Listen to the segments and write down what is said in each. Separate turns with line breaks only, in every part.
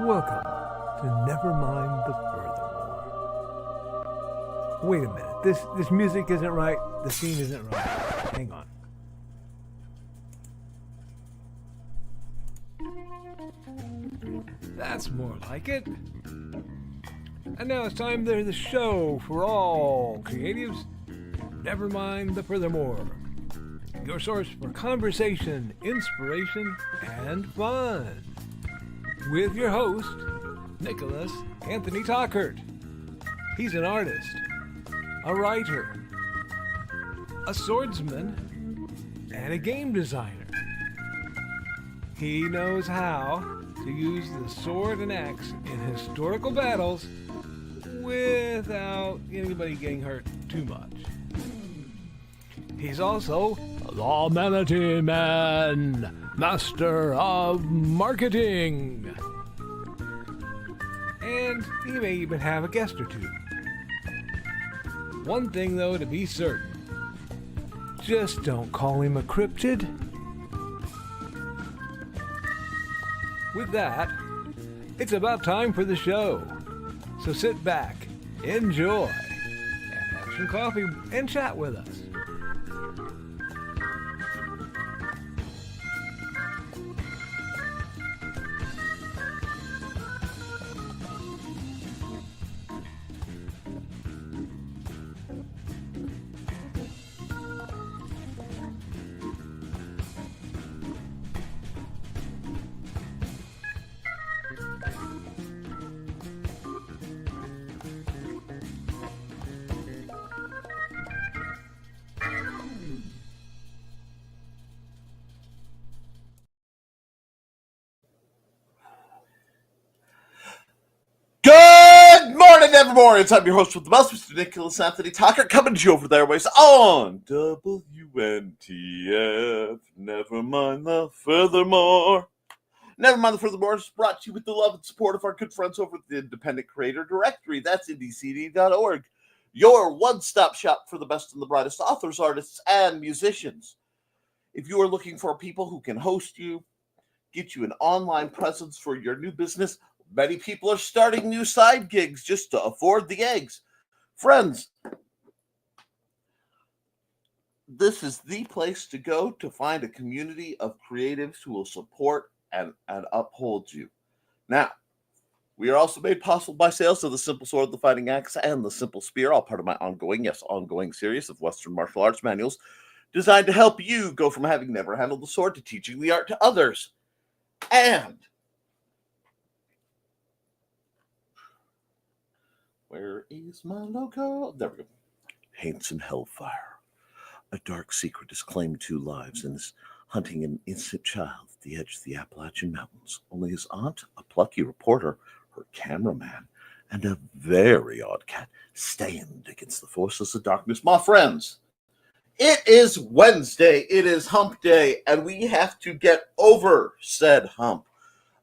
Welcome to Nevermind the Furthermore. Wait a minute, this music isn't right, the scene isn't right. Hang on. That's more like it. And now it's time for the show for all creatives. Nevermind the Furthermore. Your source for conversation, inspiration, and fun. With your host, Nicholas Anthony Tockert. He's an artist, a writer, a swordsman, and a game designer. He knows how to use the sword and axe in historical battles without anybody getting hurt too much. He's also the Manatee Man, master of marketing. And he may even have a guest or two. One thing, though, to be certain. Just don't call him a cryptid. With that, it's about time for the show. So sit back, enjoy, and have some coffee and chat with us.
Good morning, Nevermore. I'm your host with the most, Mr. Nicholas Anthony Tockert, coming to you over the airways on WNTF. Nevermind the Furthermore. Nevermind the Furthermore is brought to you with the love and support of our good friends over at the Independent Creator Directory. That's indiecd.org. Your one-stop shop for the best and the brightest authors, artists, and musicians. If you are looking for people who can host you, get you an online presence for your new business, many people are starting new side gigs just to afford the eggs. Friends, this is the place to go to find a community of creatives who will support and uphold you. Now, we are also made possible by sales of the Simple Sword, the Fighting Axe, and the Simple Spear, all part of my ongoing series of Western martial arts manuals designed to help you go from having never handled the sword to teaching the art to others. And where is my logo? There we go. Hates and Hellfire. A dark secret has claimed 2 lives and is hunting an innocent child at the edge of the Appalachian Mountains. Only his aunt, a plucky reporter, her cameraman, and a very odd cat stand against the forces of darkness. My friends, it is Wednesday. It is hump day, and we have to get over said hump.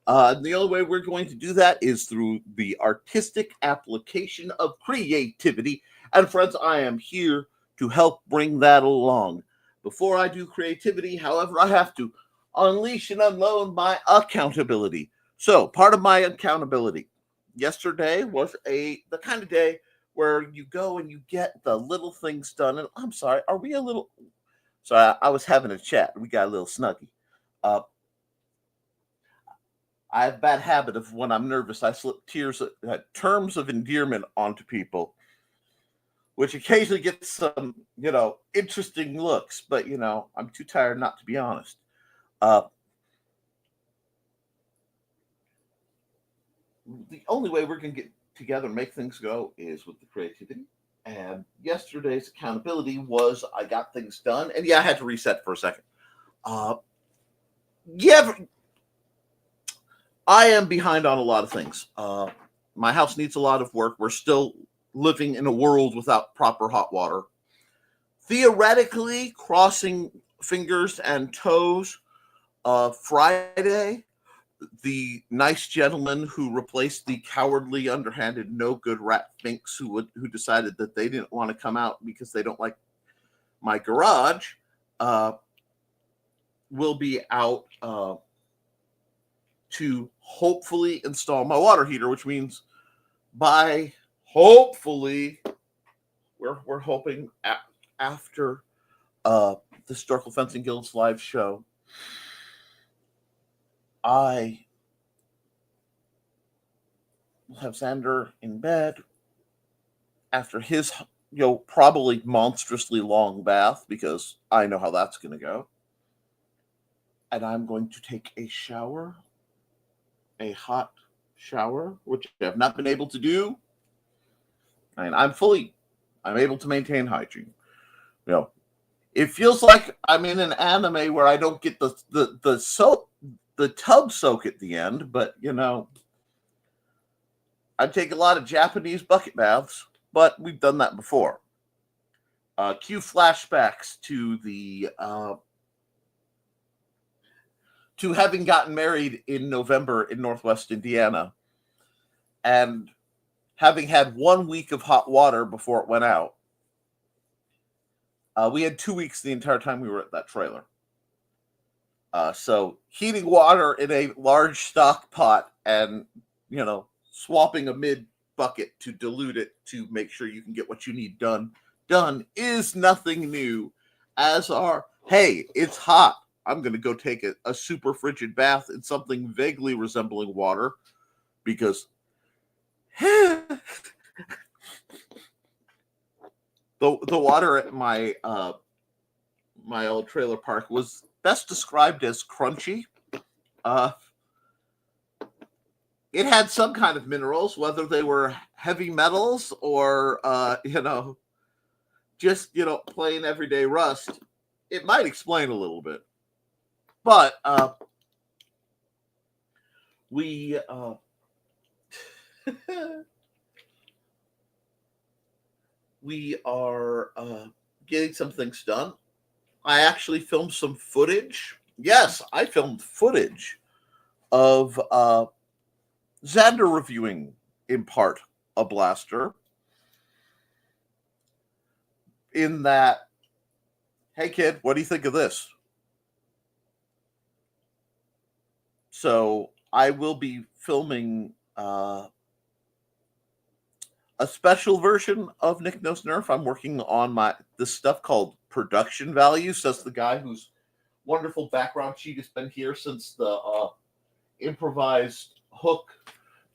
The only way we're going to do that is through the artistic application of creativity. And friends, I am here to help bring that along. Before I do creativity, however, I have to unleash and unload my accountability. So part of my accountability yesterday was the kind of day where you go and you get the little things done. And I'm sorry, are we a little... Sorry, I was having a chat. We got a little snuggy. I have a bad habit of when I'm nervous, I slip terms of endearment onto people, which occasionally gets some, interesting looks. But, I'm too tired not to be honest. The only way we're going to get together and make things go is with the creativity. And yesterday's accountability was I got things done. And yeah, I had to reset for a second. I am behind on a lot of things. My house needs a lot of work. We're still living in a world without proper hot water. Theoretically, crossing fingers and toes, Friday, the nice gentleman who replaced the cowardly, underhanded, no good rat finks who decided that they didn't want to come out because they don't like my garage, will be out to hopefully install my water heater, which means by hopefully we're hoping after the Historical Fencing Guild's live show, I will have Xander in bed after his, probably monstrously long bath, because I know how that's going to go. And I'm going to take a shower, a hot shower, which I have not been able to do. And I'm able to maintain hygiene. It feels like I'm in an anime where I don't get the tub soak at the end, but I take a lot of Japanese bucket baths, but we've done that before. Cue flashbacks to the to having gotten married in November in Northwest Indiana, and having had 1 week of hot water before it went out. We had 2 weeks the entire time we were at that trailer. So heating water in a large stock pot and, swapping a mid bucket to dilute it to make sure you can get what you need done is nothing new. Hey, it's hot, I'm going to go take a super frigid bath in something vaguely resembling water, because the water at my old trailer park was best described as crunchy. It had some kind of minerals, whether they were heavy metals or just plain everyday rust. It might explain a little bit, but we we are getting some things done. I actually filmed some footage. Yes, I filmed footage of Xander reviewing, in part, a blaster. In that, hey kid, what do you think of this? So I will be filming a special version of Nick Knows Nerf. I'm working on this stuff called production value. Says the guy whose wonderful background sheet has been here since the improvised hook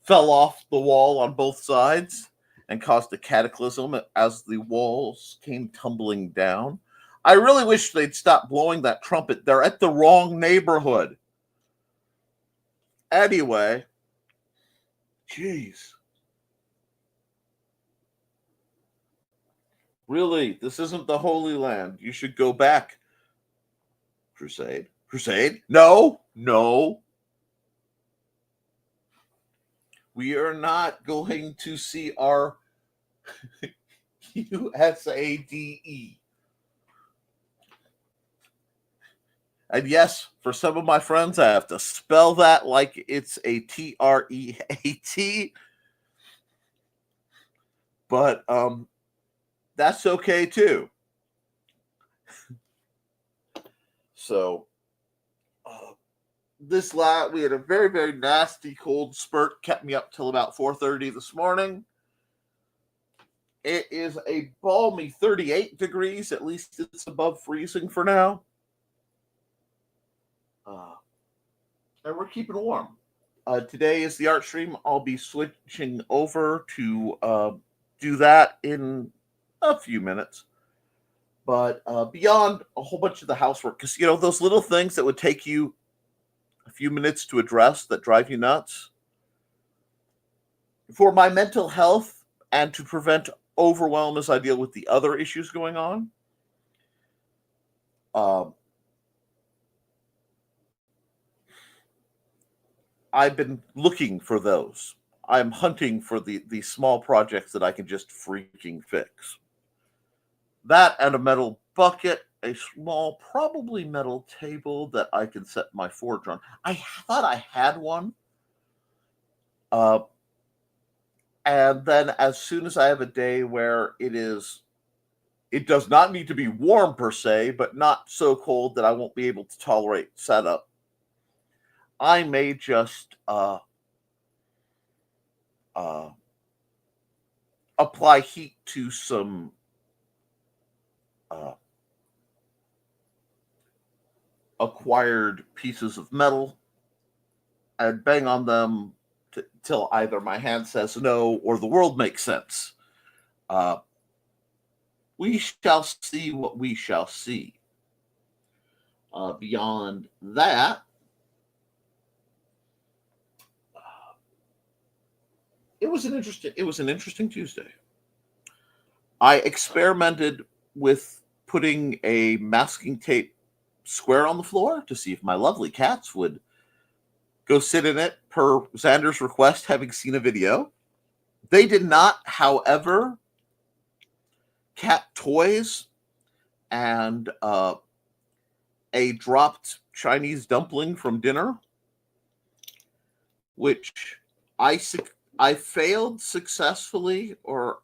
fell off the wall on both sides and caused a cataclysm as the walls came tumbling down. I really wish they'd stop blowing that trumpet. They're at the wrong neighborhood. Anyway, jeez. Really, this isn't the Holy Land. You should go back. Crusade? No. We are not going to see our USADE. And yes, for some of my friends, I have to spell that like it's a TREAT. But that's okay too. So we had a very, very nasty cold spurt, kept me up till about 4:30 this morning. It is a balmy 38 degrees. At least it's above freezing for now. And we're keeping warm. Today is the art stream. I'll be switching over to do that in a few minutes. But beyond a whole bunch of the housework, because, those little things that would take you a few minutes to address that drive you nuts. For my mental health and to prevent overwhelm as I deal with the other issues going on, I've been looking for those. I'm hunting for the small projects that I can just freaking fix. That and a metal bucket, a small, probably metal table that I can set my forge on. I thought I had one. And then as soon as I have a day where it does not need to be warm per se, but not so cold that I won't be able to tolerate setup, I may just apply heat to some acquired pieces of metal and bang on them till either my hand says no or the world makes sense. We shall see what we shall see. Beyond that, it was an interesting Tuesday. I experimented with putting a masking tape square on the floor to see if my lovely cats would go sit in it per Xander's request, having seen a video. They did not, however, cat toys and a dropped Chinese dumpling from dinner, which I failed successfully, or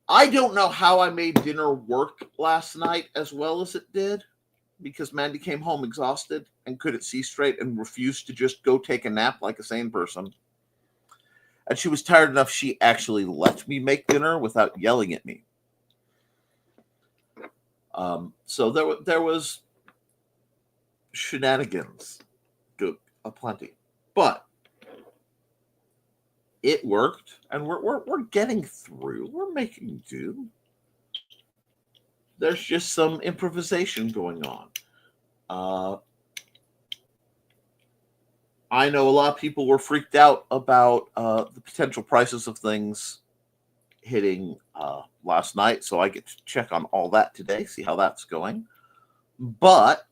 I don't know how I made dinner work last night as well as it did, because Mandy came home exhausted and couldn't see straight and refused to just go take a nap like a sane person. And she was tired enough she actually let me make dinner without yelling at me. So there was shenanigans aplenty, but it worked, and we're getting through. We're making do. There's just some improvisation going on. I know a lot of people were freaked out about the potential prices of things hitting last night, so I get to check on all that today, see how that's going. But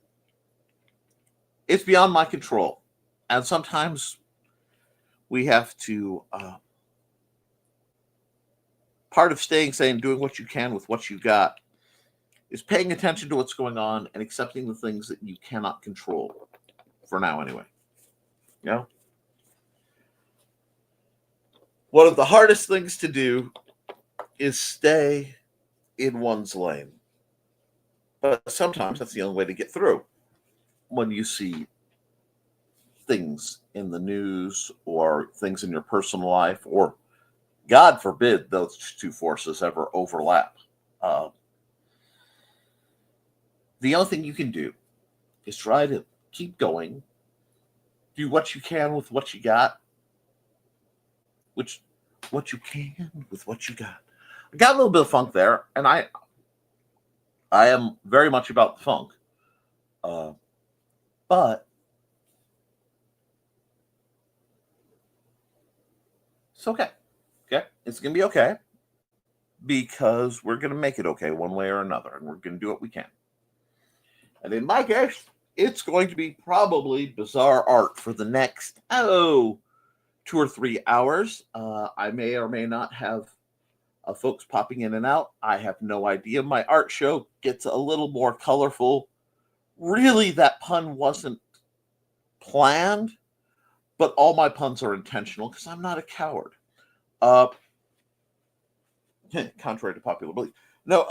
it's beyond my control, and sometimes we have to part of staying sane, doing what you can with what you got, is paying attention to what's going on and accepting the things that you cannot control, for now anyway. You know? One of the hardest things to do is stay in one's lane. But sometimes that's the only way to get through. When you see things in the news or things in your personal life, or God forbid those two forces ever overlap. The only thing you can do is try to keep going, do what you can with what you got, what you can with what you got. I got a little bit of funk there, and I am very much about the funk. But it's okay. Okay? It's going to be okay, because we're going to make it okay one way or another, and we're going to do what we can. And in my case, it's going to be probably bizarre art for the next, 2 or 3 hours. I may or may not have folks popping in and out. I have no idea. My art show gets a little more colorful. Really, that pun wasn't planned, but all my puns are intentional because I'm not a coward. Contrary to popular belief. No,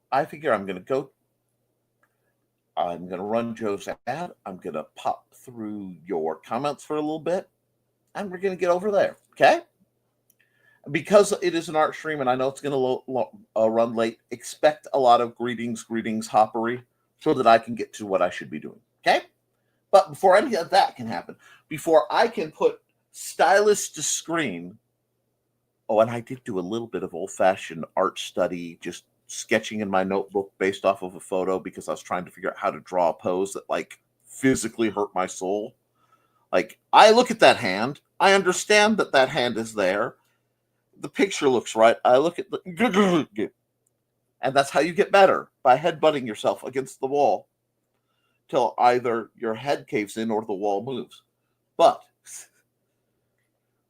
I figure I'm going to run Joe's ad. I'm going to pop through your comments for a little bit, and we're going to get over there, okay? Because it is an art stream, and I know it's going to run late, expect a lot of greetings, hoppery, so that I can get to what I should be doing, okay? But before any of that can happen, before I can put stylus to screen, and I did do a little bit of old-fashioned art study, just sketching in my notebook based off of a photo, because I was trying to figure out how to draw a pose that, like, physically hurt my soul. Like, I look at that hand, I understand that hand is there, the picture looks right, I look at the... And that's how you get better, by headbutting yourself against the wall till either your head caves in or the wall moves. But,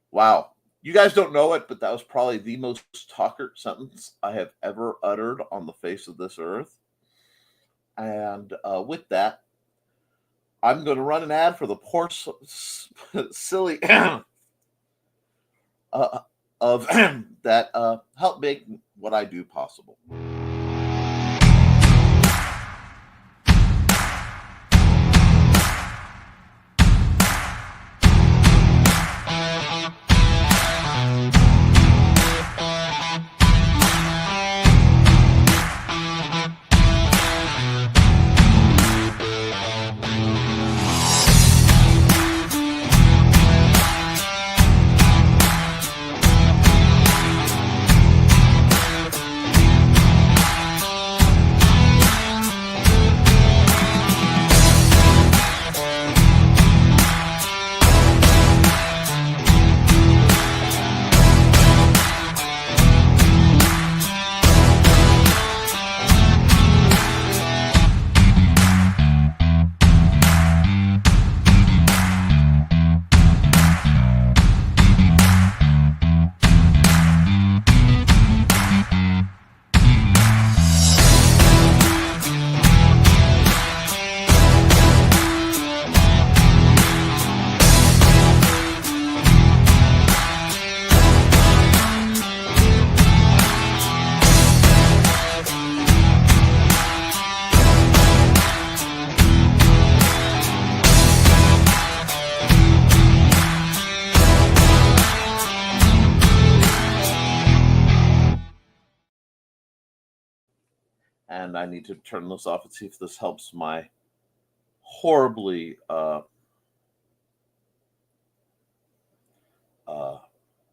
wow. You guys don't know it, but that was probably the most Tockert sentence I have ever uttered on the face of this earth. And with that, I'm going to run an ad for the poor silly of that help make what I do possible. And I need to turn this off and see if this helps my horribly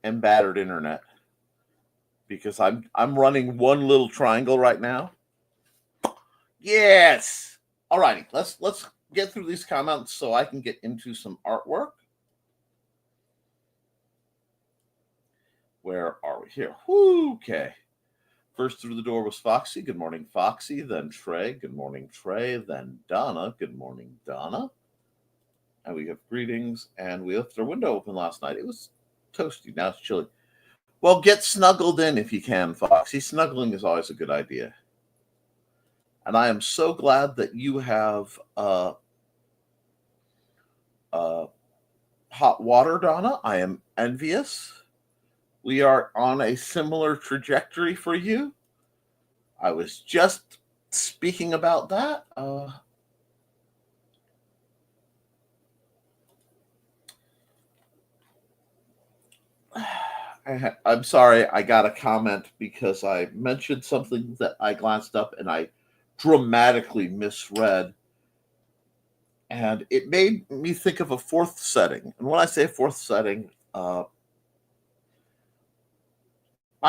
embattered internet, because I'm running one little triangle right now. Yes. All righty. Let's get through these comments so I can get into some artwork. Where are we here? Okay. First through the door was Foxy. Good morning, Foxy. Then Trey. Good morning, Trey. Then Donna. Good morning, Donna. And we have greetings. And we left our window open last night. It was toasty. Now it's chilly. Well, get snuggled in if you can, Foxy. Snuggling is always a good idea. And I am so glad that you have hot water, Donna. I am envious. We are on a similar trajectory for you. I was just speaking about that. I'm sorry, I got a comment because I mentioned something that I glanced up and I dramatically misread. And it made me think of a fourth setting. And when I say fourth setting, I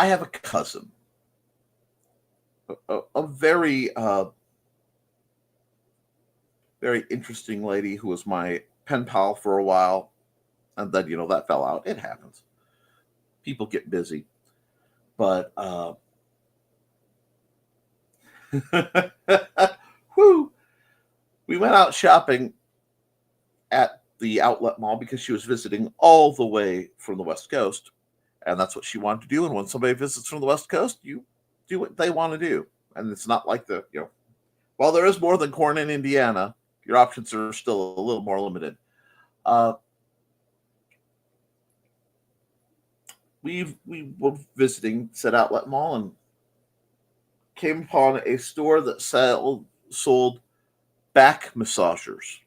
have a cousin, a very, very interesting lady who was my pen pal for a while. And then, that fell out. It happens. People get busy. But, whew, we went out shopping at the outlet mall because she was visiting all the way from the West Coast. And that's what she wanted to do. And when somebody visits from the West Coast, you do what they want to do. And it's not like while there is more than corn in Indiana, your options are still a little more limited. We were visiting said outlet mall and came upon a store that sold back massagers,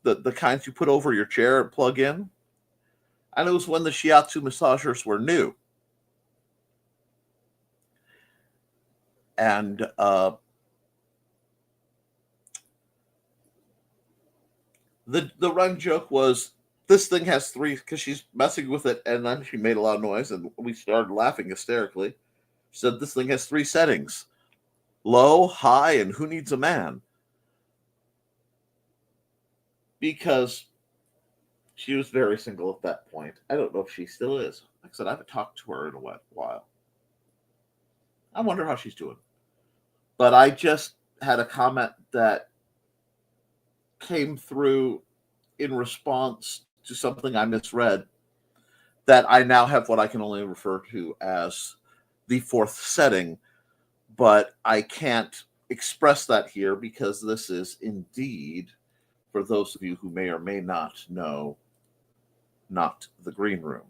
the kinds you put over your chair and plug in. And it was when the shiatsu massagers were new. And the running joke was, this thing has three, because she's messing with it, and then she made a lot of noise, and we started laughing hysterically. She said, this thing has three settings: low, high, and who needs a man? Because she was very single at that point. I don't know if she still is. Like I said, I haven't talked to her in a while. I wonder how she's doing. But I just had a comment that came through in response to something I misread, that I now have what I can only refer to as the fourth setting, but I can't express that here because this is indeed, for those of you who may or may not know, not the green room.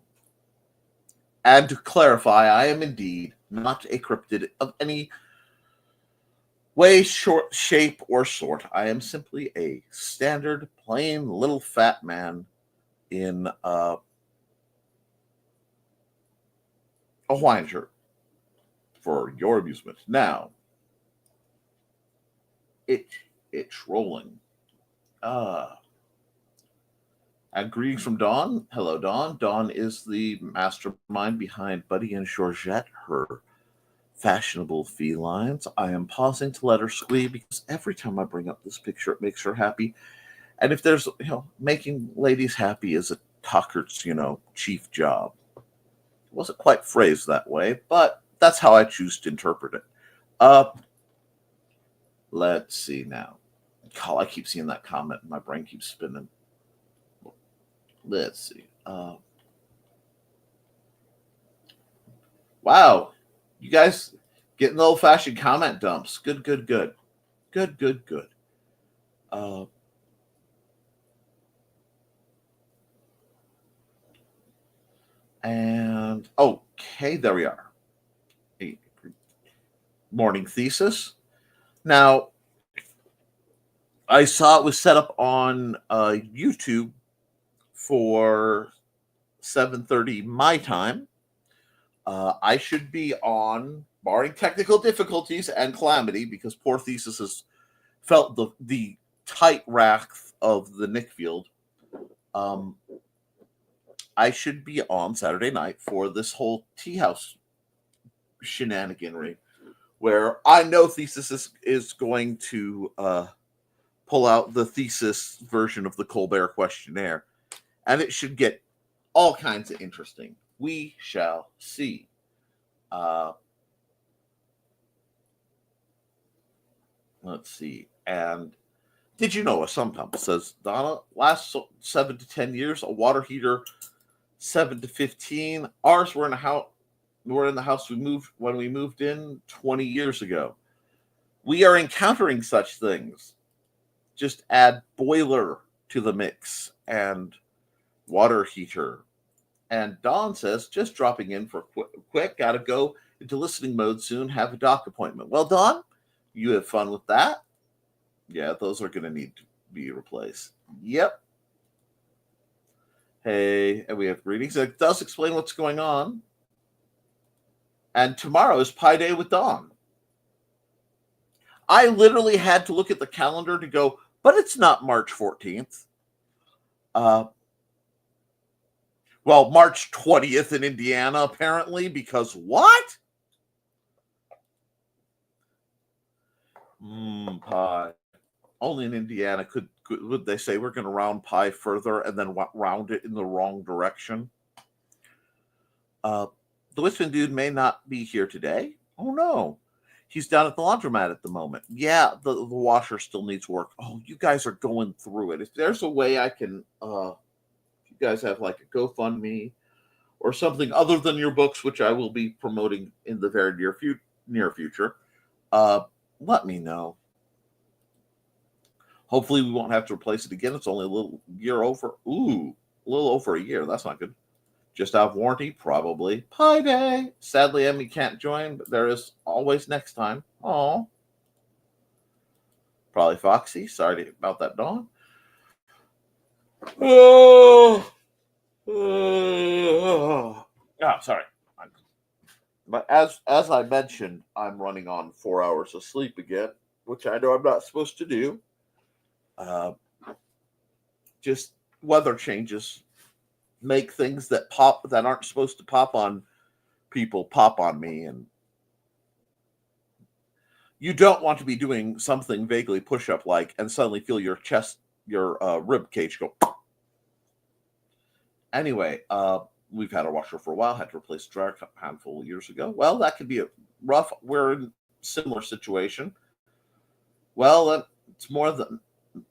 And to clarify, I am indeed not a cryptid of any way, short, shape, or sort. I am simply a standard, plain, little fat man in a Hawaiian shirt for your amusement. Now, it's rolling. And greetings from Dawn. Hello, Dawn. Dawn is the mastermind behind Buddy and Georgette, her fashionable felines. I am pausing to let her squee because every time I bring up this picture, it makes her happy. And if there's, making ladies happy is a Tockert's, chief job. It wasn't quite phrased that way, but that's how I choose to interpret it. Let's see now. God, I keep seeing that comment and my brain keeps spinning. Let's see. Wow. You guys getting the old-fashioned comment dumps. Good. And okay, there we are. Morning thesis. Now, I saw it was set up on YouTube for 7:30 my time. I should be on barring technical difficulties and calamity, because poor Thesis has felt the tight wrath of the Nick field, I should be on Saturday night for this whole tea house shenaniganry, where I know Thesis is going to pull out the thesis version of the Colbert questionnaire, and it should get all kinds of interesting. We shall see. Let's see. And did you know a sump pump says, Donna, last 7 to 10 years, a water heater 7 to 15. Ours were in a house. We're in the house when we moved in 20 years ago. We are encountering such things. Just add boiler to the mix and water heater. And Dawn says, just dropping in for quick, gotta go into listening mode soon, have a doc appointment. Well, Dawn, you have fun with that. Yeah, those are going to need to be replaced. Yep. Hey, and we have greetings. It does explain what's going on. And tomorrow is Pi Day with Dawn. I literally had to look at the calendar to go, but it's not March 14th. Well, March 20th in Indiana, apparently, because what? Pi. Only in Indiana would they say we're going to round pi further and then round it in the wrong direction. The Wisman dude may not be here today. Oh, no. He's down at the laundromat at the moment. Yeah, the washer still needs work. Oh, you guys are going through it. If there's a way I can, if you guys have like a GoFundMe or something other than your books, which I will be promoting in the very near future, let me know. Hopefully we won't have to replace it again. It's only a little over a year. That's not good. Just out of warranty, probably. Pi Day. Sadly, Emmy can't join, but there is always next time. Oh, probably Foxy. Sorry about that, Dawn. Sorry. But as I mentioned, I'm running on 4 hours of sleep again, which I know I'm not supposed to do. Just weather changes make things that aren't supposed to pop on people pop on me, and you don't want to be doing something vaguely push-up like and suddenly feel your rib cage go. Anyway, we've had a washer for a while, had to replace a dryer a handful of years ago. Well, that could be a rough. We're in a similar situation. Well, it's more than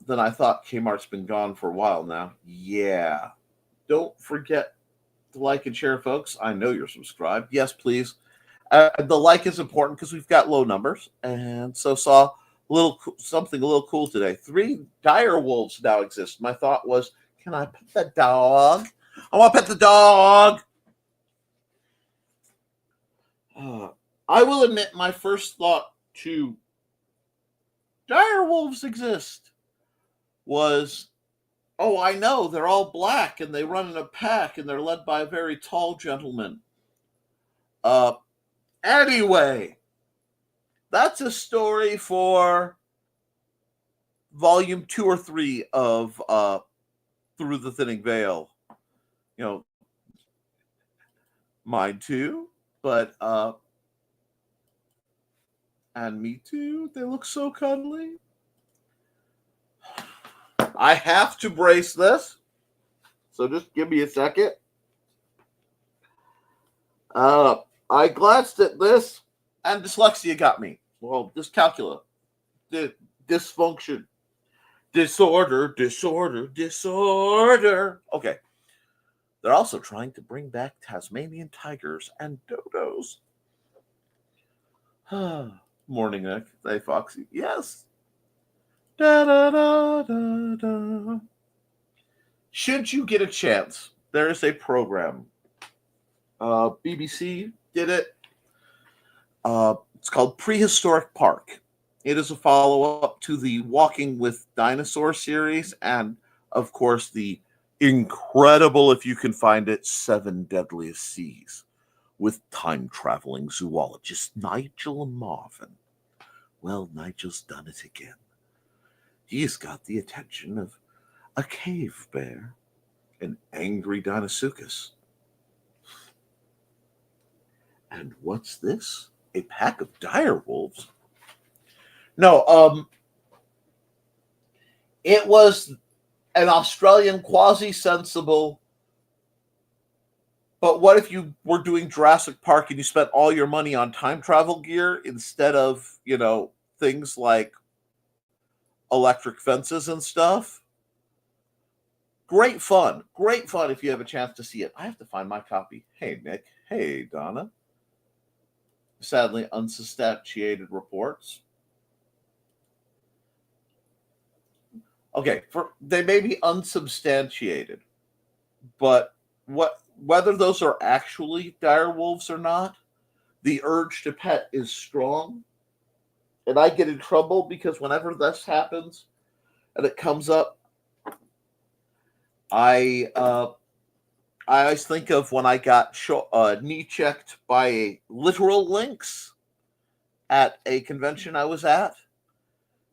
I thought. Kmart's been gone for a while now. Yeah. Don't forget to like and share, folks. I know you're subscribed. Yes, please. The like is important because we've got low numbers. And so saw something a little cool today. 3 dire wolves now exist. My thought was, can I pet the dog? I want to pet the dog. I will admit my first thought to dire wolves exist was, oh, I know, they're all black and they run in a pack and they're led by a very tall gentleman. Anyway, that's a story for volume 2 or 3 of Through the Thinning Veil. You know, mine too, but and me too. They look so cuddly. I have to brace this, so just give me a second. I glanced at this, and dyslexia got me. Well, dyscalculia, dysfunction, disorder. Okay. They're also trying to bring back Tasmanian tigers and dodos. Morning, Nick. Hey, Foxy. Yes. Da, da, da, da, da. Should you get a chance, there is a program. BBC did it. It's called Prehistoric Park. It is a follow-up to the Walking with Dinosaur series and, of course, the incredible, if you can find it, 7 Deadliest Seas, with time-traveling zoologists Nigel and Marvin. Well, Nigel's done it again. He's got the attention of a cave bear, an angry Deinosuchus. And what's this? A pack of dire wolves? No, it was an Australian quasi-sensible. But what if you were doing Jurassic Park and you spent all your money on time travel gear instead of, things like electric fences and stuff? Great fun. Great fun if you have a chance to see it. I have to find my copy. Hey, Nick. Hey, Donna. Sadly, unsubstantiated reports. Okay, they may be unsubstantiated, but whether those are actually dire wolves or not, the urge to pet is strong. And I get in trouble because whenever this happens and it comes up, I always think of when I got knee checked by a literal lynx at a convention I was at,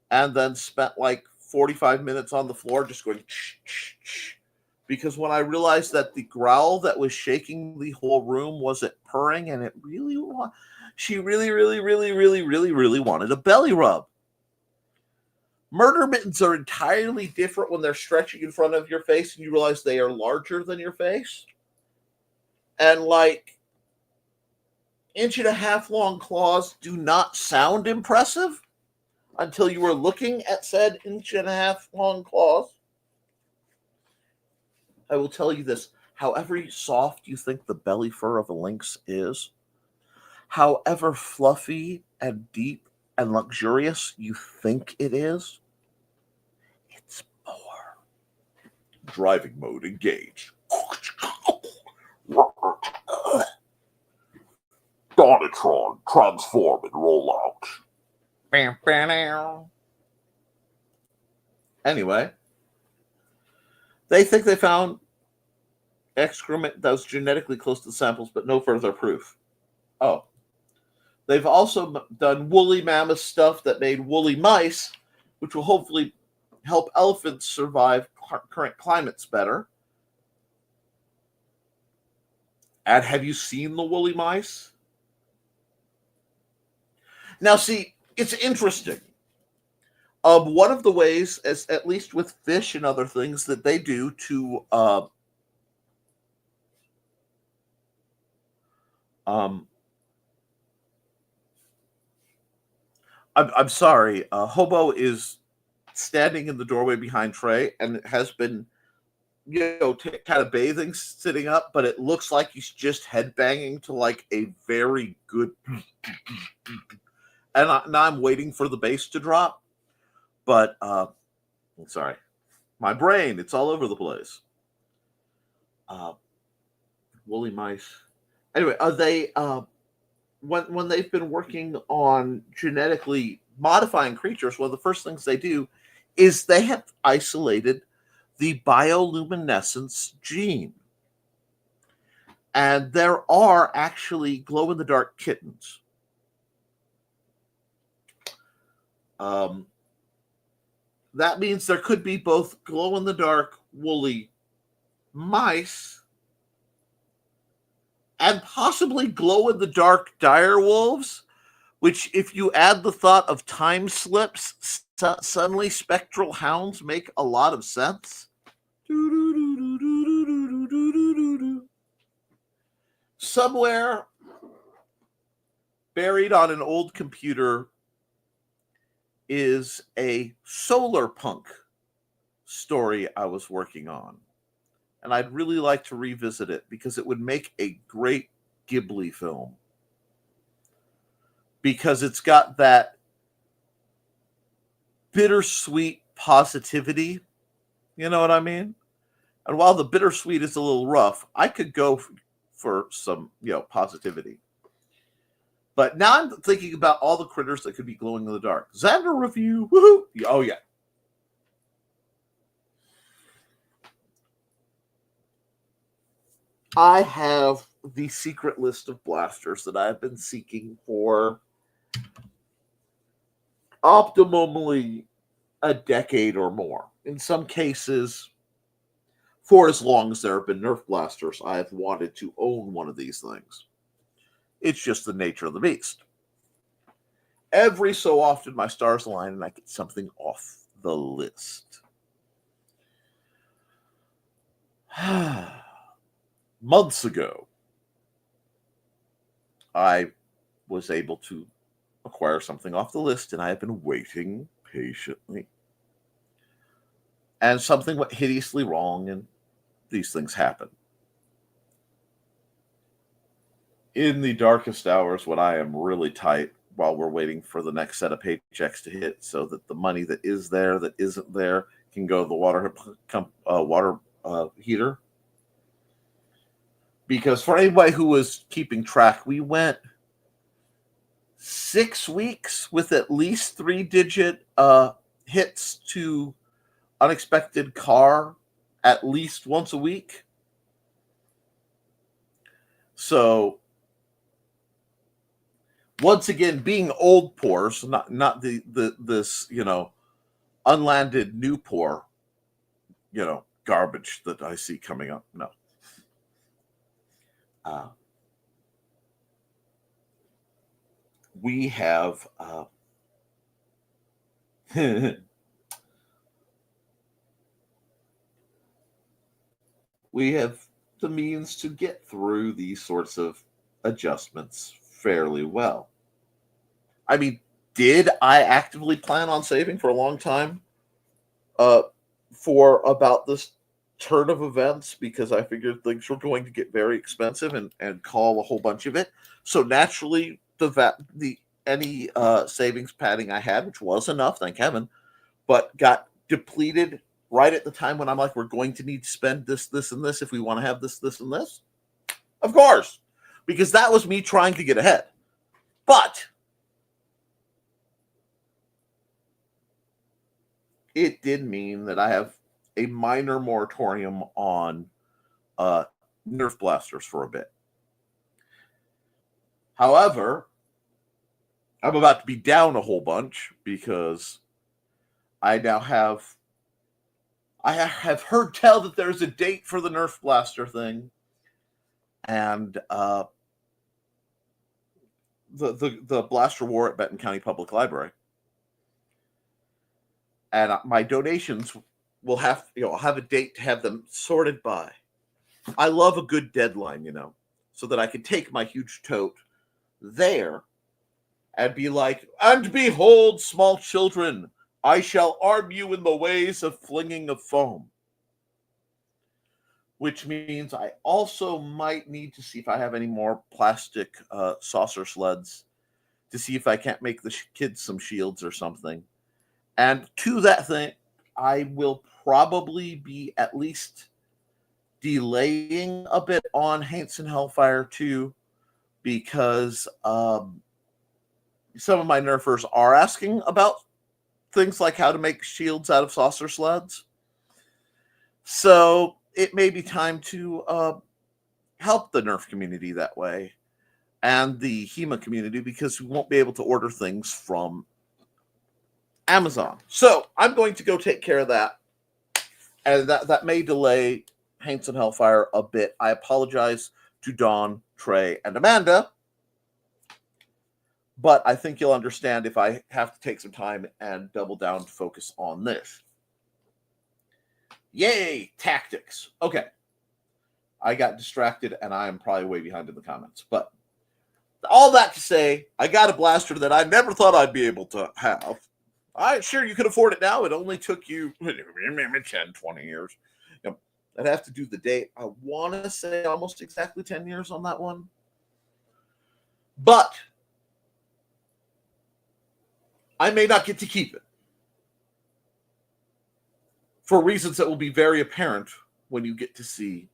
and then spent like 45 minutes on the floor just going because when I realized that the growl that was shaking the whole room wasn't purring, and she really wanted a belly rub. Murder mittens are entirely different when they're stretching in front of your face and you realize they are larger than your face. And like 1.5-inch long claws do not sound impressive until you are looking at said 1.5-inch long claws. I will tell you this, however soft you think the belly fur of a lynx is, however fluffy and deep and luxurious you think it is, it's more. Driving mode engaged. Donatron, transform and roll out. Anyway, they think they found excrement that was genetically close to the samples, but no further proof. Oh. They've also done woolly mammoth stuff that made woolly mice, which will hopefully help elephants survive current climates better. And have you seen the woolly mice? Now, see, it's interesting. One of the ways, at least with fish and other things, that they do to I'm sorry. Hobo is standing in the doorway behind Trey and has been, kind of bathing, sitting up, but it looks like he's just headbanging to like a very good. And now I'm waiting for the bass to drop, but sorry, my brain, it's all over the place. Woolly mice. Anyway, they when they've been working on genetically modifying creatures, one of the first things they do is they have isolated the bioluminescence gene. And there are actually glow-in-the-dark kittens. That means there could be both glow-in-the-dark woolly mice and possibly glow-in-the-dark dire wolves, which, if you add the thought of time slips, suddenly spectral hounds make a lot of sense. Somewhere buried on an old computer is a solar punk story I was working on. And I'd really like to revisit it because it would make a great Ghibli film. Because it's got that bittersweet positivity. You know what I mean? And while the bittersweet is a little rough, I could go for some, positivity. But now I'm thinking about all the critters that could be glowing in the dark. Xander review. Woohoo! Oh, yeah. I have the secret list of blasters that I've been seeking for optimally a decade or more. In some cases, for as long as there have been Nerf blasters, I have wanted to own one of these things. It's just the nature of the beast. Every so often, my stars align and I get something off the list. Months ago, I was able to acquire something off the list, and I have been waiting patiently. And something went hideously wrong, and these things happen. In the darkest hours when I am really tight, while we're waiting for the next set of paychecks to hit, so that the money that is there, that isn't there, can go to the water heater. Because for anybody who was keeping track, we went 6 weeks with at least 3-digit hits to unexpected car at least once a week. So once again, being old poor, so not this unlanded new poor, garbage that I see coming up. No. We have we have the means to get through these sorts of adjustments fairly well. I mean, did I actively plan on saving for a long time for about this turn of events, because I figured things were going to get very expensive and call a whole bunch of it. So naturally, any savings padding I had, which was enough, thank heaven, but got depleted right at the time when I'm like, we're going to need to spend this, and this if we want to have this, and this. Of course, because that was me trying to get ahead. But it did mean that I have a minor moratorium on Nerf blasters for a bit. However, I'm about to be down a whole bunch because I have heard tell that there's a date for the Nerf blaster thing, and the blaster war at Benton County Public Library, and my donations will have a date to have them sorted by. I love a good deadline, so that I can take my huge tote there and be like, and behold, small children, I shall arm you in the ways of flinging of foam. Which means I also might need to see if I have any more plastic saucer sleds to see if I can't make the kids some shields or something. And to that thing, I will probably be at least delaying a bit on Haints and Hellfire 2 because some of my nerfers are asking about things like how to make shields out of saucer sleds. So it may be time to help the Nerf community that way and the HEMA community, because we won't be able to order things from Amazon. So I'm going to go take care of that. And that may delay Haints and Hellfire a bit. I apologize to Dawn, Trey, and Amanda. But I think you'll understand if I have to take some time and double down to focus on this. Yay, tactics. Okay. I got distracted and I am probably way behind in the comments. But all that to say, I got a blaster that I never thought I'd be able to have. Sure, you could afford it now. It only took you 10, 20 years. I'd have to do the date. I want to say almost exactly 10 years on that one. But I may not get to keep it for reasons that will be very apparent when you get to see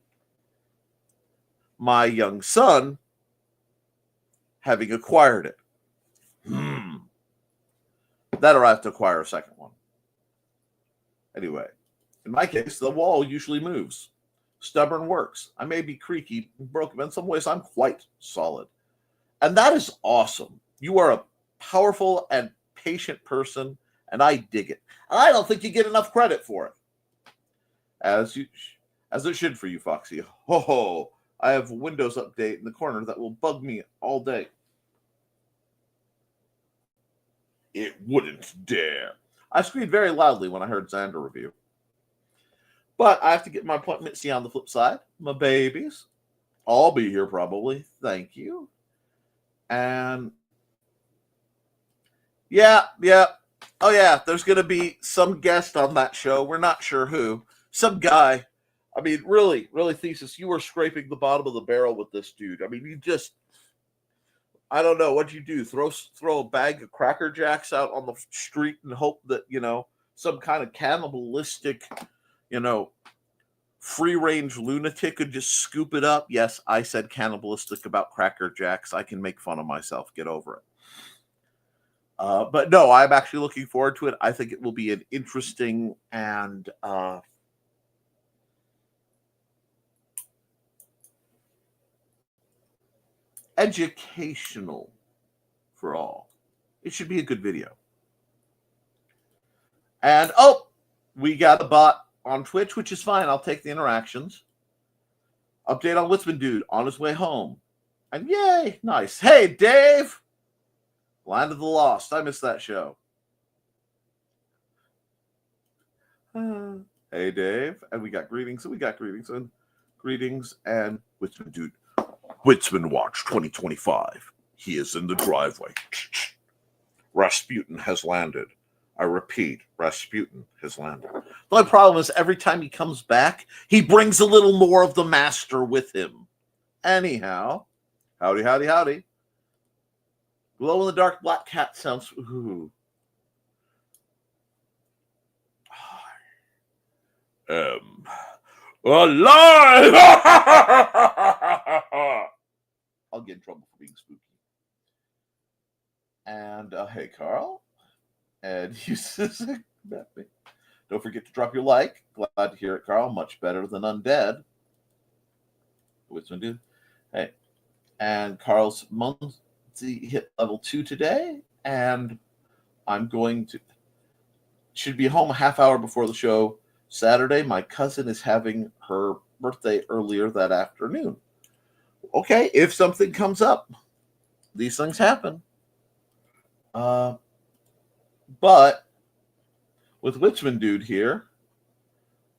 my young son having acquired it. That or I have to acquire a second one. Anyway, in my case, the wall usually moves. Stubborn works. I may be creaky and broken, but in some ways I'm quite solid. And that is awesome. You are a powerful and patient person, and I dig it. And I don't think you get enough credit for it. As it should for you, Foxy. Ho, I have a Windows update in the corner that will bug me all day. It wouldn't dare. I screamed very loudly when I heard Xander review. But I have to get my appointment. See you on the flip side. My babies. I'll be here probably. Thank you. And yeah. Oh yeah, there's going to be some guest on that show. We're not sure who. Some guy. I mean, really, Thesis, you were scraping the bottom of the barrel with this dude. I mean, you just, I don't know. What'd you do? Throw a bag of Cracker Jacks out on the street and hope that, some kind of cannibalistic, free-range lunatic could just scoop it up? Yes, I said cannibalistic about Cracker Jacks. I can make fun of myself. Get over it. But no, I'm actually looking forward to it. I think it will be an interesting and educational for all. It should be a good video. And we got a bot on Twitch, which is fine. I'll take the interactions. Update on Witzman Dude on his way home. And yay, nice. Hey, Dave. Land of the Lost. I missed that show. Hey, Dave. And we got greetings. And greetings and Witzman Dude. Witzman Watch 2025. He is in the driveway. Rasputin has landed. I repeat, Rasputin has landed. The only problem is every time he comes back, he brings a little more of the master with him. Anyhow, howdy. Glow-in-the-dark black cat sounds... Ooh. Alive! I'll get in trouble for being spooky. And hey, Carl. And you don't forget to drop your like. Glad to hear it, Carl. Much better than undead. Which one do? Hey. And Carl's Muncie hit level 2 today. And I'm going to... Should be home a half hour before the show Saturday. My cousin is having her birthday earlier that afternoon. Okay, if something comes up, these things happen. But with Witzman Dude here,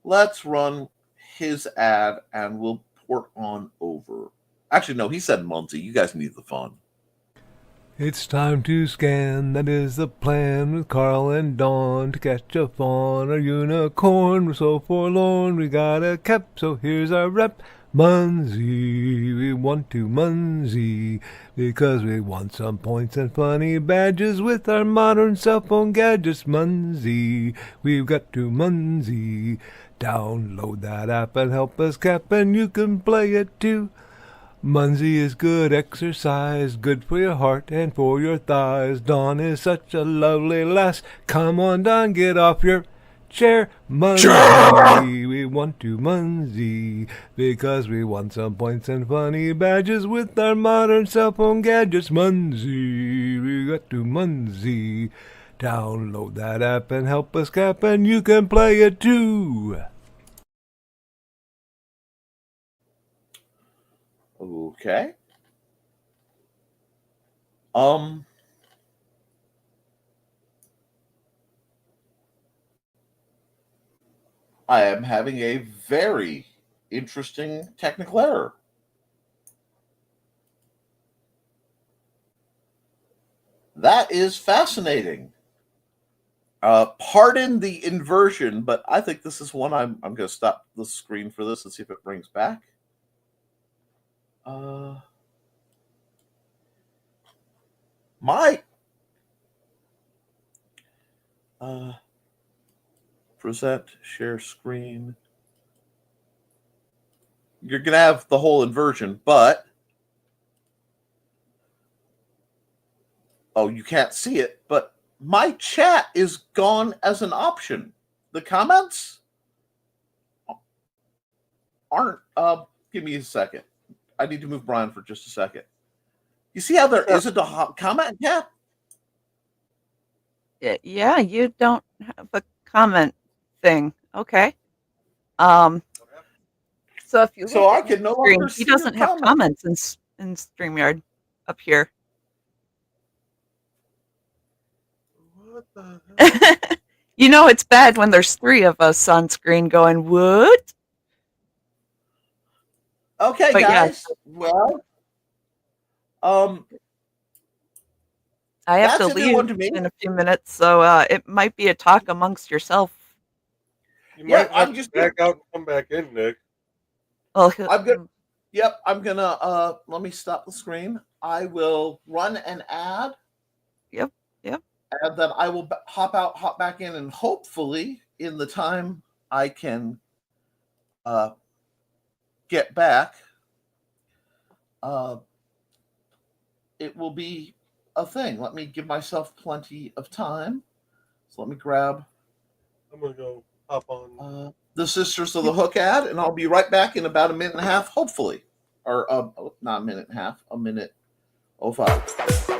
let's run his ad and we'll port on over. Actually, no, he said Muncie. You guys need the fun.
It's time to scan, that is the plan, with Carl and Dawn to catch a fawn or unicorn. We're so forlorn, we got a cap, so here's our rep. Muncie, we want to Muncie, because we want some points and funny badges with our modern cell phone gadgets. Muncie, we've got to Muncie. Download that app and help us cap, and you can play it too. Muncie is good exercise, good for your heart and for your thighs. Dawn is such a lovely lass. Come on, Dawn, get off your chair. Muncie, we want to Muncie, because we want some points and funny badges with our modern cell phone gadgets. Muncie, we got to Muncie. Download that app and help us cap, and you can play it too.
Okay. I am having a very interesting technical error. That is fascinating. Pardon the inversion, but I think this is one I'm going to stop the screen for this and see if it brings back. Present, share screen. You're going to have the whole inversion, but you can't see it, but my chat is gone as an option. The comments? aren't. Give me a second. I need to move Brian for just a second. You see how there isn't a comment cap?
Yeah, you don't have a comment thing. Okay. So if you
So
look
I
at
can
Nick's
no
screen,
longer
he
see your
doesn't have
comment.
comments in StreamYard up here.
What the hell?
You know it's bad when there's 3 of us on screen going, what?
Okay,
But yeah,
guys. Well,
I have to
that's a new
leave
one to me.
in a few minutes, so it might be a talk amongst yourself.
You
Yeah,
might have
I'm
to
just.
back out and come back in, Nick.
Well,
I'm gonna. Yep, I'm gonna. Let me stop the screen. I will run an ad.
Yep.
And then I will hop out, hop back in, and hopefully, in the time I can get back, it will be a thing. Let me give myself plenty of time. So let me grab
I'm gonna go hop on.
the Sisters of the Hook ad, and I'll be right back in about a minute and a half, hopefully. Or not a minute and a half, a minute 05.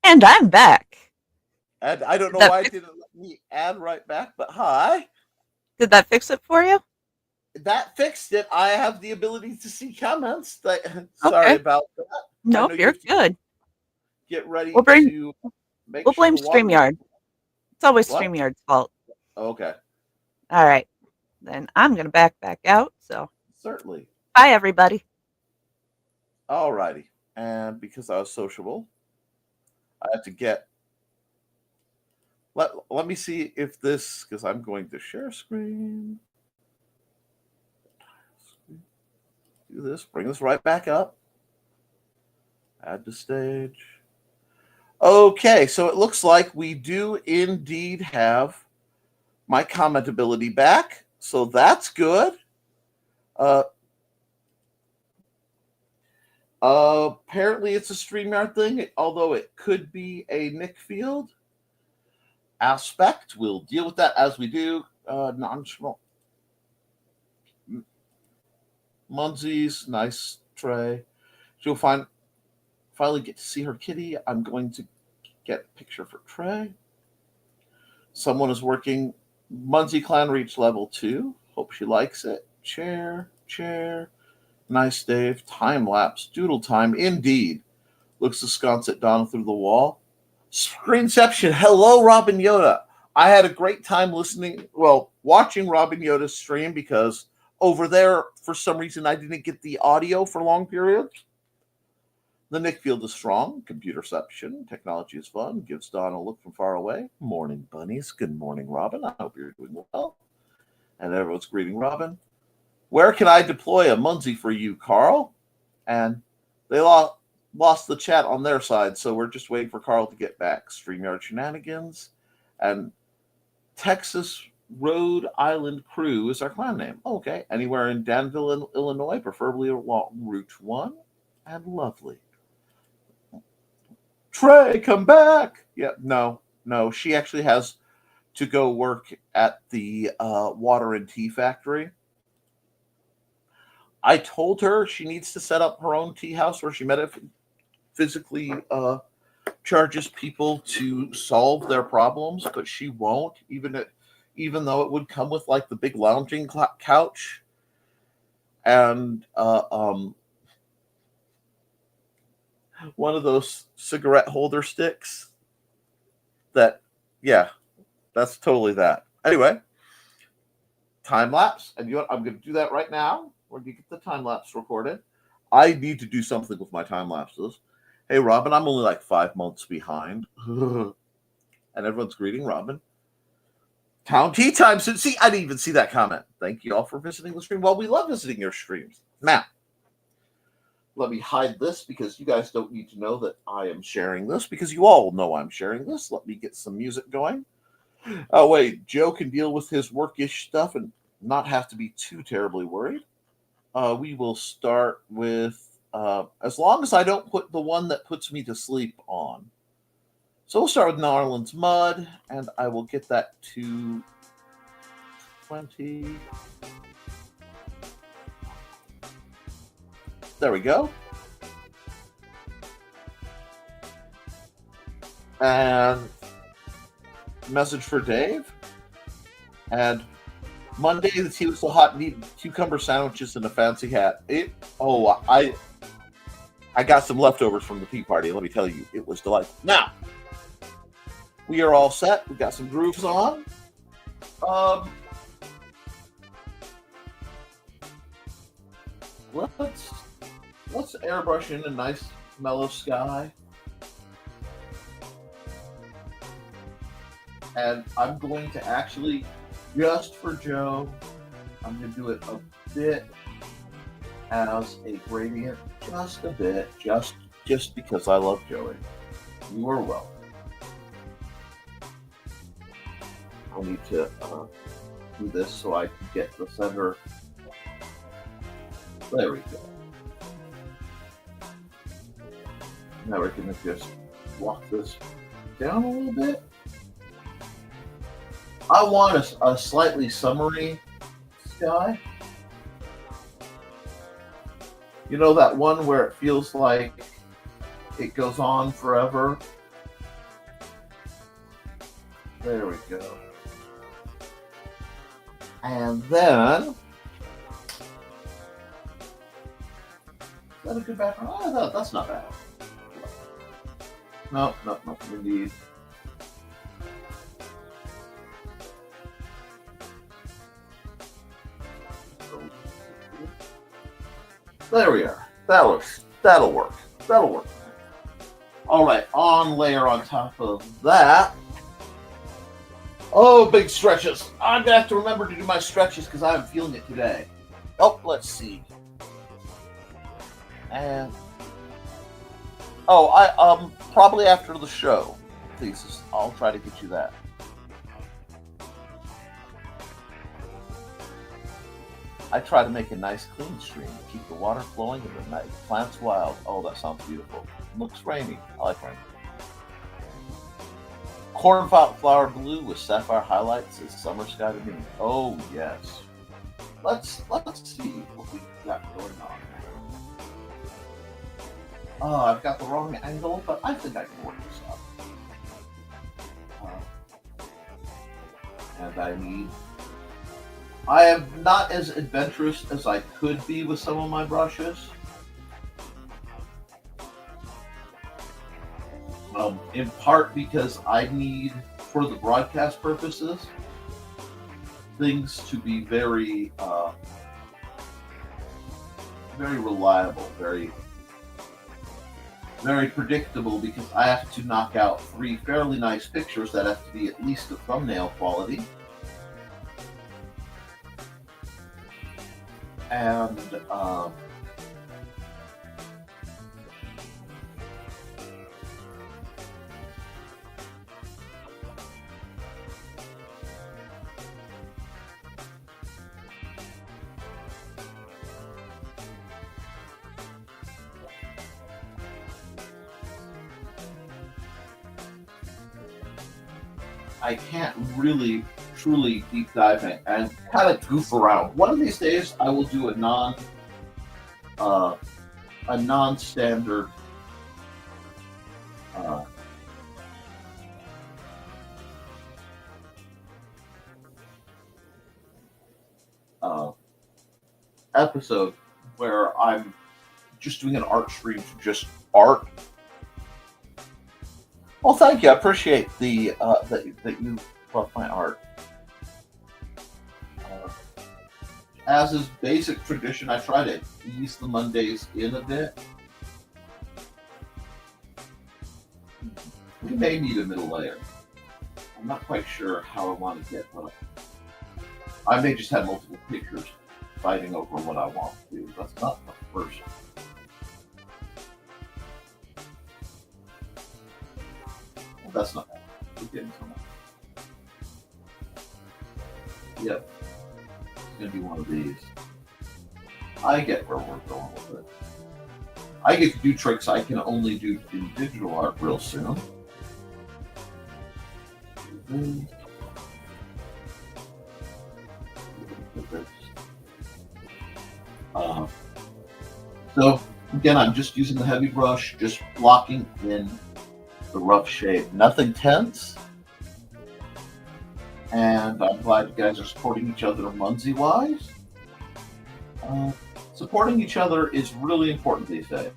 And I'm back.
And I don't know
That
why it
fix-
didn't let me add right back, but hi.
Did that fix it for you?
That fixed it. I have the ability to see comments. Sorry
Okay.
about that.
Nope,
know
you're
you
good.
Get ready
We'll
to make
We'll
sure
blame
the water.
StreamYard. It's always
What?
StreamYard's fault.
Okay,
All right. Then I'm going to back out. So
certainly.
bye, everybody.
All righty. And because I was sociable, I have to get. Let me see if this, because I'm going to share screen. Do this. Bring this right back up. Add to stage. Okay, so it looks like we do indeed have my comment ability back. So that's good. Apparently it's a StreamYard thing, although it could be a Nick Field aspect. We'll deal with that as we do. Non-small. Munzie's nice tray. She'll finally get to see her kitty. I'm going to get a picture for Trey. Someone is working. Munzie Clan reached level 2. Hope she likes it. Chair. Nice, Dave. Time lapse. Doodle time. Indeed. Looks askance at Donna through the wall. Screenception. Hello, Robin Yoda. I had a great time watching Robin Yoda's stream because over there, for some reason, I didn't get the audio for long periods. The Nick field is strong. Computerception. Technology is fun. Gives Donna a look from far away. Morning, bunnies. Good morning, Robin. I hope you're doing well. And everyone's greeting Robin. Where can I deploy a Munzie for you, Carl? And they lost the chat on their side, so we're just waiting for Carl to get back. StreamYard Shenanigans. And Texas Rhode Island Crew is our clan name. Okay. Anywhere in Danville, Illinois, preferably along Route 1. And lovely. Trey, come back. Yeah, no. She actually has to go work at the water and tea factory. I told her she needs to set up her own tea house where she physically charges people to solve their problems, but she won't, even though it would come with like the big lounging couch and one of those cigarette holder sticks. That, yeah, that's totally that. Anyway, time lapse, and you know what? I'm going to do that right now. We're going to get the time lapse recorded. I need to do something with my time lapses. Hey, Robin, I'm only like 5 months behind. And everyone's greeting Robin. Town tea time. See, I didn't even see that comment. Thank you all for visiting the stream. Well, we love visiting your streams. Now, let me hide this because you guys don't need to know that I am sharing this because you all know I'm sharing this. Let me get some music going. Oh, wait. Joe can deal with his workish stuff and not have to be too terribly worried. We will start with, as long as I don't put the one that puts me to sleep on. So we'll start with New Orleans Mud, and I will get that to 20. There we go. And message for Dave. And Monday, the tea was so hot, needed cucumber sandwiches and a fancy hat. I got some leftovers from the tea party. Let me tell you, it was delightful. Now, we are all set. We got some grooves on. Let's airbrush in a nice mellow sky. And I'm going to actually, just for Joe, I'm going to do it a bit as a gradient, just a bit, just because I love Joey. You are welcome. I'll need to do this so I can get the center. There we go. Now we're going to just walk this down a little bit. I want a slightly summery sky. You know that one where it feels like it goes on forever? There we go. And then, is that a good background? Oh, that's not bad. No, nothing indeed. There we are. That'll work. That'll work. All right, on layer on top of that. Oh, big stretches. I'm gonna have to remember to do my stretches because I'm feeling it today. Oh, let's see. And I probably after the show, please. I'll try to get you that. I try to make a nice clean stream, keep the water flowing and the night plants wild. Oh, that sounds beautiful. Looks rainy. I like rain. Cornflower blue with sapphire highlights is summer sky to me. Oh yes. Let's see what we got going on. Oh, I've got the wrong angle, but I think I can work this out. And I am not as adventurous as I could be with some of my brushes. In part because I need, for the broadcast purposes, things to be very, very reliable, very predictable, because I have to knock out 3 fairly nice pictures that have to be at least of thumbnail quality. And I can't really truly deep dive and kind of goof around. One of these days, I will do a non-standard episode where I'm just doing an art stream for just art. Well, thank you. I appreciate the that you love my art. As is basic tradition, I try to ease the Mondays in a bit. We may need a middle layer. I'm not quite sure how I want to get, but I may just have multiple pictures fighting over what I want to do. That's not the first. Well, that's not happening. We're getting somewhere. Yep. It's going to be one of these. I get where we're going with it. I get to do tricks I can only do in digital art real soon. So again, I'm just using the heavy brush, just blocking in the rough shape. Nothing tense. And I'm glad you guys are supporting each other Munsey-wise. Supporting each other is really important these days.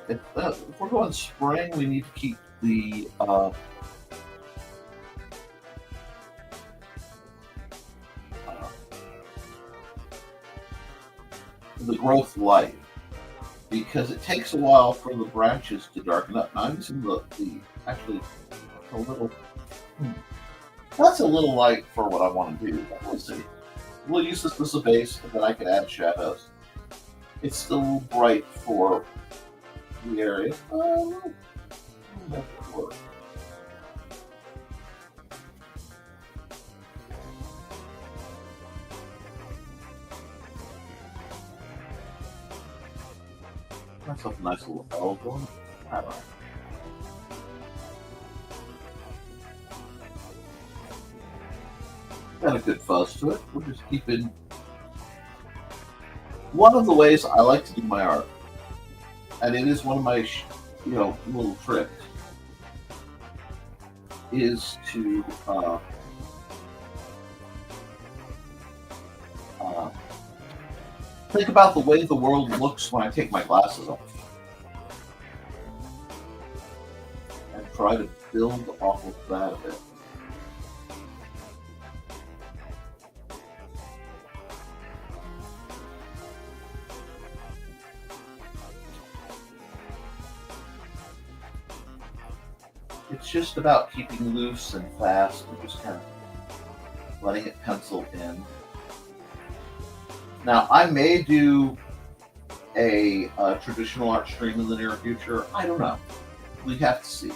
If we're going spring, we need to keep the growth light, because it takes a while for the branches to darken up. Now I'm using the actually a little. That's a little light for what I want to do. We'll see. We'll use this as a base, and then I can add shadows. It's still bright for the area. That could work. Myself a nice little L going. All right. Got a good fuzz to it. We're just keeping. One of the ways I like to do my art, and it is one of my, little tricks, is to think about the way the world looks when I take my glasses off, and try to build off of that a bit. It's just about keeping loose and fast and just kind of letting it pencil in. Now, I may do a traditional art stream in the near future. I don't know. We have to see.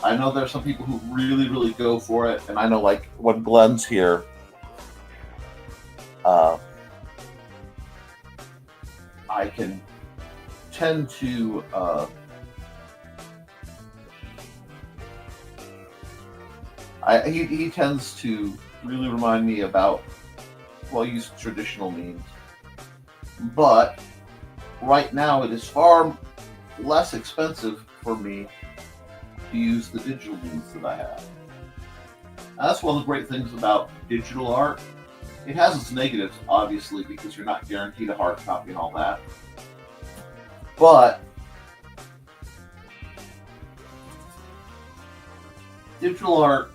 I know there are some people who really, really go for it, and I know, like, when Glenn's here, I can tend to he tends to really remind me about, well, use traditional means. But right now it is far less expensive for me to use the digital means that I have. Now, that's one of the great things about digital art. It has its negatives, obviously, because you're not guaranteed a hard copy and all that. But digital art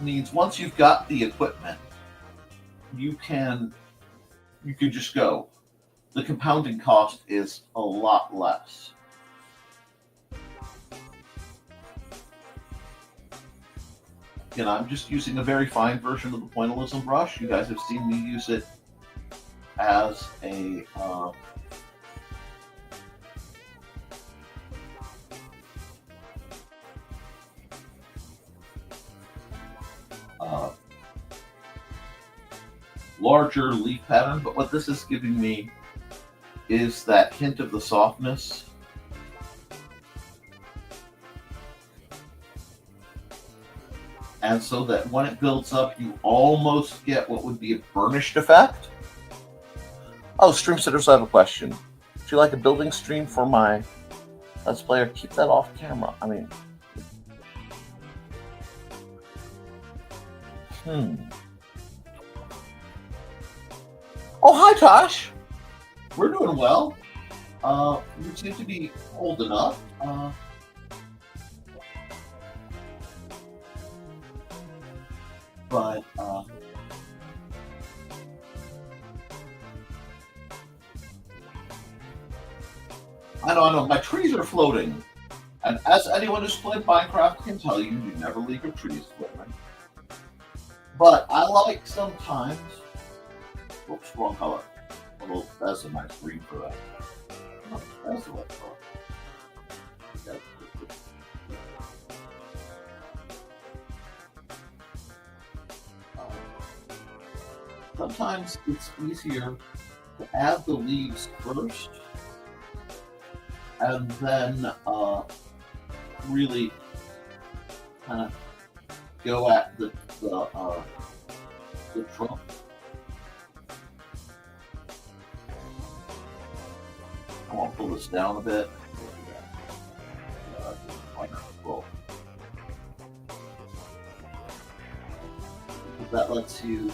means once you've got the equipment, you can just go. The compounding cost is a lot less. Again, I'm just using a very fine version of the pointillism brush. You guys have seen me use it as a larger leaf pattern, but what this is giving me is that hint of the softness. And so that when it builds up, you almost get what would be a burnished effect. Oh, stream sitters, I have a question. Would you like a building stream for my Let's Player? Keep that off camera. I mean, Oh, hi, Tosh. We're doing well. You seem to be holding up. But I know. My trees are floating. And as anyone who's played Minecraft can tell you, you never leave your trees floating. But I like sometimes. Oops, wrong color. Although that's a nice green for that. Oh, that's the right color. Yeah. Sometimes it's easier to add the leaves first and then really kind of go at the trunk. I want to pull this down a bit. Cool. That lets you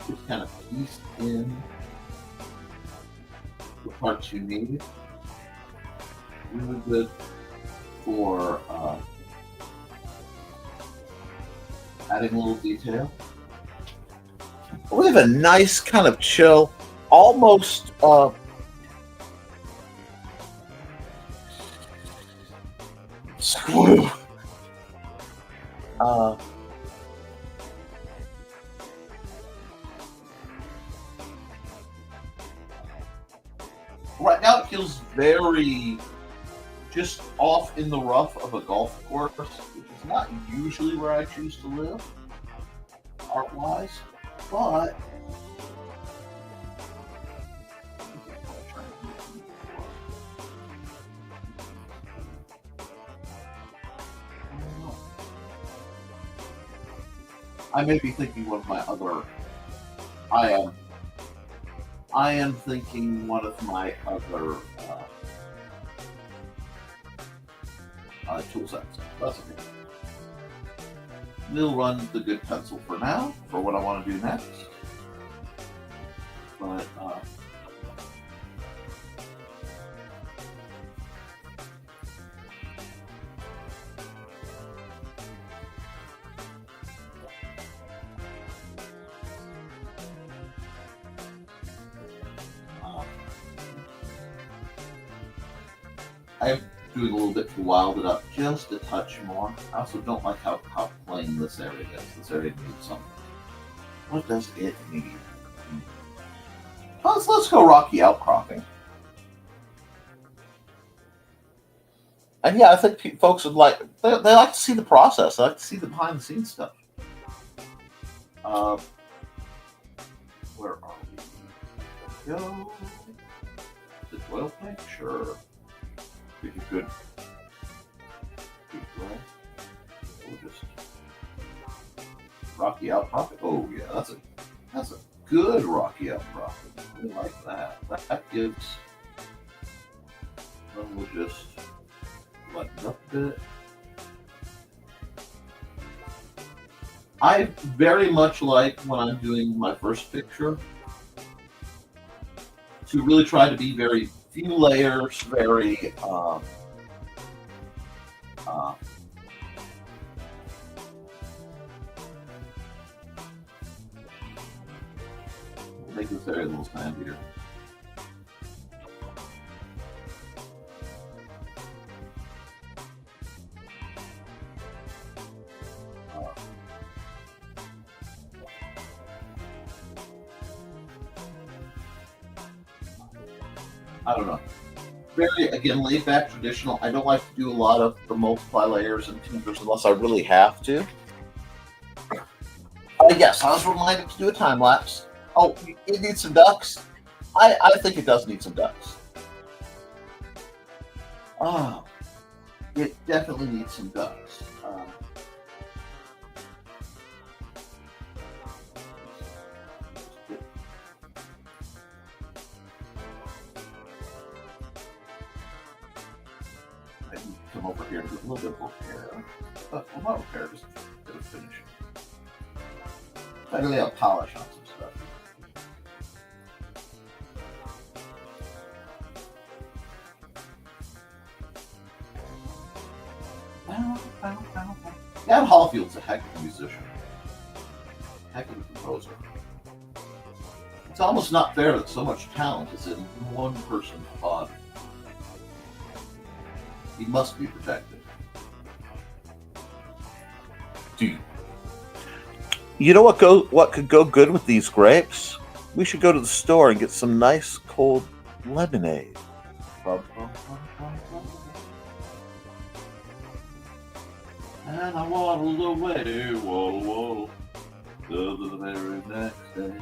just kind of piece in the parts you need. Really good for adding a little detail. We have a nice kind of chill, almost screw. Right now it feels very just off in the rough of a golf course, which is not usually where I choose to live, art-wise, but I may be thinking one of my other. I am thinking one of my other tool sets. That's okay. We'll run the good pencil for now for what I want to do next. But I'm doing a little bit to wild it up just a touch more. I also don't like how plain this area is. This area needs something. What does it need? Let's go rocky outcropping. And yeah, I think folks would like, they like to see the process. They like to see the behind the scenes stuff. Where are we? Go. Is it oil paint? Sure. Good. Right? We'll just rocky outcropping. Oh yeah, that's a good rocky outcropping. We like that. That gives. Then we'll just lighten up a bit. I very much like when I'm doing my first picture to really try to be very few layers, very make this area a little sandier. I don't know. Very, again, laid back, traditional. I don't like to do a lot of the multiply layers and timbers unless I really have to. Yes, I was reminded to do a time lapse. Oh, it needs some ducks. I think it does need some ducks. Oh, it definitely needs some ducks. Come over here and do a little bit of repair. Well, not repair, just a bit of finishing. I really have polish on some stuff. Dan Hallfield's a heck of a musician, heck of a composer. It's almost not fair that so much talent is in one person's body. He must be protected. You know what could go good with these grapes? We should go to the store and get some nice cold lemonade. And I waddled away, waddle, to the very next day.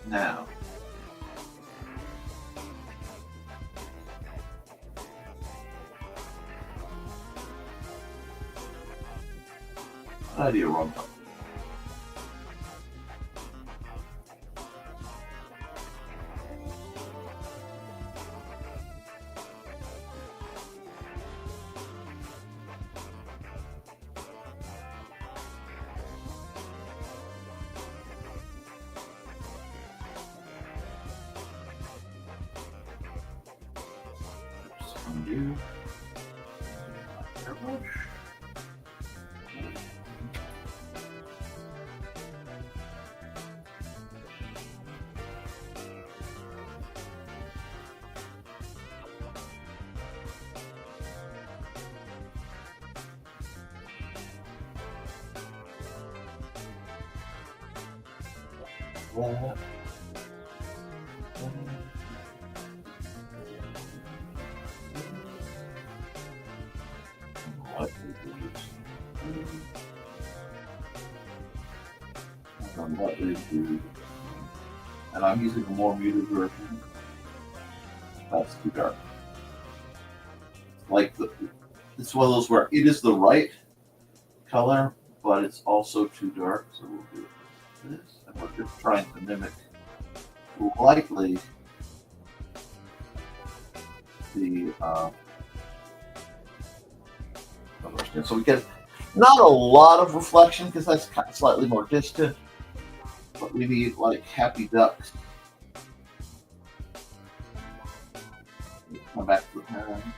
Now, idea wrong. Undo. Airbrush. That. What is this? What is this? And I'm using a more muted version. That's too dark. It's one of those where it is the right color, but it's also too dark. So we'll do this, and we're just trying to mimic lightly the. So we get not a lot of reflection because that's kind of slightly more distant, but we need like happy ducks. Come back to the pen.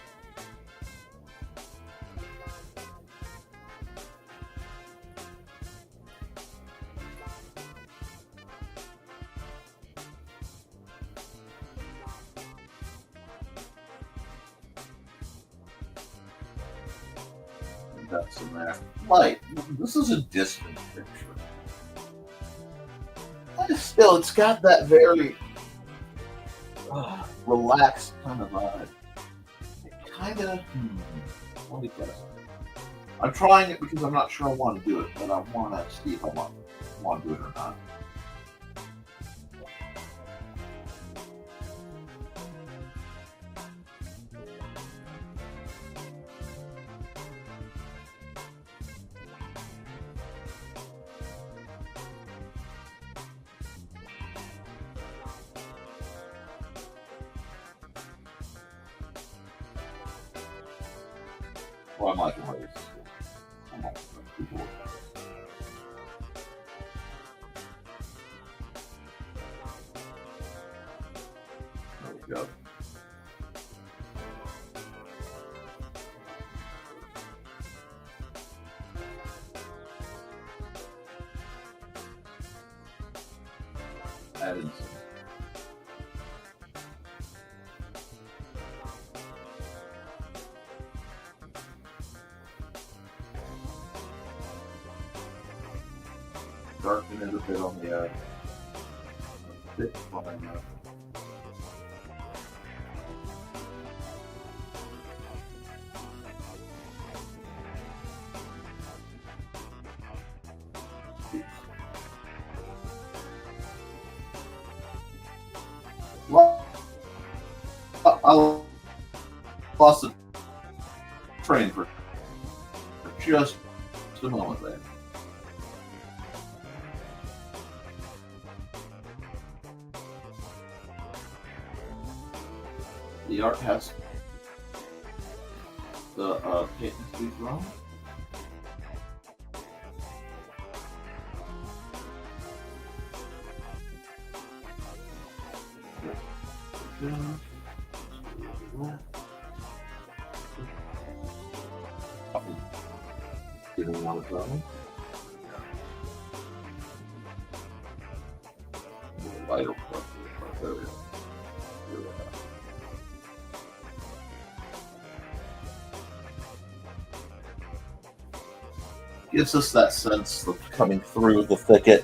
That's in there. Light. This is a distant picture. But still, it's got that very relaxed kind of vibe. It kind of. Let me guess. I'm trying it because I'm not sure I want to do it, but I want to see if I want to do it or not. Well, I'm like, wait. I'm not people. There we go. Add in some. Darken it a bit on the thick line. Well, I lost the train for just a moment there. The art has the paint speed wrong. Getting on the phone. Lighter part. There we go. Here we go. Gives us that sense of coming through the thicket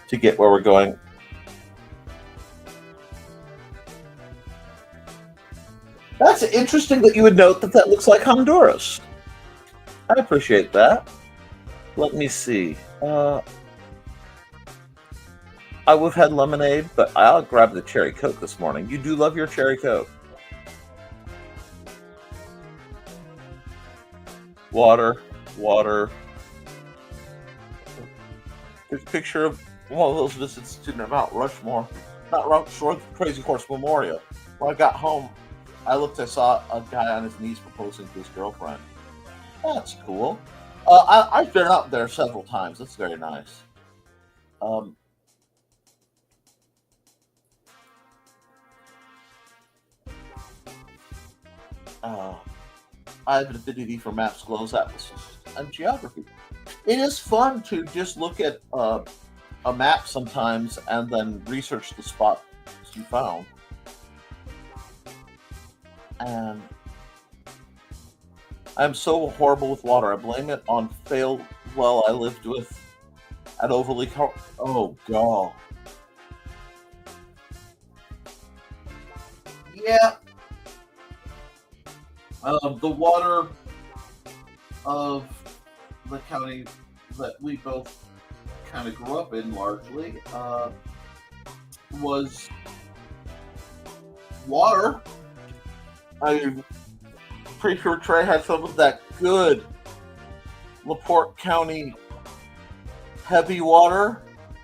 to get where we're going. That's interesting that you would note that that looks like Honduras. I appreciate that. Let me see. I would have had lemonade, but I'll grab the cherry Coke this morning. You do love your cherry Coke. Water. There's a picture of one of those visits to Mount Rushmore. Not Rushmore, Crazy Horse Memorial. When I got home, I saw a guy on his knees proposing to his girlfriend. That's cool. I've been up there several times. That's very nice. I have an affinity for maps, glows, atlases, and geography. It is fun to just look at a map sometimes and then research the spot you found. And I'm so horrible with water. I blame it on failed well I lived with at overly. Oh god. Yeah. The water of the county that we both kind of grew up in largely was water. I'm pretty sure Trey had some of that good LaPorte County heavy water,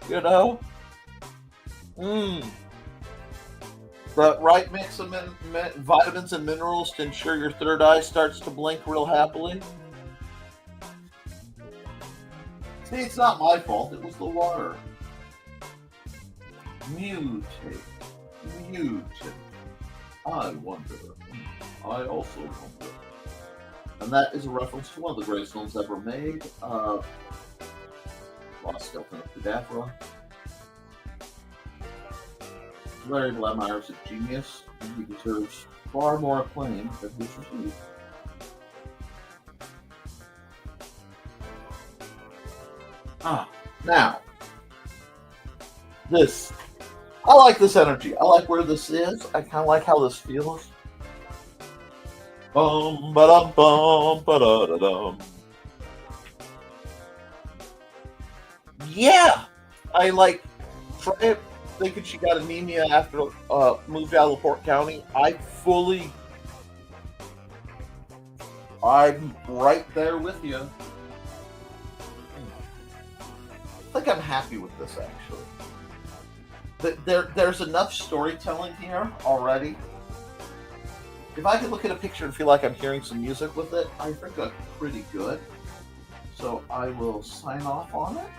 you know? The right mix of vitamins and minerals to ensure your third eye starts to blink real happily. See, it's not my fault. It was the water. Mutate. I wonder. I also wonder. And that is a reference to one of the greatest films ever made. Lost Skeleton of Cadavra. Larry Lemire is a genius, and he deserves far more acclaim than he's received. Now, this. I like this energy. I like where this is. I kind of like how this feels. Bum ba dum bum ba da da dum. Yeah, I like Trey thinking she got anemia after moved out of LaPorte County. I'm right there with you. I think I'm happy with this actually. There's enough storytelling here already. If I could look at a picture and feel like I'm hearing some music with it, I think I'm pretty good. So I will sign off on it.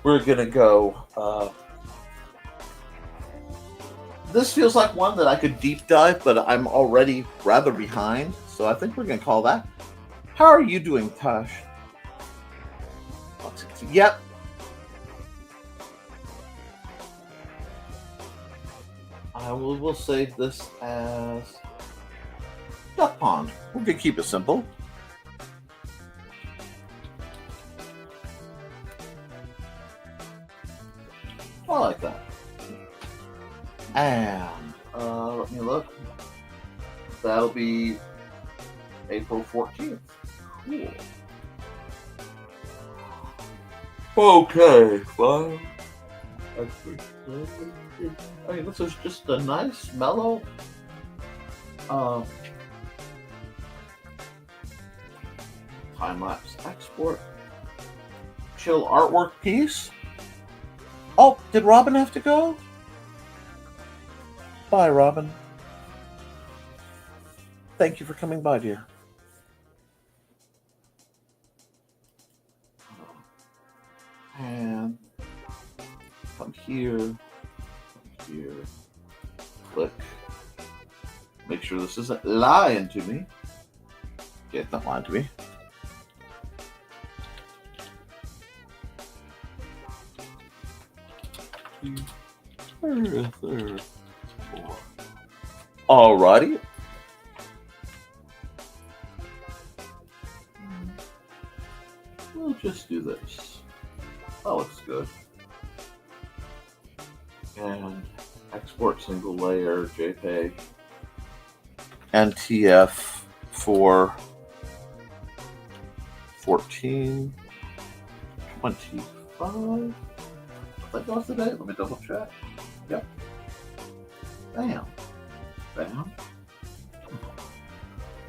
We're gonna go. This feels like one that I could deep dive, but I'm already rather behind, so I think we're gonna call that. How are you doing, Tosh? Yep. We'll save this as Duck Pond. We're gonna keep it simple. I like that. And let me look. That'll be April 14th. Cool. Okay, well, I mean, this is just a nice, mellow, time-lapse export, chill artwork piece. Oh, did Robin have to go? Bye, Robin. Thank you for coming by, dear. And come here, click. Make sure this isn't lying to me. Yeah, it's not lying to me. Alrighty. We'll just do this. That looks good. And export single layer JPEG and TF for 1425. That goes today. Let me double check. Yep. Bam. Bam.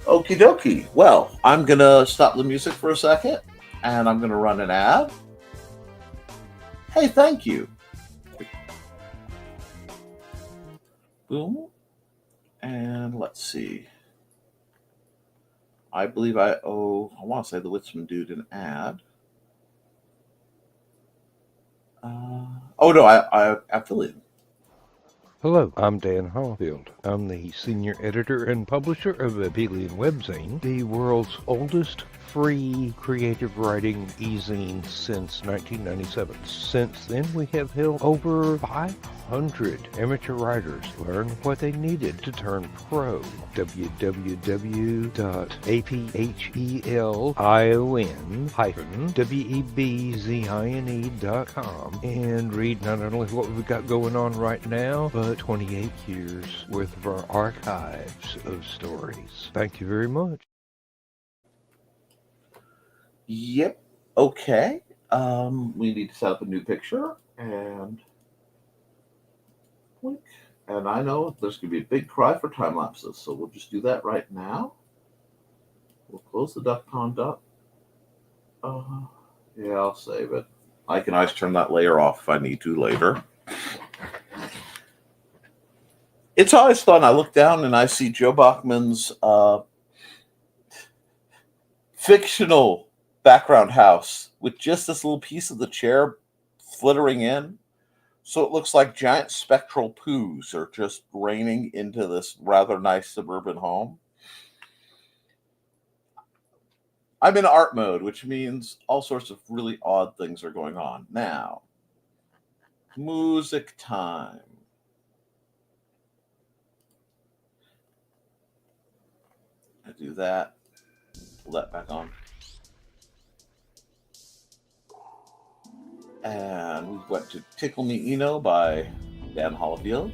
Okie dokie. Well, I'm going to stop the music for a second and I'm going to run an ad. Hey, thank you. Boom. And let's see. I believe I want to say the Witzman dude an ad. Oh, no, I affiliate.
Hello, I'm Dan Hallfield. I'm the senior editor and publisher of Abelian Webzine, the world's oldest free creative writing e-zine since 1997. Since then, we have helped over 500 amateur writers learn what they needed to turn pro. www.aphelion-webzine.com and read not only what we've got going on right now, but 28 years worth of our archives of stories. Thank you very much.
Yep. Okay. We need to set up a new picture and click. And I know there's going to be a big cry for time lapses, so we'll just do that right now. We'll close the duckcon duck. Yeah, I'll save it. I can always turn that layer off if I need to later. It's always fun. I look down and I see Joe Bachman's fictional background house with just this little piece of the chair flittering in. So it looks like giant spectral poos are just raining into this rather nice suburban home. I'm in art mode, which means all sorts of really odd things are going on. Now, music time. I do that. Pull that back on. And we went to Tickle Me Eno by Dan Hallfield.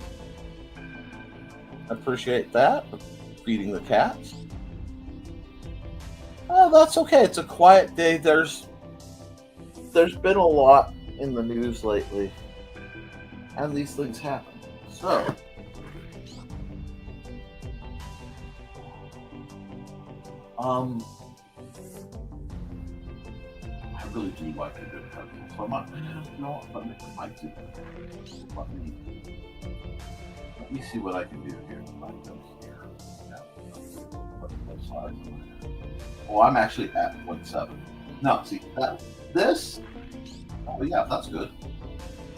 Appreciate that. Feeding the cats. Oh, that's okay. It's a quiet day. There's been a lot in the news lately. And these things happen. So I really do like to do it. So I'm not, you know what, let me see what I can do here. Oh, I'm actually at 0.7. No, see, this, oh yeah, that's good.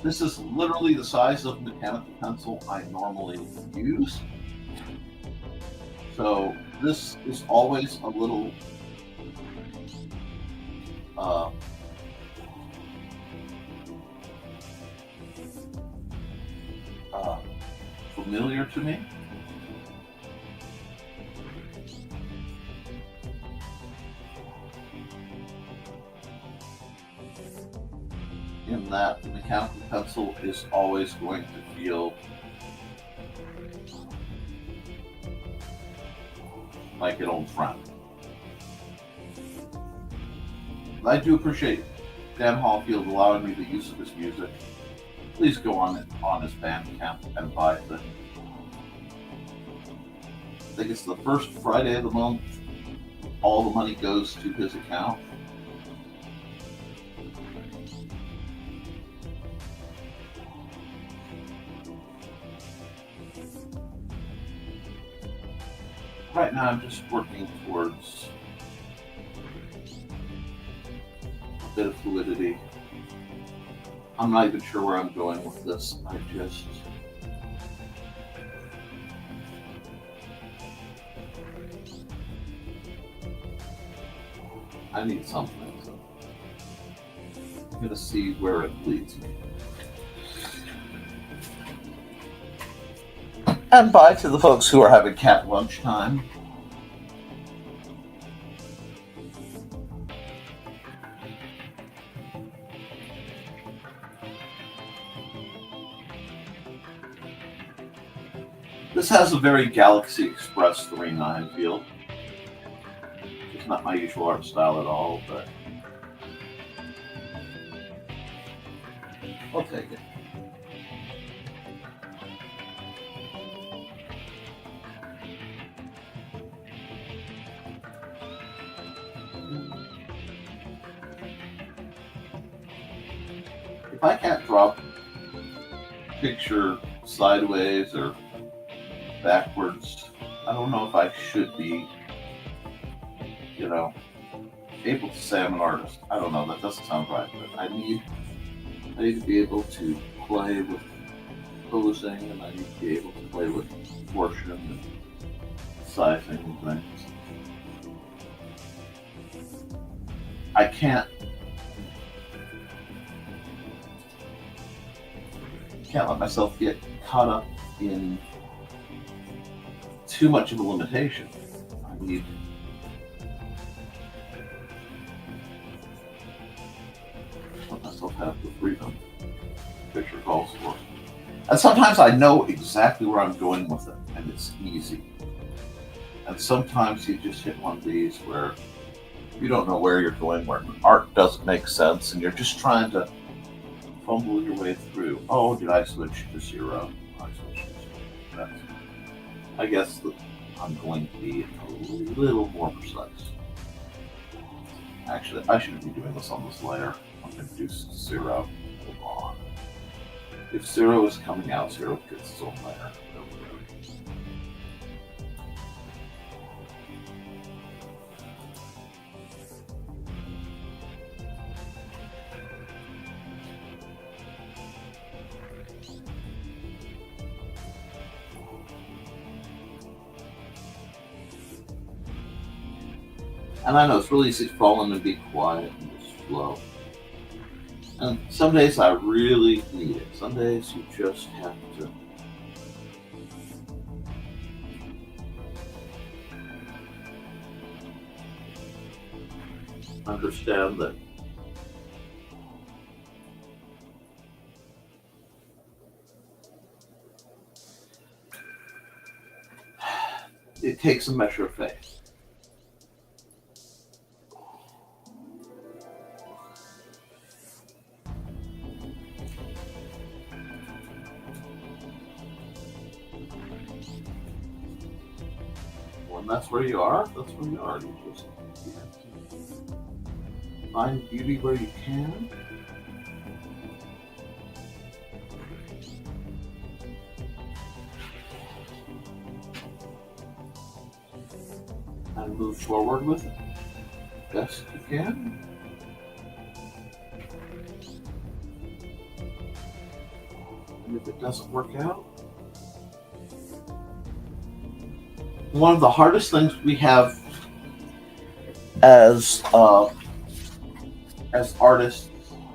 This is literally the size of mechanical pencil I normally use. So this is always a little familiar to me. In that the mechanical pencil is always going to feel like an old friend. I do appreciate Dan Hallfield allowing me the use of his music. Please go on his Bandcamp and buy it. I think it's the first Friday of the month. All the money goes to his account. right now I'm just working towards a bit of fluidity. I'm not even sure where I'm going with this. I need something, so I'm gonna see where it leads me. And bye to the folks who are having cat lunchtime. This has a very Galaxy Express 3.9 feel. It's not my usual art style at all, but I'll take it. If I can't drop a picture sideways or backwards, I don't know if I should be, able to say I'm an artist. I don't know, that doesn't sound right, but I need to be able to play with posing, and I need to be able to play with proportion and sizing and things. I can't let myself get caught up in too much of a limitation. I need to let myself have the freedom the picture calls for. And sometimes I know exactly where I'm going with it, and it's easy. And sometimes you just hit one of these where you don't know where you're going, where art doesn't make sense, and you're just trying to fumble your way through. Oh, did I switch to 0? I switched to 0. I guess that I'm going to be a little more precise. Actually, I shouldn't be doing this on this layer. I'm going to do 0. Come on. If 0 is coming out, 0 gets its own layer. And I know it's really easy to fall in and be quiet and just flow. And some days I really need it. Some days you just have to understand that it takes a measure of faith. When that's where you are, that's where you are. You just have to find beauty where you can. And move forward with it best you can. And if it doesn't work out, one of the hardest things we have as artists,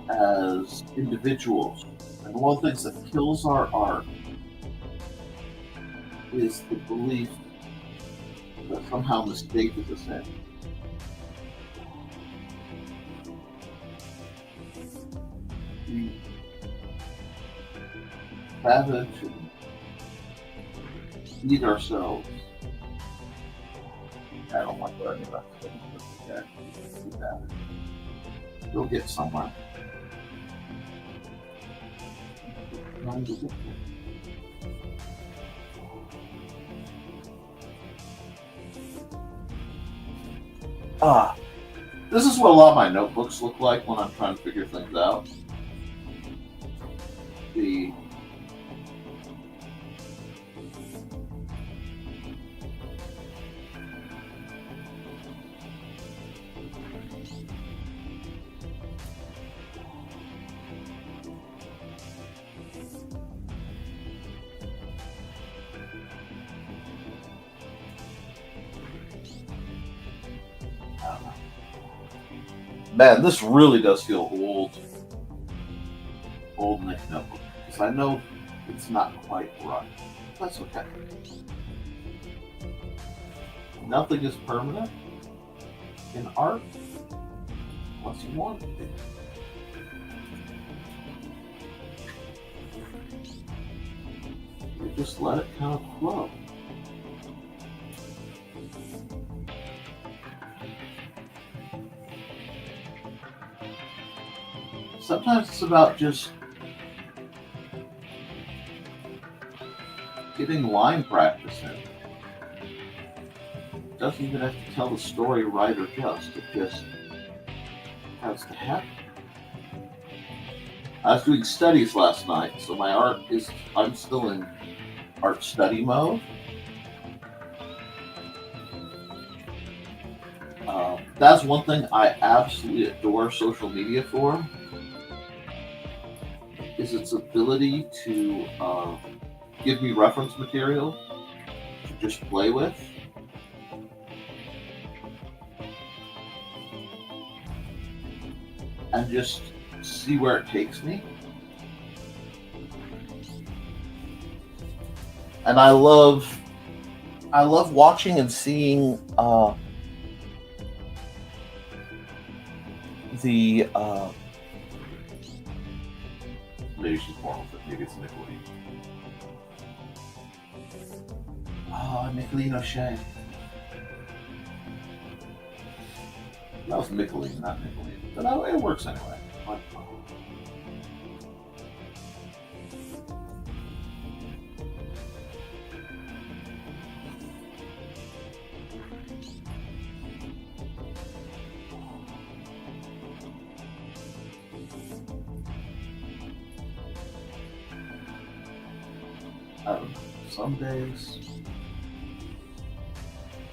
as individuals, and one of the things that kills our art is the belief that somehow mistake is a sin. We savage and eat ourselves. I don't like learning about things, but do that. You'll get somewhere. Trying to get there. This is what a lot of my notebooks look like when I'm trying to figure things out. Man, this really does feel old Nick Notebook. Because I know it's not quite right. That's okay. Nothing is permanent in art unless you want it to be. You just let it kind of flow. Sometimes it's about just getting line practice in. It doesn't even have to tell the story right or just. It just has to happen. I was doing studies last night, so I'm still in art study mode. That's one thing I absolutely adore social media for, is its ability to give me reference material to just play with. And just see where it takes me. And I love watching and seeing the maybe she's born with it. Maybe it's Nicolene. Oh, Nicolene O'Shea. That was Nicolene, not Nicolene. But it works anyway. I don't know. Some days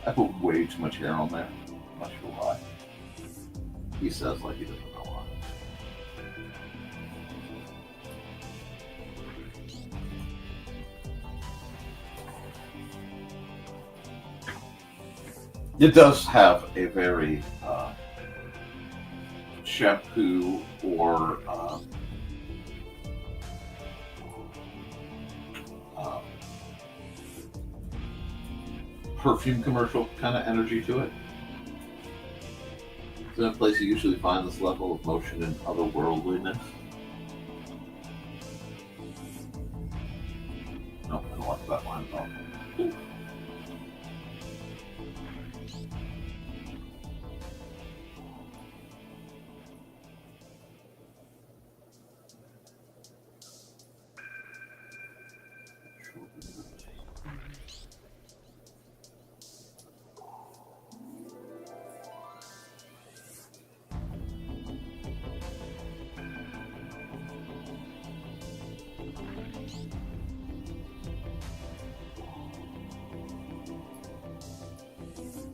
I put way too much hair on there. I'm not sure why. He says like he doesn't know why. It does have a very shampoo or perfume commercial kind of energy to it. It's in a place you usually find this level of motion and otherworldliness. No, I don't like that line at all.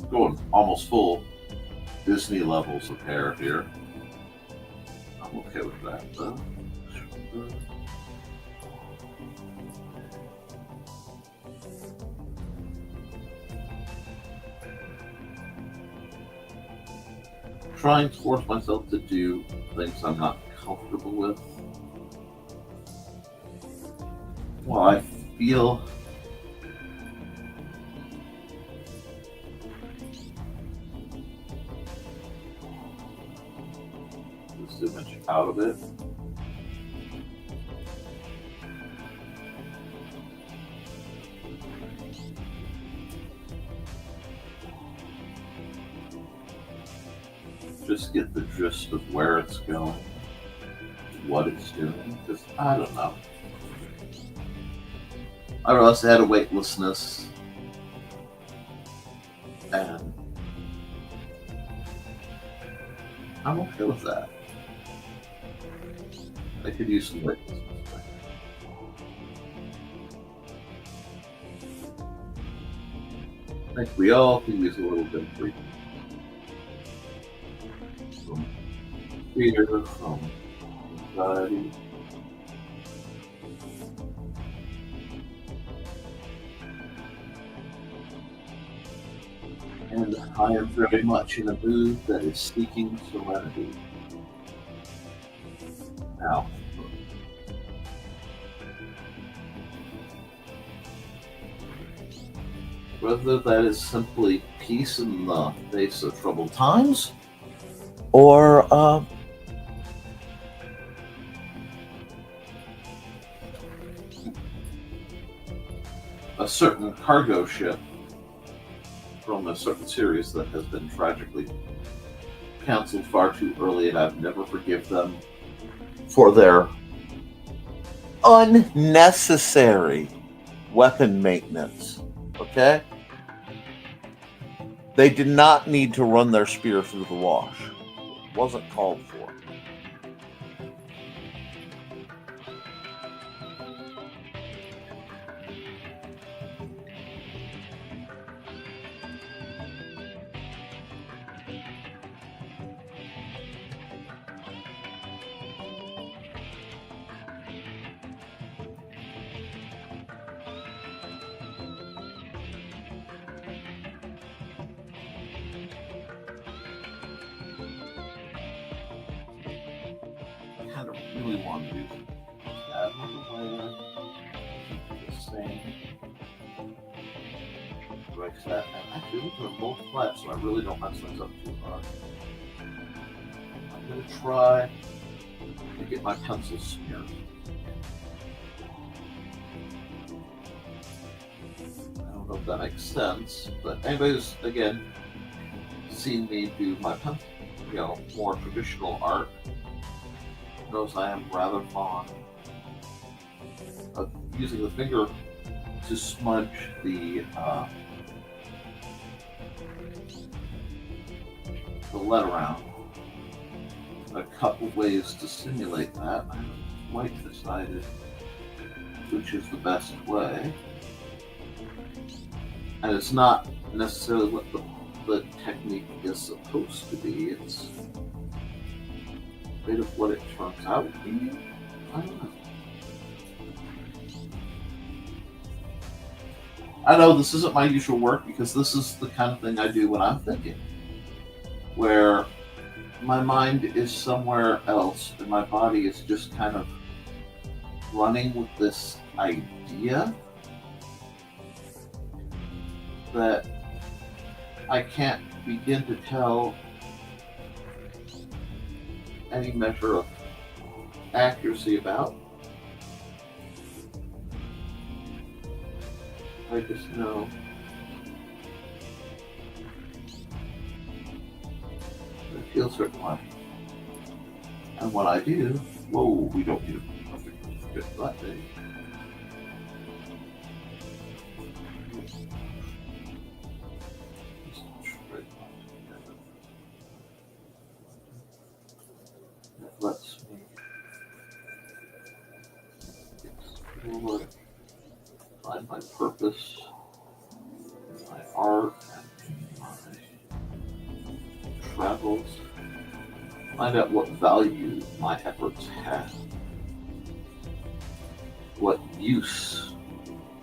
Going almost full Disney levels of hair here. I'm okay with that though. Trying to force myself to do things I'm not comfortable with. Well, I feel there's too much out of it. Just get the gist of where it's going, what it's doing, because I don't know. I realized I had a weightlessness, and I'm okay with that. I could use some weightlessness. I think we all can use a little bit of freedom. From fear, from anxiety. and I am very much in a mood that is seeking serenity. Now, whether that is simply peace in the face of troubled times, or a certain cargo ship from a certain series that has been tragically canceled far too early, and I've never forgive them for their unnecessary weapon maintenance. Okay? They did not need to run their spear through the wash. It wasn't called for. I kind of really want to do Admiral the same. Like that. And actually, these are both flat, so I really don't mess things up too hard. I'm going to try to get my pencil smeared. I don't know if that makes sense, but anybody who's, again, seen me do my pencil, more traditional art knows I am rather fond of using the finger to smudge the lead around. A couple ways to simulate that. I haven't quite decided which is the best way. And it's not necessarily what the technique is supposed to be. It's a bit of what it turns out to be. I don't know. I know this isn't my usual work because this is the kind of thing I do when I'm thinking, where my mind is somewhere else and my body is just kind of running with this idea that I can't begin to tell any measure of accuracy about. I just know it feels a certain way. And when I do, whoa, we don't need a perfect fit for that day. That lets me explore, find my purpose, my art, and my travels, find out what value my efforts have, what use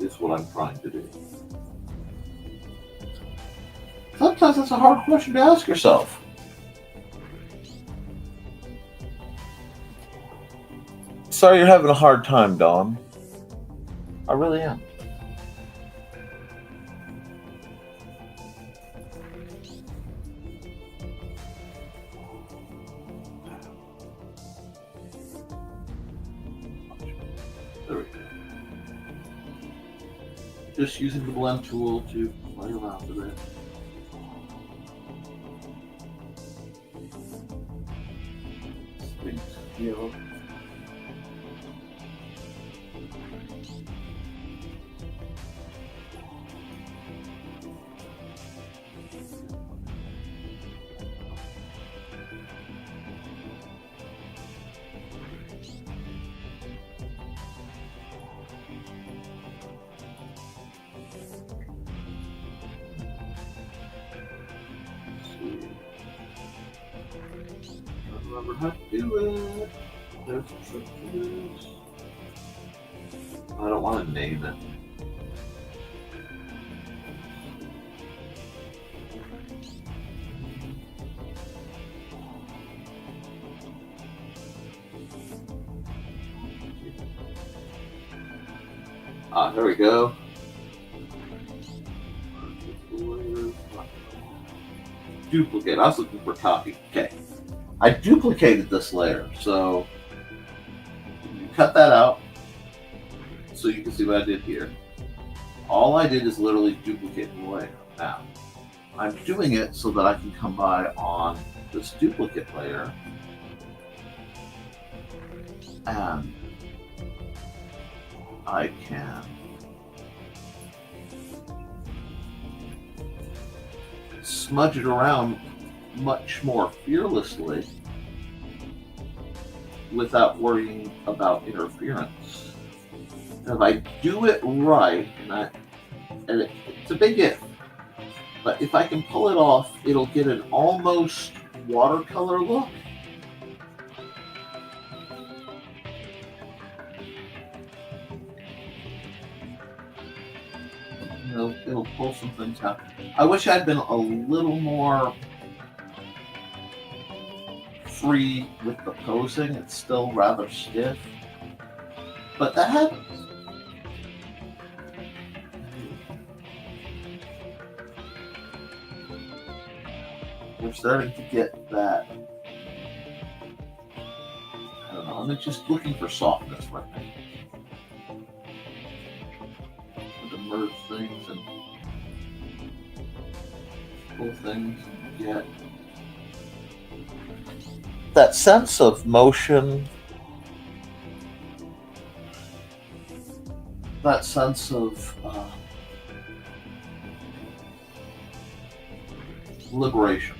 is what I'm trying to do. Sometimes that's a hard question to ask yourself. Sorry you're having a hard time, Dawn. I really am. There we go. Just using the blend tool to play around with it. Things feel. Remember how to do it. There's a trick to this. I don't want to name it. There we go. Duplicate. I was looking for copy. Okay. I duplicated this layer, so you cut that out so you can see what I did here. All I did is literally duplicate the layer. Now, I'm doing it so that I can come by on this duplicate layer and I can smudge it around much more fearlessly without worrying about interference. And if I do it right, and it's a big if, but if I can pull it off, it'll get an almost watercolor look. It'll pull some things out. I wish I'd been a little more free with the posing. It's still rather stiff, but that happens. We're starting to get that. I don't know. I'm just looking for softness right now. To merge things and pull things and get that sense of motion, that sense of liberation.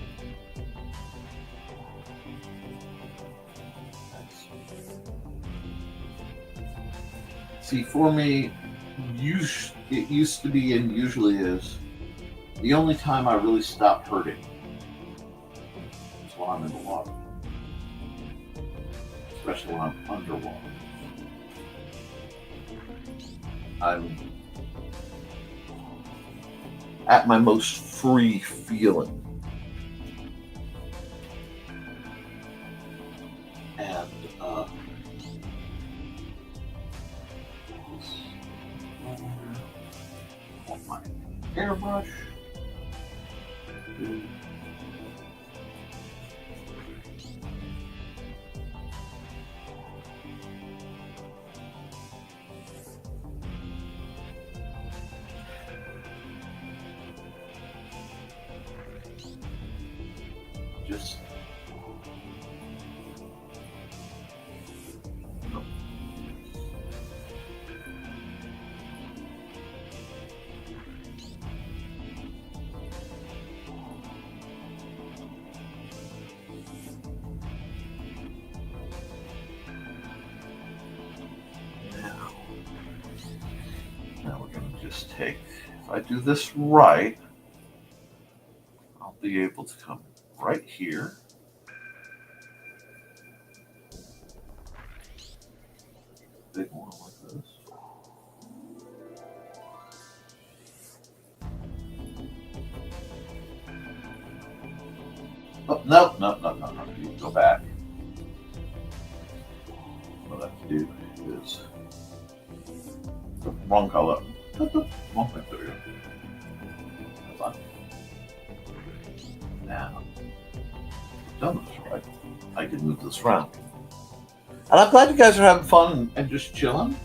See, for me, it used to be and usually is the only time I really stop hurting is when I'm in the water, especially when I'm underwater. I'm at my most free feeling. And my airbrush. Just now we're going to just take, if I do this right, I'll be able to come right here. Big one like this. Oh, no. You go back. What I have to do is wrong color. Wrong thing. There we go. That's fine. Now, I've done this right. I can move this around. And I'm glad you guys are having fun and just chilling.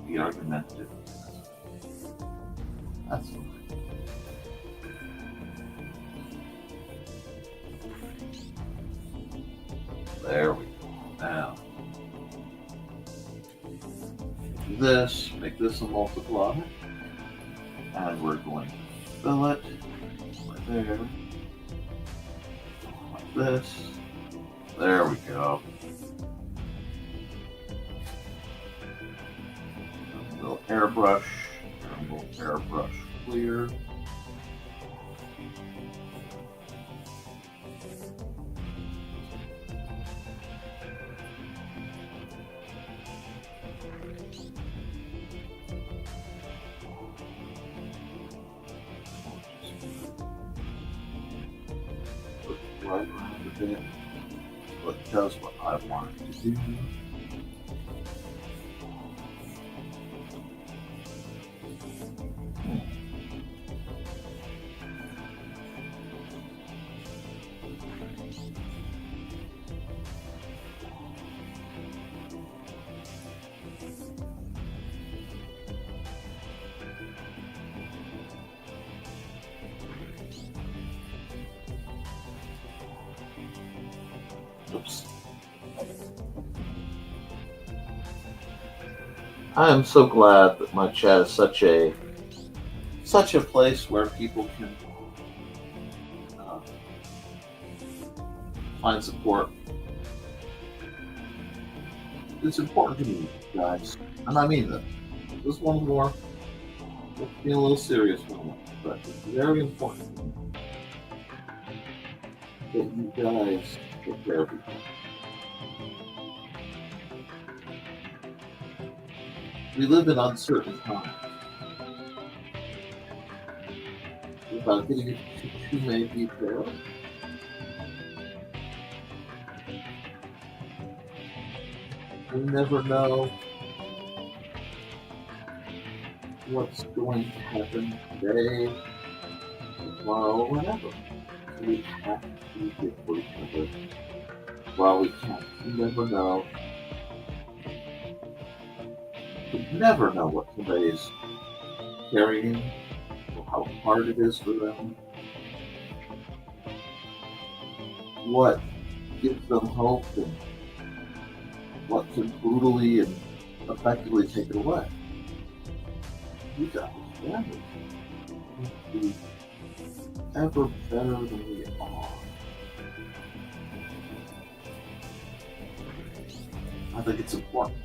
Be argumentative. That's fine. There we go. Now, do this, make this a multiply, and we're going to fill it right there, like this. There we go. A little airbrush, and a little airbrush clear. Right around a bit. but does what I want it to do. Oops. I am so glad that my chat is such a place where people can find support. It's important to me, guys, and I mean that. This is one of the more being a little serious one, but it's very important to me that you guys take care of each other. We live in uncertain times. Without getting into too many details, we never know what's going to happen today, tomorrow, whenever. So we have to be here for each other while we can. You never know. You never know what somebody's carrying or how hard it is for them. What gives them hope and what can brutally and effectively take it away. You guys, families, need to be ever better than we are. I think it's important.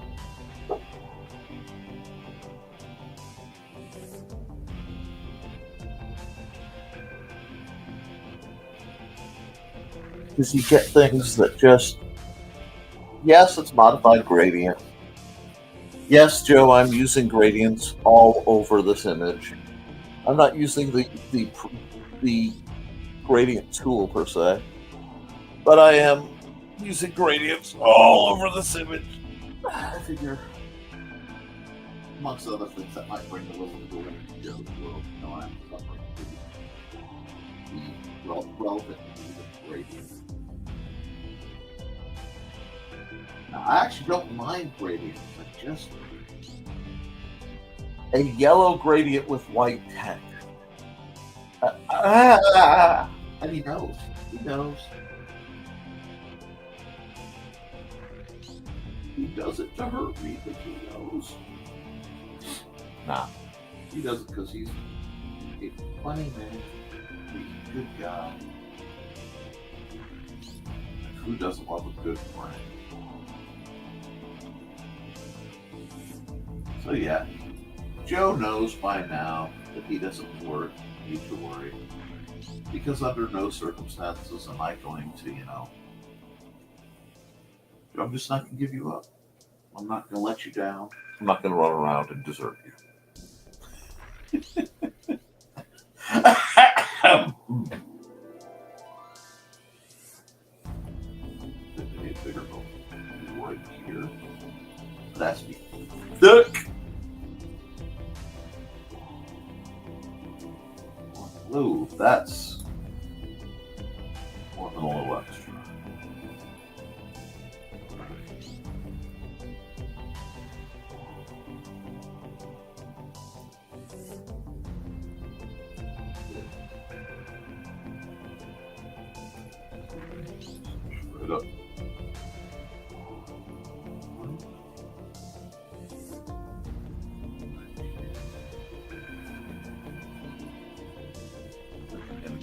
Because you get things that just, yes, it's modified gradient. Yes, Joe, I'm using gradients all over this image. I'm not using the gradient tool per se, but I am using gradients all over this image. I figure, amongst other things, that might bring a little joy to Joe's world. You know, I'm suffering the relevant gradient. Now, I actually don't mind gradients. I just a yellow gradient with white text. And he knows. He knows. He does it to hurt me, but he knows. Nah. He does it because he's a funny man. He's a good guy. And who doesn't love a good friend? So yeah, Joe knows by now that he doesn't need to worry. Because under no circumstances am I going to, I'm just not going to give you up. I'm not going to let you down. I'm not going to run around and desert you. Maybe a bigger boat right here. That's me. Duck! Ooh, that's more than a little extra. Straight up.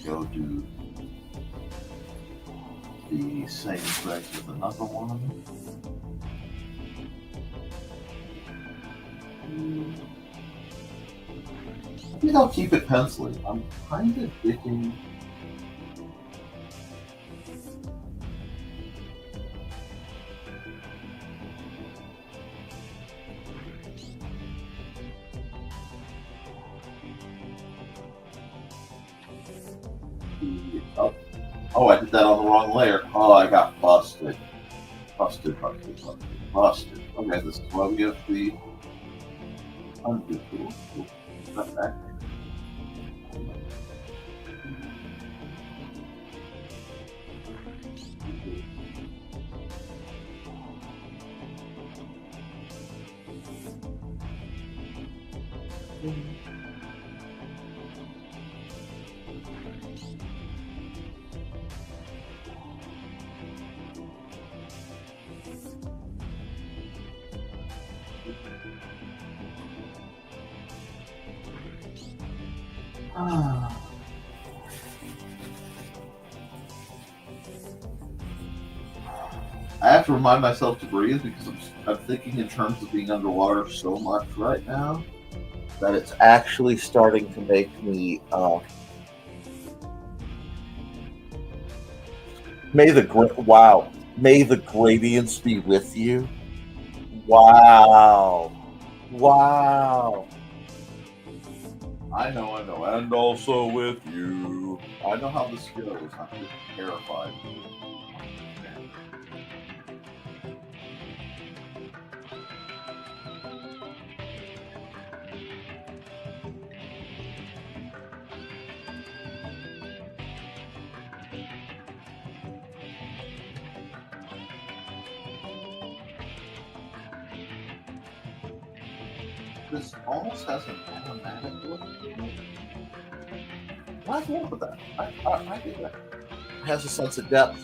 Go do the same thing with another one. I think I'll keep it penciling. I'm kind of digging. Oh, I did that on the wrong layer. Oh, I got busted. Busted. Okay, this is why we have the undo tool. We'll cut back. I have to remind myself to breathe because I'm thinking in terms of being underwater so much right now that it's actually starting to make me. May the gradients be with you. Wow. I know, and also with you. I know how this goes. I'm just terrified. This almost has an automatic look to it. Why's wrong with that? I get that. It has a sense of depth.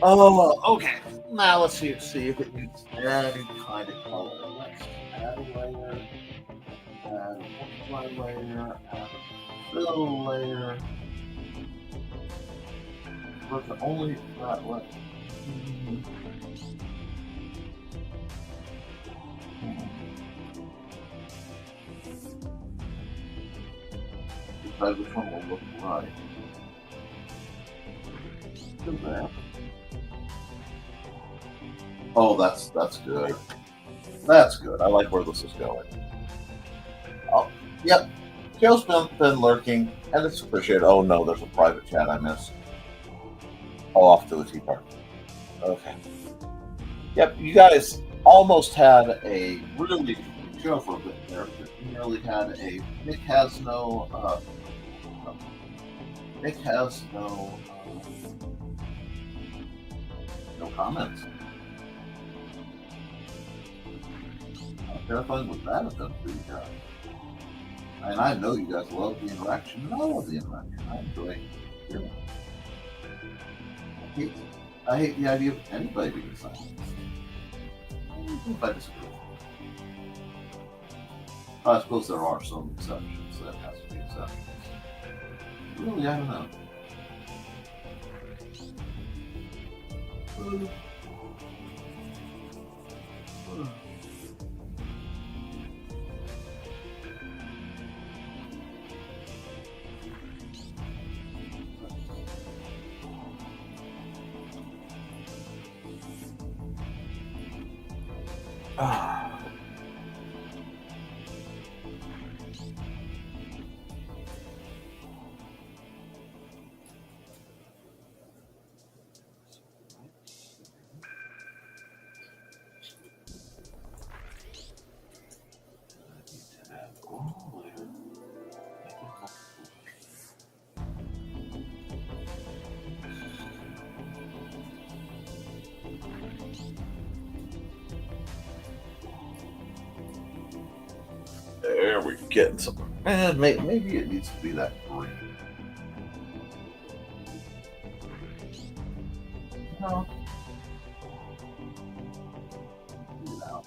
Oh, okay. Now let's see if it needs any kind of color. Let's add a layer, add a multiply layer, add a fill layer. But only that way. Decide which one will look right. Do that. Oh, that's good. That's good. I like where this is going. Oh, yep. Joe's been lurking, and it's appreciated. Oh no, there's a private chat I missed. Oh, off to the tea party. Okay. Yep, you guys almost had a really show for a bit there. You nearly had a Nick has no comments. How terrifying would that have been for you guys? And I know you guys love the interaction, and I love the interaction. I enjoy hearing it. I hate the idea of anybody being silent. If I disagree. I suppose there are some exceptions. That has to be exceptions. Really, I don't know. There we're getting something. Man, maybe it needs to be that green. No. No.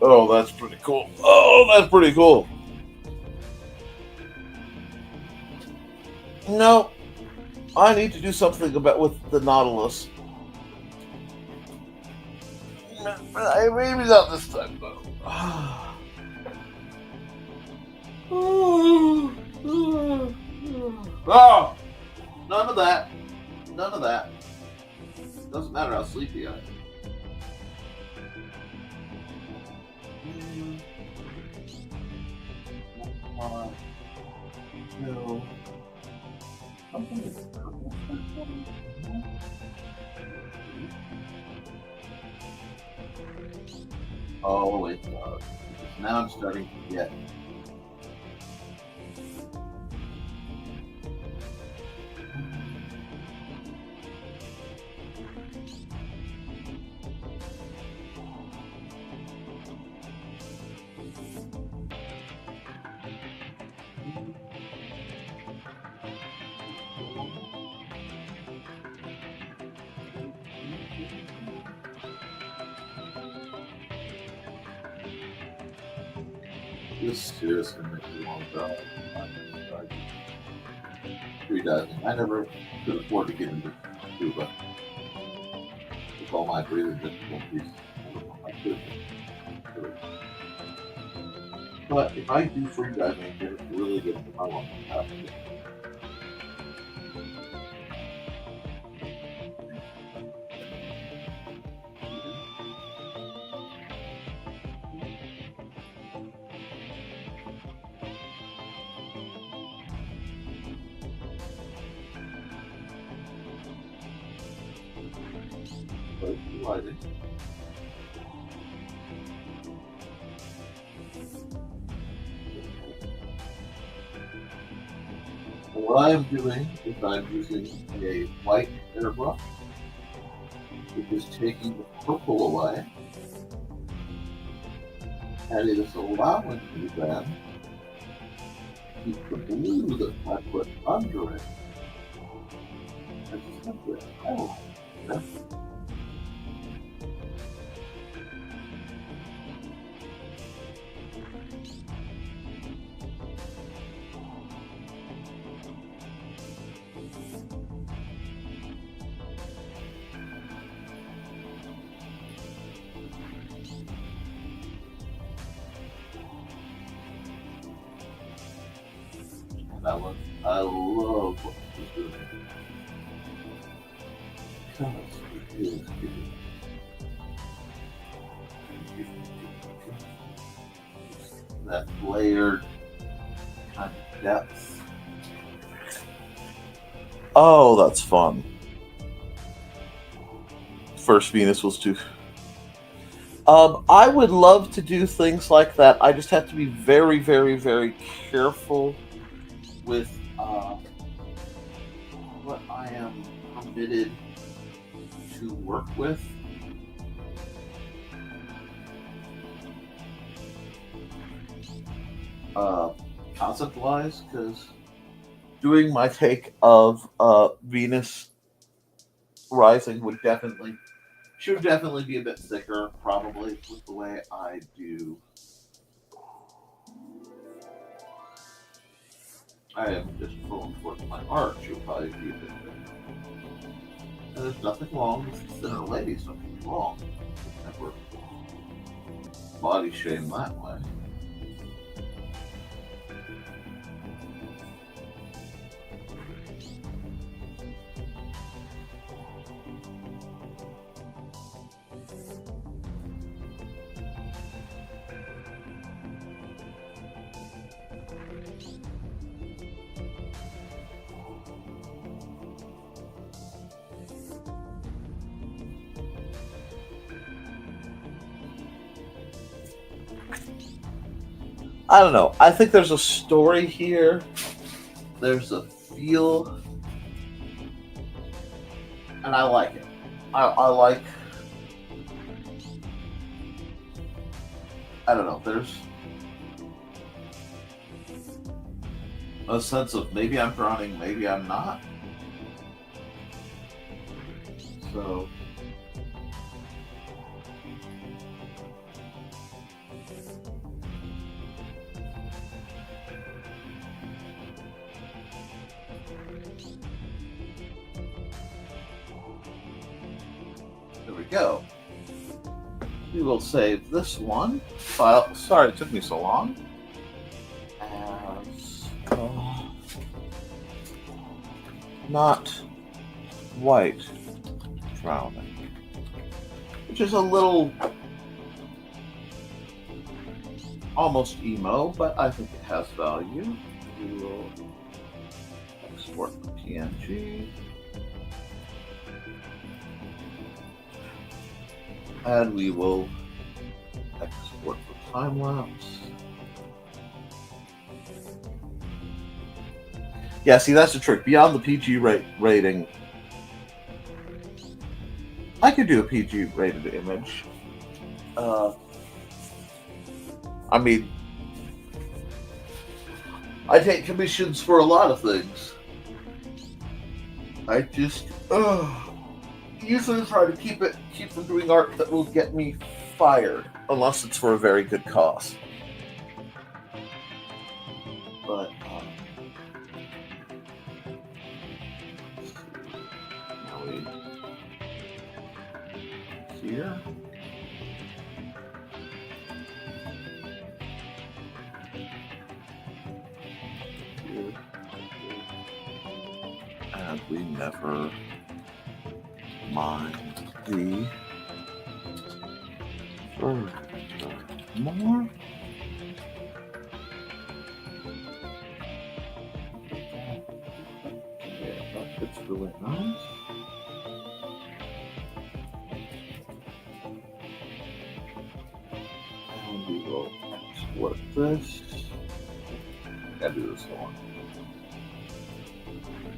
Oh, that's pretty cool. Oh, that's pretty cool. No, I need to do something about with the Nautilus. Maybe not this time, though. Oh, none of that. None of that. Doesn't matter how sleepy I am. No. Oh, wait. Now I'm starting to get. This seriously makes me want to die. Free diving. I never could afford to get into scuba. With all my breathing difficulties, I don't know if I could. But if I do free diving, it's really good for my lungs. Lighting. What I am doing is I'm using a white airbrush, which is taking the purple away, and it is allowing me then to keep the blue that I put under it. And just simply, oh, that's I love what this is doing. Because it is giving that layered kind of depth. Oh, that's fun. First Venus was too. I would love to do things like that. I just have to be very, very, very careful with what I am permitted to work with. Concept-wise, because doing my take of Venus rising should definitely be a bit thicker, probably, with the way I do. I am just pulling towards my arch. You'll probably be a bit thicker. And there's nothing wrong with thinner ladies. Nothing wrong. Never body shame that way. I don't know. I think there's a story here. There's a feel. And I like it. I like... I don't know. There's a sense of maybe I'm drowning, maybe I'm not. So... we go. We will save this one file. Sorry it took me so long. As not white drowning, which is a little almost emo, but I think it has value. We will export the PNG. And we will export the time lapse. Yeah, see, that's the trick. Beyond the PG rating, I could do a PG rated image. I mean, I take commissions for a lot of things. I just usually try to keep from doing art that will get me fired, unless it's for a very good cause. But now we here. And we never mind the furthermore. Yeah, that fits really nice. And we will export this. Gotta do this one.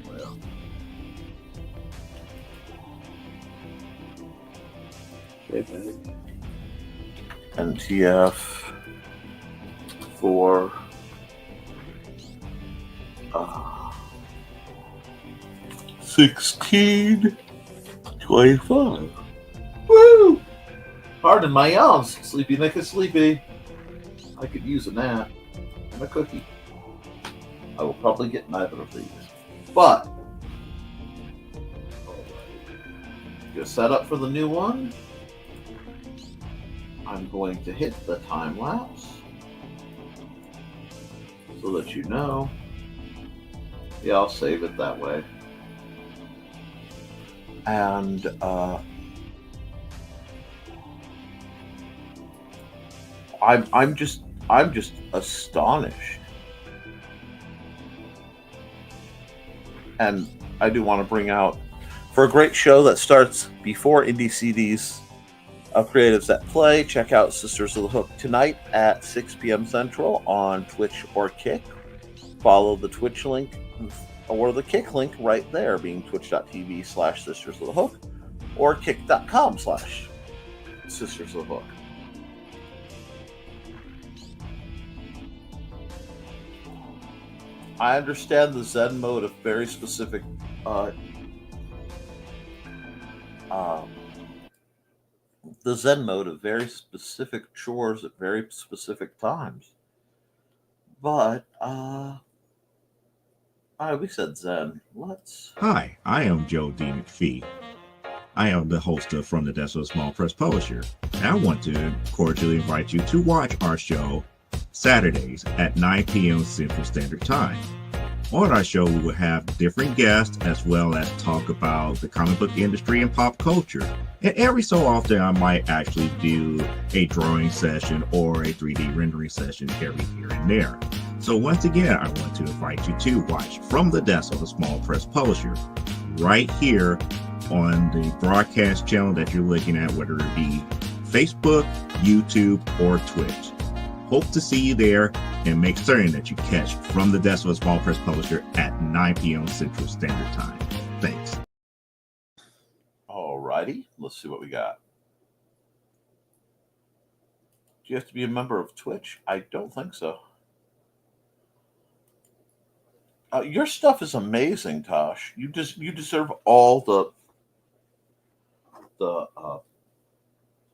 Well. JPEG. NTF for 1625. Woo! Pardon my yawns. Sleepy Nick is sleepy. I could use a nap and a cookie. I will probably get neither of these. But get set up for the new one. I'm going to hit the time lapse so that you know. Yeah, I'll save it that way. And I'm just astonished. And I do want to bring out, for a great show that starts before Indie CDs of Creatives at Play, check out Sisters of the Hook tonight at 6 p.m. Central on Twitch or Kick. Follow the Twitch link or the Kick link right there, being twitch.tv/Sisters of the Hook or kick.com/Sisters of the Hook. I understand the Zen mode of very specific chores at very specific times. But we said Zen. Let's.
Hi, I am Joe D. McPhee. I am the host of From the Desk of a Small Press Publisher. And I want to cordially invite you to watch our show Saturdays at 9 p.m. Central Standard Time. On our show, we will have different guests as well as talk about the comic book industry and pop culture. And every so often, I might actually do a drawing session or a 3D rendering session every here and there. So once again, I want to invite you to watch From the Desk of a Small Press Publisher right here on the broadcast channel that you're looking at, whether it be Facebook, YouTube, or Twitch. Hope to see you there, and make certain that you catch From the Desk of a Small Press Publisher at 9 p.m. Central Standard Time. Thanks.
Alrighty, let's see what we got. Do you have to be a member of Twitch? I don't think so. Your stuff is amazing, Tosh. You deserve all the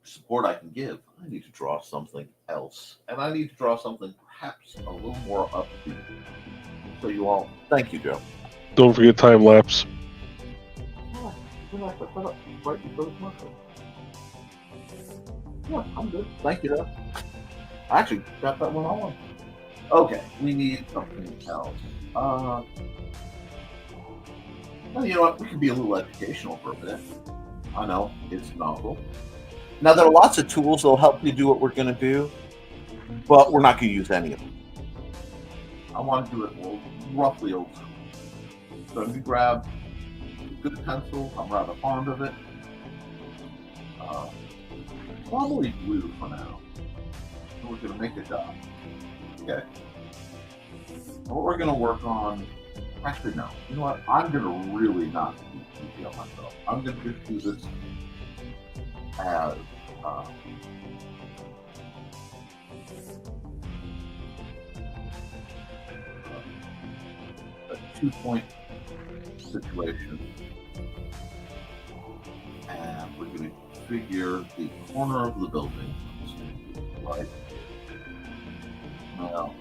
support I can give. I need to draw something else, and I need to draw something perhaps a little more upbeat. So you all, thank you, Joe.
Don't forget time lapse.
Right before the commercial. Yeah, I'm good. Thank you, though. I actually got that one on. Okay, we need something else. Well, you know what? We can be a little educational for a bit. I know, it's novel. Now, there are lots of tools that'll help you do what we're going to do, but we're not going to use any of them. I want to do it roughly old school. So if you grab a good pencil, I'm rather fond of it. Probably blue for now. And we're going to make a dot. Okay. And what we're going to work on, actually no, you know what? I'm going to really not detail myself. I'm going to just do this as a 2-point situation. And we're going to figure the corner of the building. Right now,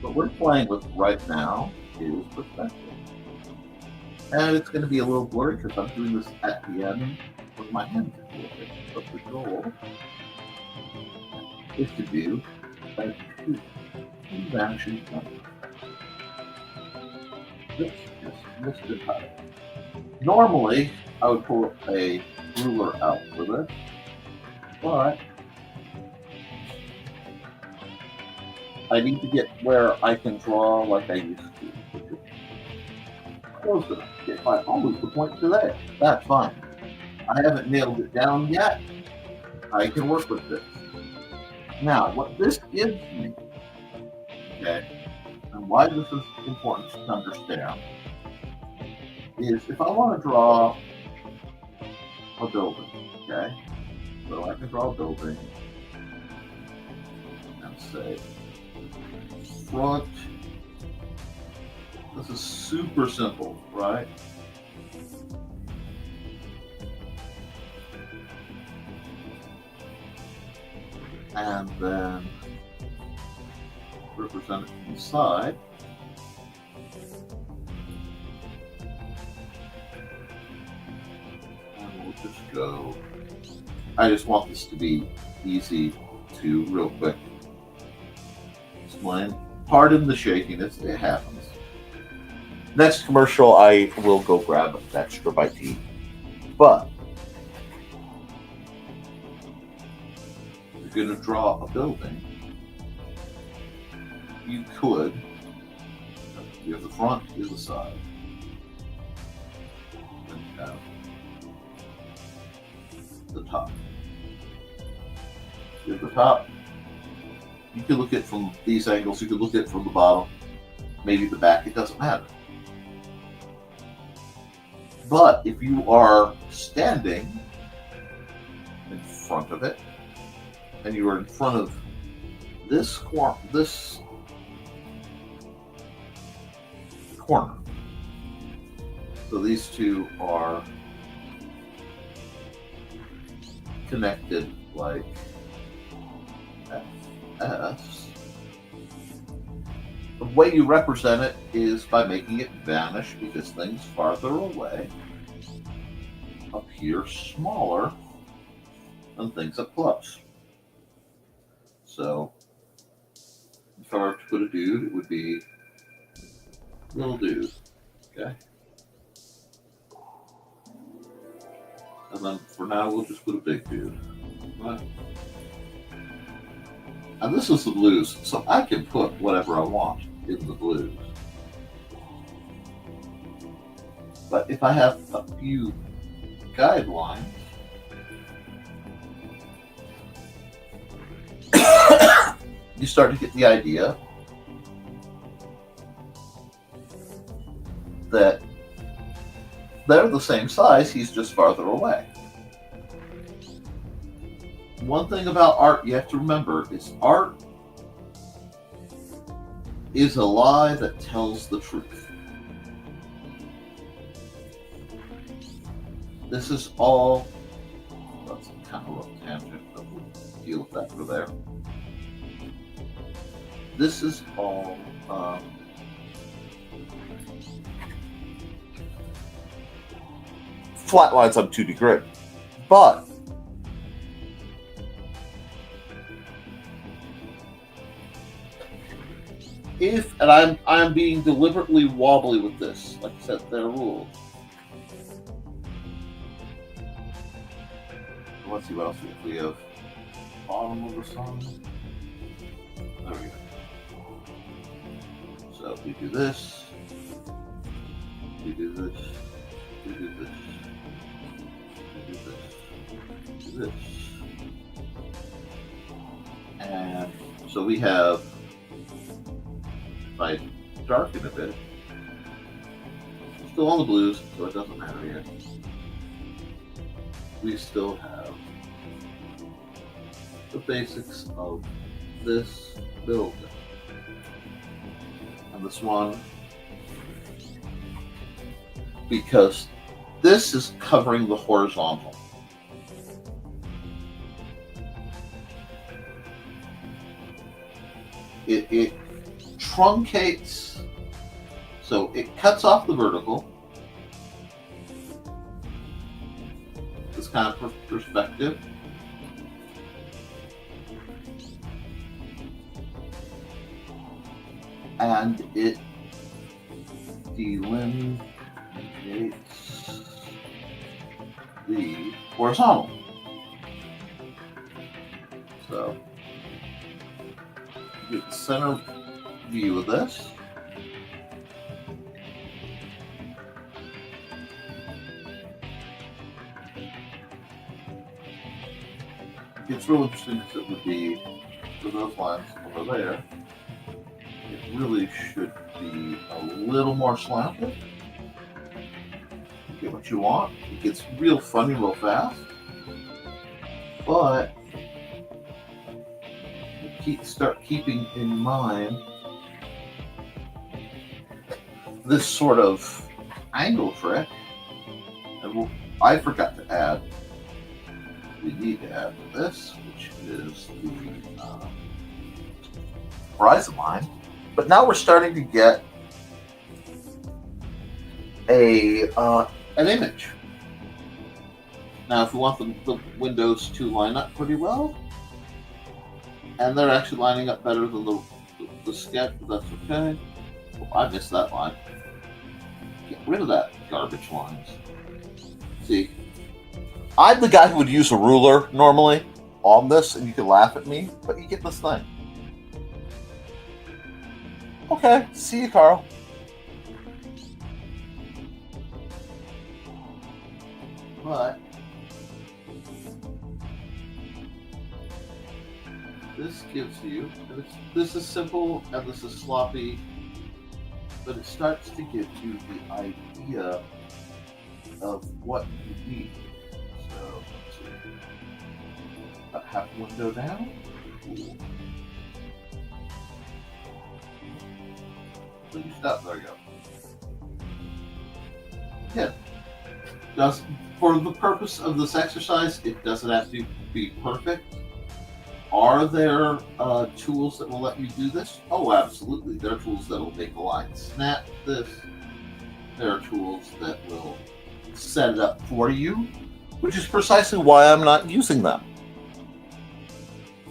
what we're playing with right now is perspective. And it's going to be a little blurry because I'm doing this at the end with my hands. But the goal is to do a vanishing point. This is listed high. Normally, I would pull a ruler out for this, but I need to get where I can draw like I used to. Close enough. If I always the point to there, that's fine. I haven't nailed it down yet. I can work with this. Now, what this gives me, okay, and why this is important to understand, is if I want to draw a building, okay, so I can draw a building and say front. This is super simple, right? And then represent it from the side. And we'll just go. I just want this to be easy to real quick explain. Pardon the shakiness, it happens. Next commercial, I will go grab an extra bite to eat. But if you're going to draw a building, you could, you have the front, you have the side. Then you have the top. You have the top. You could look at it from these angles, you could look at it from the bottom, maybe the back, it doesn't matter. But if you are standing in front of it, and you are in front of this corner, so these two are connected like S. The way you represent it is by making it vanish, because things farther away appear smaller than things up close. So, if I were to put a dude, it would be little dude, okay? And then for now, we'll just put a big dude. Right. And this is the blues, so I can put whatever I want in the blues. But if I have a few guidelines, you start to get the idea that they're the same size, he's just farther away. One thing about art you have to remember is art is a lie that tells the truth. This is all, that's kind of a tangent, but we'll deal with that for there. This is all flat lines on 2D grid. But and I'm being deliberately wobbly with this, like I said, there are rules. Let's see what else we have. Bottom of the sun. There we go. So we do this. We do this. We do this. We do this. We do this. And so we have, if I darken a bit, still on the blues, so it doesn't matter yet. We still have the basics of this building. And this one, because this is covering the horizontal. It truncates, so it cuts off the vertical. This kind of perspective. And it delineates the horizontal. So, get the center view of this. It's real interesting because it would be for those lines over there. It really should be a little more slanted. You get what you want. It gets real funny real fast. But start keeping in mind this sort of angle trick. And I forgot to add, we need to add this, which is the horizon line. But now we're starting to get an image. Now, if we want the windows to line up pretty well, and they're actually lining up better than the sketch, but that's okay. Oh, I missed that line. Get rid of that garbage lines. See, I'm the guy who would use a ruler normally on this, and you can laugh at me, but you get this thing. Okay, see you, Carl. But this gives you, this is simple and this is sloppy, but it starts to give you the idea of what you need. So, let's see. About half the window down. Cool. So you stop, there you go. Yeah. For the purpose of this exercise, it doesn't have to be perfect. Are there tools that will let you do this? Oh, absolutely. There are tools that will make a line snap this. There are tools that will set it up for you, which is precisely why I'm not using them.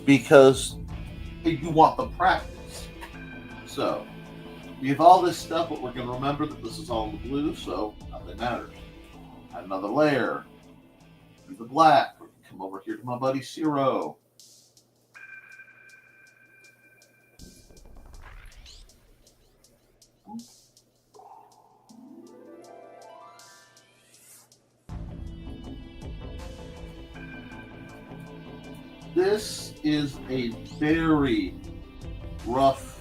Because you want the practice. So, we have all this stuff, but we're going to remember that this is all in the blue, so nothing matters. Add another layer. Do the black. Come over here to my buddy Zero. This is a very rough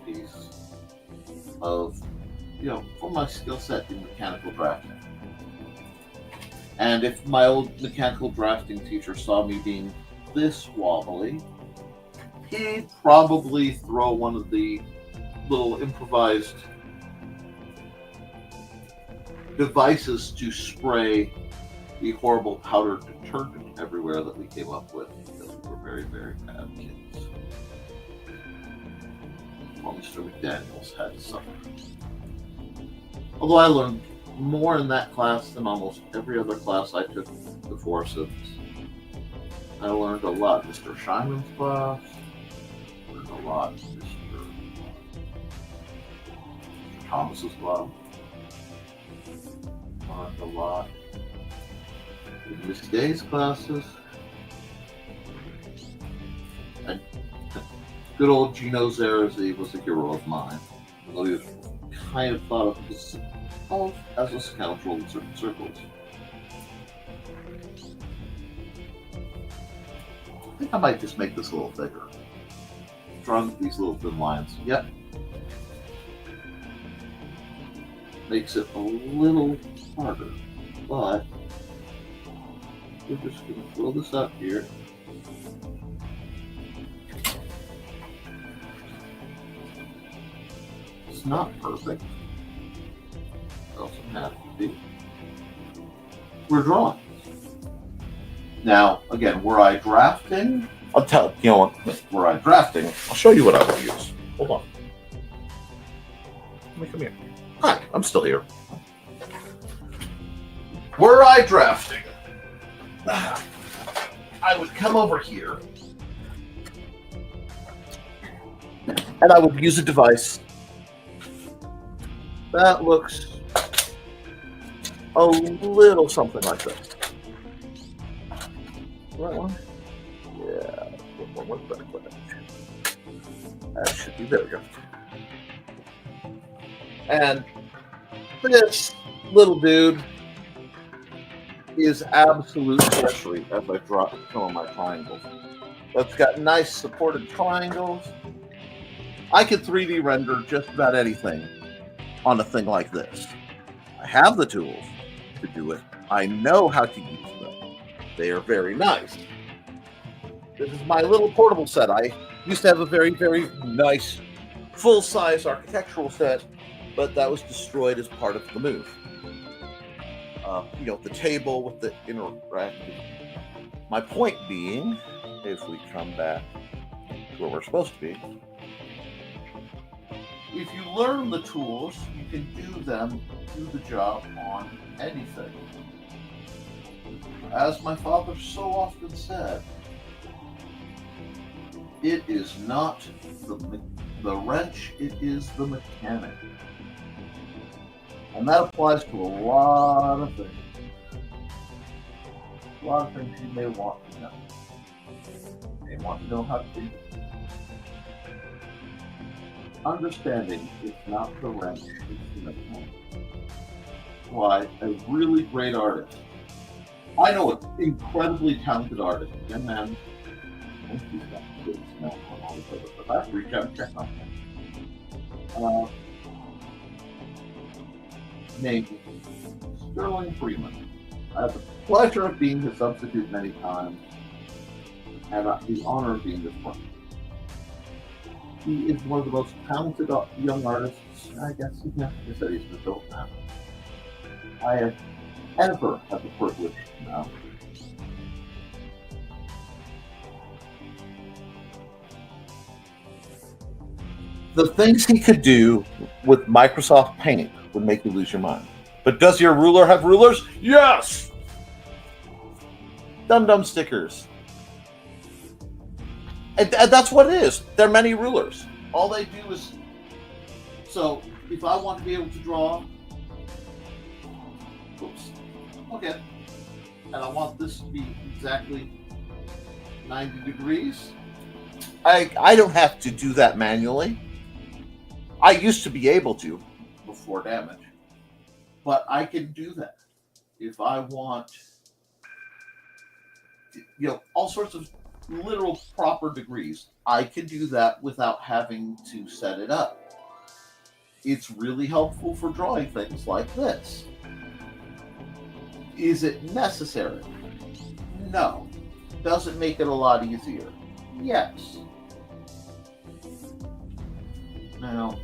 piece of, for my skill set in mechanical drafting. And if my old mechanical drafting teacher saw me being this wobbly, he'd probably throw one of the little improvised devices to spray the horrible powder detergent everywhere that we came up with because we were very, very bad kids. Well, Mr. McDaniels had to suffer. Although I learned more in that class than almost every other class I took before since. I learned a lot. Mr. Scheinman's class, learned a a lot, Mr. Thomas's glove. Learned a lot. In Miss Day's classes. And good old Gino Zarazi was a hero of mine. Although he was kind of thought of as a scoundrel in certain circles. I think I might just make this a little bigger. Drawing these little thin lines. Yep. Makes it a little harder. But we're just going to fill this up here. It's not perfect. It doesn't have to be. We're drawing. Now, again, were I drafting? I'll tell you know what. Were I drafting? I'll show you what I will use. Hold on. Let me come here. Hi, I'm still here. Were I drafting, I would come over here and I would use a device that looks a little something like this. Right one? Yeah. One better. That should be, there we go. And this little dude is absolute treasury as I draw some of my triangles. It's got nice supported triangles. I could 3D render just about anything on a thing like this. I have the tools to do it. I know how to use them. They are very nice. This is my little portable set. I used to have a very, very nice full-size architectural set, but that was destroyed as part of the move. The table with the interactive. My point being, if we come back to where we're supposed to be, if you learn the tools, you can do the job on anything. As my father so often said, it is not the wrench, it is the mechanic. And that applies to a lot of things. A lot of things you may want to know. You may want to know how to do. Understanding it's not the wrench, it's the mechanic. Why, a really great artist. I know an incredibly talented artist, young man. He's got good smell on all the other, but I have to reach out and check on him. Named Sterling Freeman. I have the pleasure of being his substitute many times, and the honor of being his friend. He is one of the most talented young artists, I guess you have to say he's been built now. I have ever had the privilege to know. The things he could do with Microsoft Paint would make you lose your mind. But does your ruler have rulers? Yes! Dum-dum stickers. And that's what it is. There are many rulers. All they do is... So, if I want to be able to draw... Oops. Okay. And I want this to be exactly 90 degrees. I don't have to do that manually. I used to be able to before damage. But I can do that. If I want... all sorts of literal proper degrees. I can do that without having to set it up. It's really helpful for drawing things like this. Is it necessary? No. Does it make it a lot easier? Yes. Now,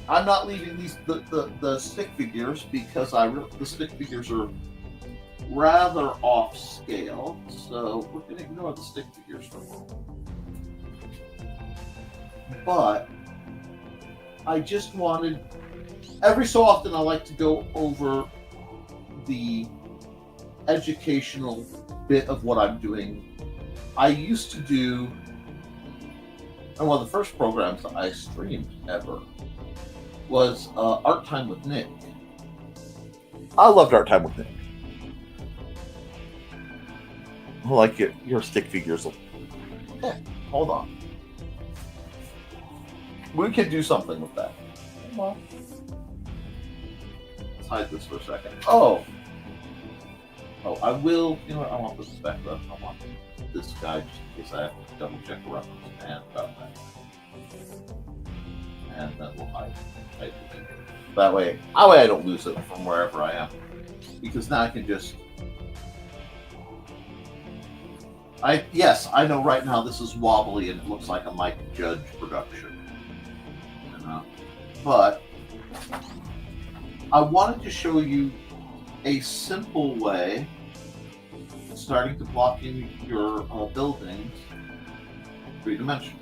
I'm not leaving the stick figures because the stick figures are rather off scale, so we're going to ignore the stick figures for a moment. But I just wanted, every so often I like to go over the educational bit of what I'm doing. I used to do And one of the first programs that I streamed ever was Art Time with Nick. I loved Art Time with Nick. I like your stick figures. Hey, hold on. We can do something with that. Hold on. Let's hide this for a second. Oh, I will. You know what? I want this back up. I want this guy just in case I have to double check the reference and about that. And then we'll hide it. That way I don't lose it from wherever I am. Because now I can just. Yes, I know right now this is wobbly and it looks like a Mike Judge production. You know? But I wanted to show you a simple way starting to block in your buildings three-dimensional.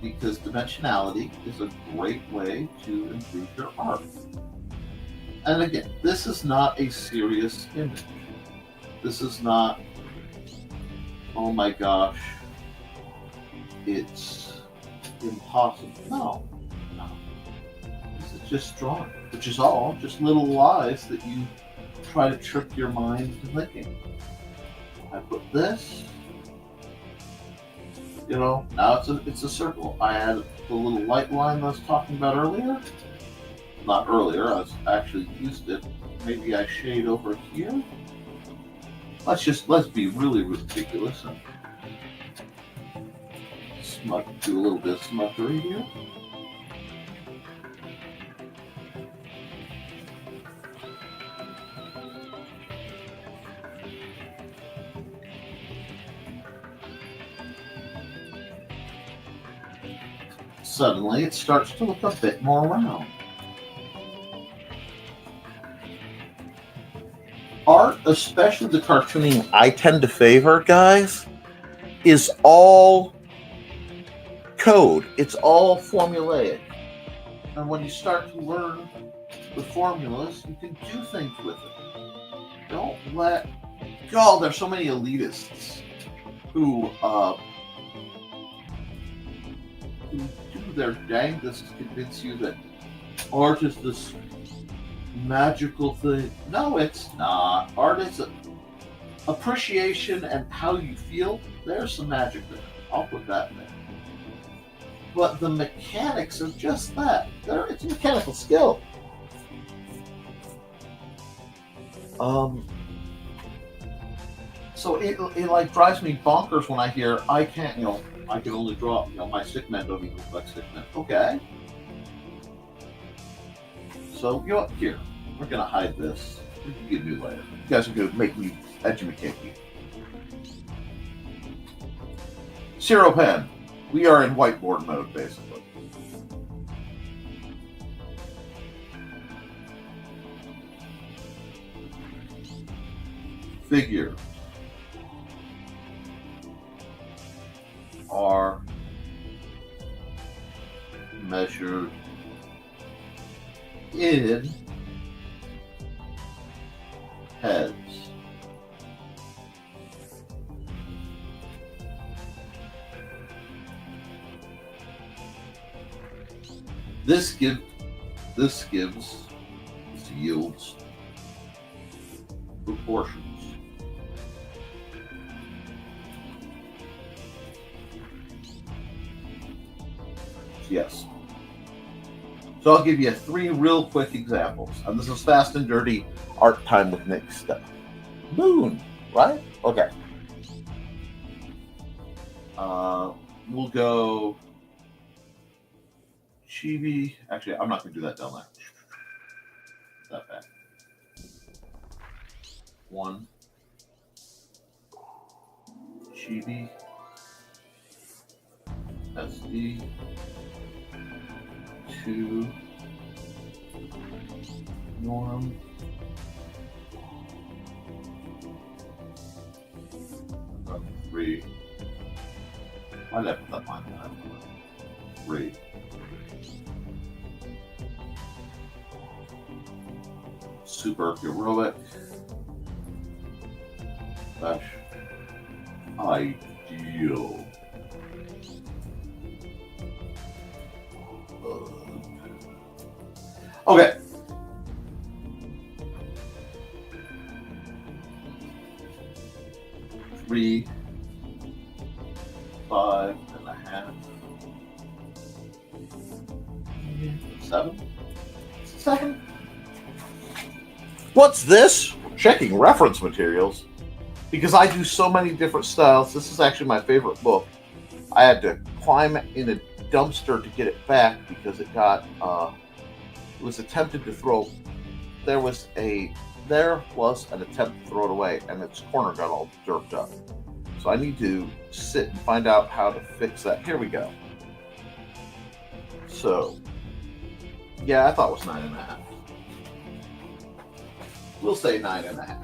Because dimensionality is a great way to improve your art. And again, this is not a serious image. This is not, oh my gosh, it's impossible. No. This is just drawing, which is all just little lies that you try to trick your mind into thinking. I put this, now it's a circle. I added the little light line I was talking about earlier. Not earlier, I actually used it. Maybe I shade over here. Let's be really ridiculous and do a little bit of smudgery here. Suddenly it starts to look a bit more round. Art, especially the cartooning I tend to favor, guys, is all code. It's all formulaic. And when you start to learn the formulas, you can do things with it. Don't let go. There's so many elitists who do their dangest to convince you that art is this magical thing. No, it's not. Art is appreciation and how you feel. There's some magic there. I'll put that in there. But the mechanics are just that. It's a mechanical skill. So it like drives me bonkers when I hear I can't, I can only draw, my stick men don't even look like stick men. Okay. So, here, we're going to hide this. We can get new later. You guys are going to make me educate you. Zero pen. We are in whiteboard mode, basically. Figures are measured in heads. This yields proportions. Yes. So I'll give you 3 real quick examples. And this is fast and dirty art time with Nick stuff. Moon, right? Okay. We'll go chibi. Actually, I'm not going to do that down there. That back. 1. Chibi. SD. 2. Norm. 3. Why did I put that line down? 3. Super heroic. / IG. deal. Okay. Three, 5.5, 7. 7. What's this? Checking reference materials. Because I do so many different styles. This is actually my favorite book. I had to climb in a dumpster to get it back because it got it was attempted to throw. There was an attempt to throw it away, and its corner got all derped up. So I need to sit and find out how to fix that. Here we go. So, yeah, I thought it was 9.5. We'll say 9.5.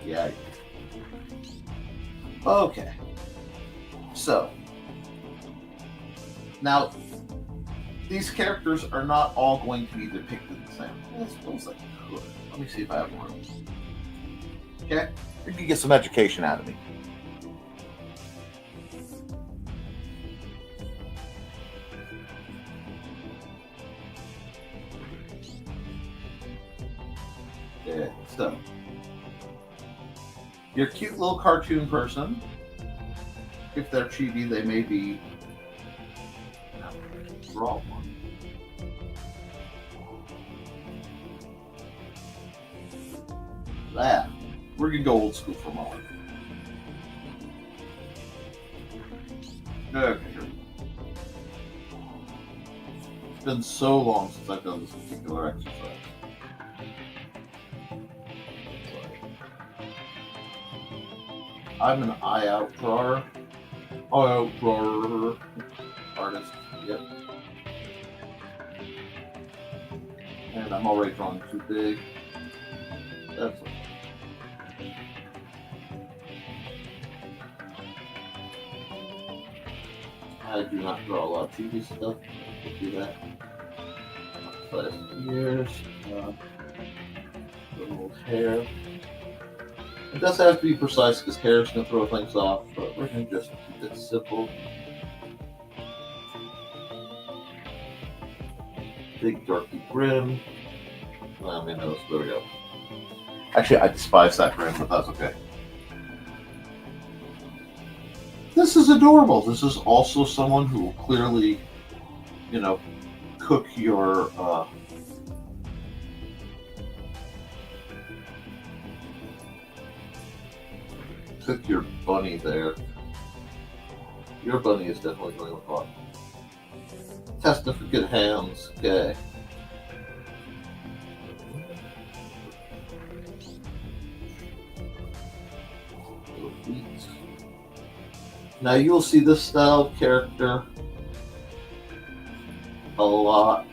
Yeah. Okay. So, now, these characters are not all going to be depicted the same. Well, I suppose I could. Let me see if I have room. Okay? You can get some education out of me. Okay, so your cute little cartoon person, if they're chibi, they may be raw one. That. We're gonna go old school for a moment. Okay, here we go. It's been so long since I've done this particular exercise. I'm an eye out drawer. Artist. Yep. And I'm already drawing too big. That's okay. I do not draw a lot of TV stuff. I'll do that. Plastic ears. Little hair. It does have to be precise because hair is going to throw things off, but we're going to just keep it simple. Big dorky grin. I mean, there we go. Actually, I despise that grin, but that's okay. This is adorable. This is also someone who will clearly, cook your bunny there. Your bunny is definitely going with fun. Testing for good hands. Okay. Now you will see this style of character a lot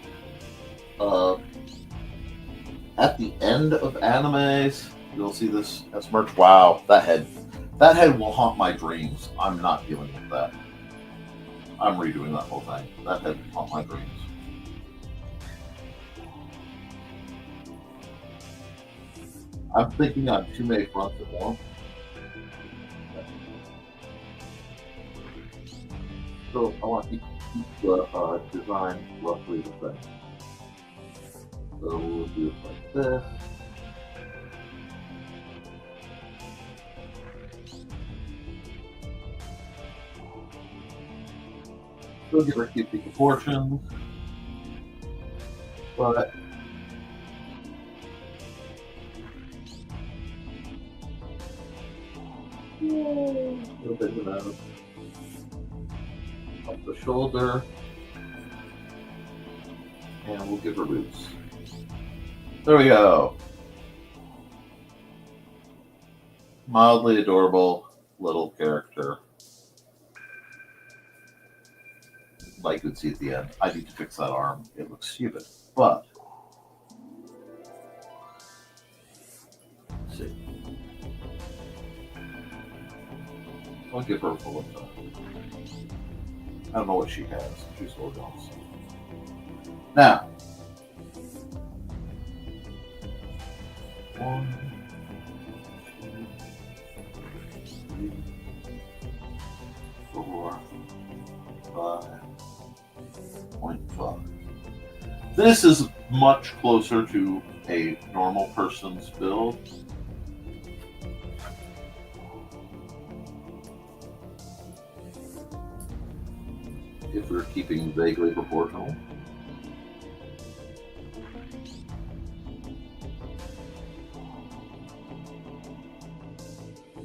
at the end of animes. You'll see this as merch. Wow, that head will haunt my dreams. I'm not dealing with that. I'm redoing that whole thing. That head will haunt my dreams. I'm thinking on too many fronts at once. So I want to keep the design roughly the same. So we'll do it like this. We'll give her cute proportions, but a little bit of the nose. Up the shoulder, and we'll give her boots. There we go. Mildly adorable little character. Like you would see at the end. I need to fix that arm. It looks stupid, but let's see. I'll give her a full of that. I don't know what she has. She's organized. Now, 1, 2, 5.5. This is much closer to a normal person's build. If we're keeping vaguely proportional.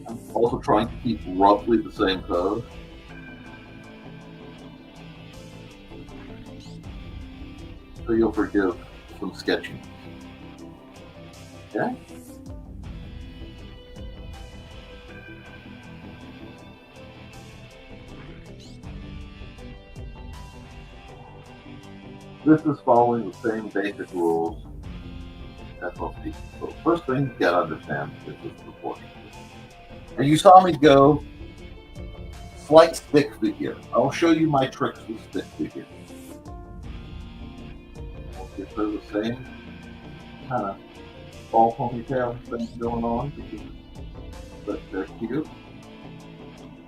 I'm also trying to keep roughly the same code. So you'll forgive some sketching. Okay? This is following the same basic rules as most people. So first thing you gotta understand is this proportion. And you saw me go slight stick figure. I'll show you my tricks with stick figure. We'll get rid of the same kind of ball ponytail thing going on because they're cute.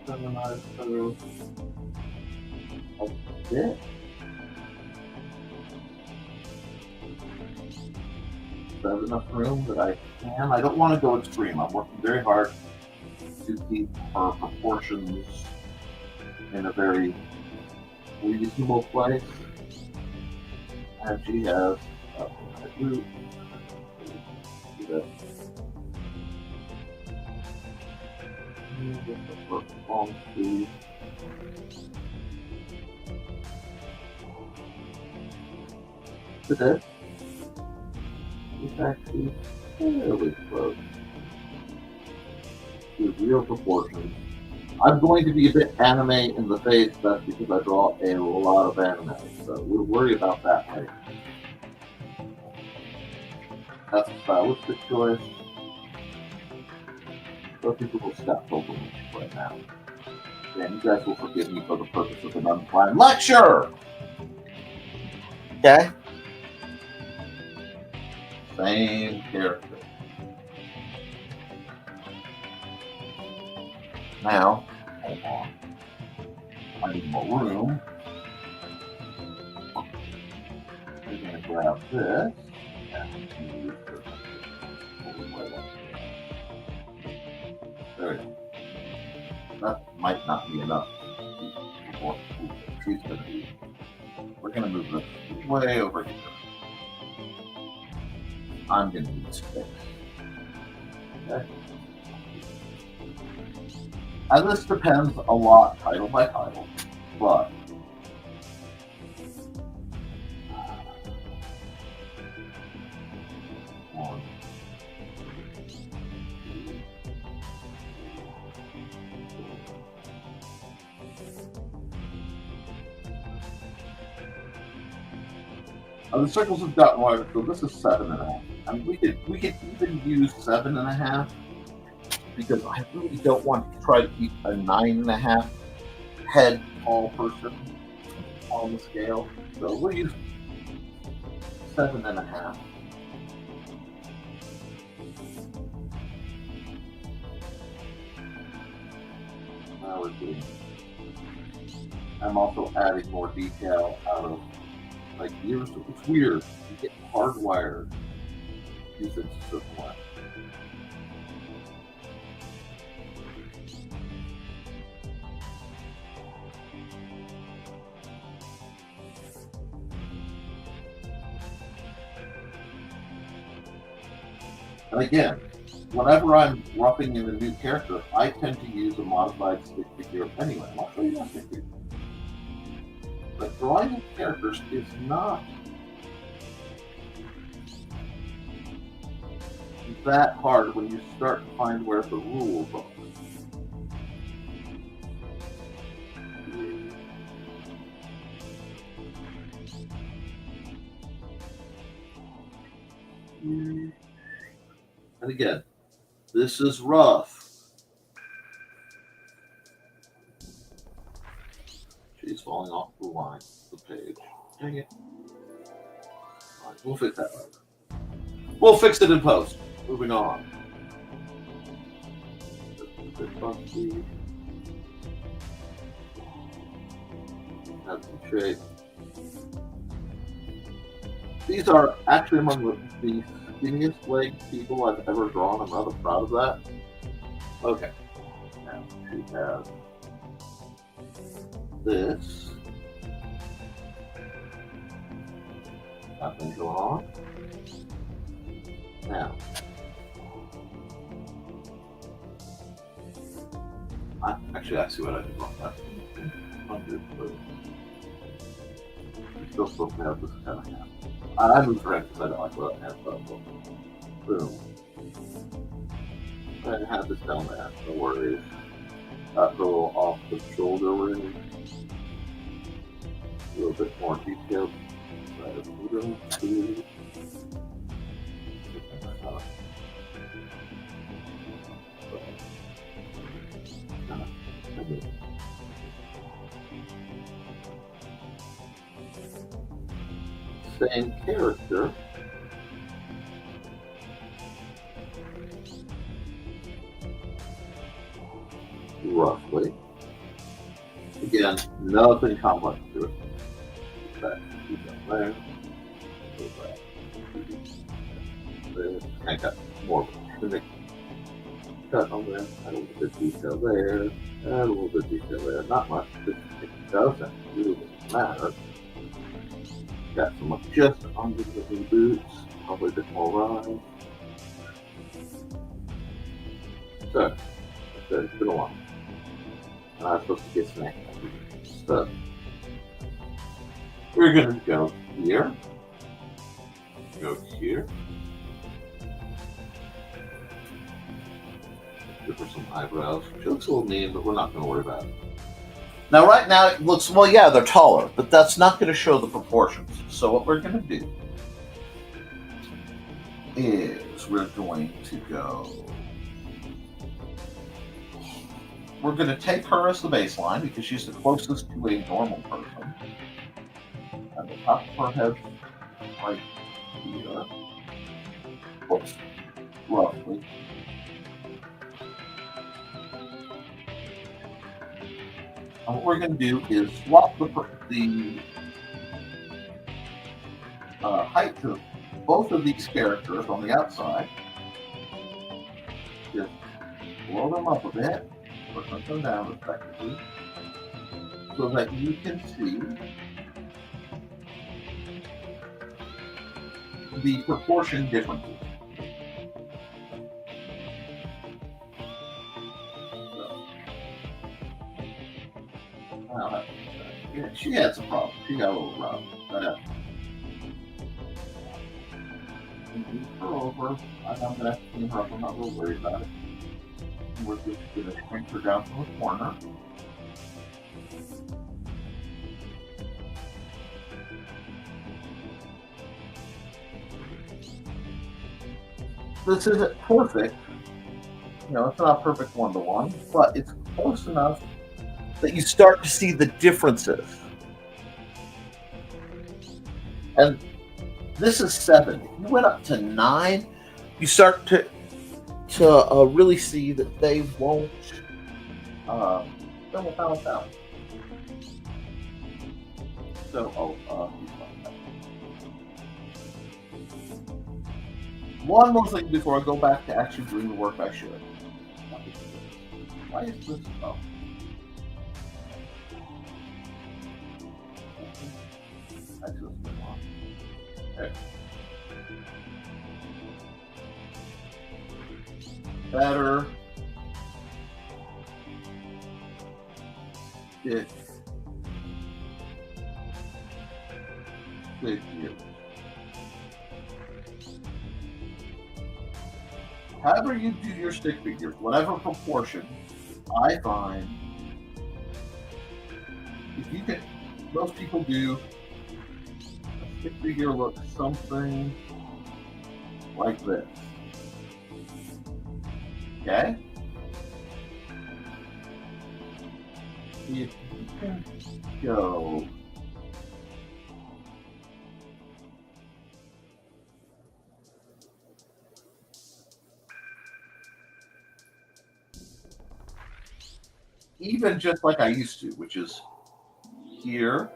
Feminized those a bit. There's enough room that I can. I don't want to go extreme. I'm working very hard to keep her proportions in a very reasonable place. And she has a group. Long sleeve. Today. It's actually fairly close to real proportions. I'm going to be a bit anime in the face, that's because I draw a lot of anime, so we'll worry about that later. That's a stylistic choice. So people will stop over me right now. And you guys will forgive me for the purpose of an unplanned lecture! Okay? Same character. Now, hold on. I need more room. We're going to grab this. And use this. There we go. That might not be enough. She's going to be. We're going to move this way over here. I'm going to need space. Okay. And this depends a lot, title by title, but one, the circles have gotten wider, so this is 7.5. I mean, we could even use 7.5 because I really don't want to try to keep a 9.5 head tall person on the scale. So we'll use 7.5. Now we're doing. I'm also adding more detail out of like years. It's weird. You get hardwired. These things a certain way. And again, whenever I'm roughing in a new character, I tend to use a modified stick figure anyway. I'll show you my stick figure. But drawing characters is not that hard when you start to find where the rules are. And again, this is rough. She's falling off the line, the page. Dang it. All right, we'll fix that later. We'll fix it in post. Moving on.
bit funky. Have some shape. These are actually among the skinniest leg people I've ever drawn. I'm rather proud of that. Okay. Now she has this. Nothing going on. Now, I see what I did wrong. That's 100, but you're still supposed to have this kind of hand. I moved around because I don't like what I have, but boom. I have this down there, no worries. That little off the shoulder ring. A little bit more detailed. Same character. Roughly. Again, nothing complex to it. Back there. I got more of a tunic cut on there. Add a little bit of detail there. Add a little bit of detail there. Not much. It doesn't really matter. Got some just under the boots. Probably a bit more rise. So, it's been a while. And I was supposed to get snack. So, we're going to go here. Go here. Give her some eyebrows. She looks a little mean, but we're not going to worry about it. Now, right now, it looks, well, yeah, they're taller, but that's not going to show the proportions. So what we're going to do is we're going to take her as the baseline because she's the closest to a normal person. And the top of her head right here. Whoops. Roughly. And what we're going to do is swap the height of both of these characters on the outside. Just blow them up a bit, push them down respectively, so that you can see the proportion differences. Yeah, she had some problems. She got a little rough. Move her over. I'm going to have to clean her up. I'm not real worried about it. We're just going to shrink her down from the corner. This isn't perfect. You know, it's not perfect one-to-one, but it's close enough that you start to see the differences. And this is 7. If you went up to 9, you start to really see that they won't balance out. So, one more thing before I go back to actually doing the work I should. Why is this? Oh. Okay. Better. Stick. Figure. However you do your stick figures, whatever proportion, I find if you can, most people do a stick figure looks something like this. Okay? If you can go
even just like I used to, which is here.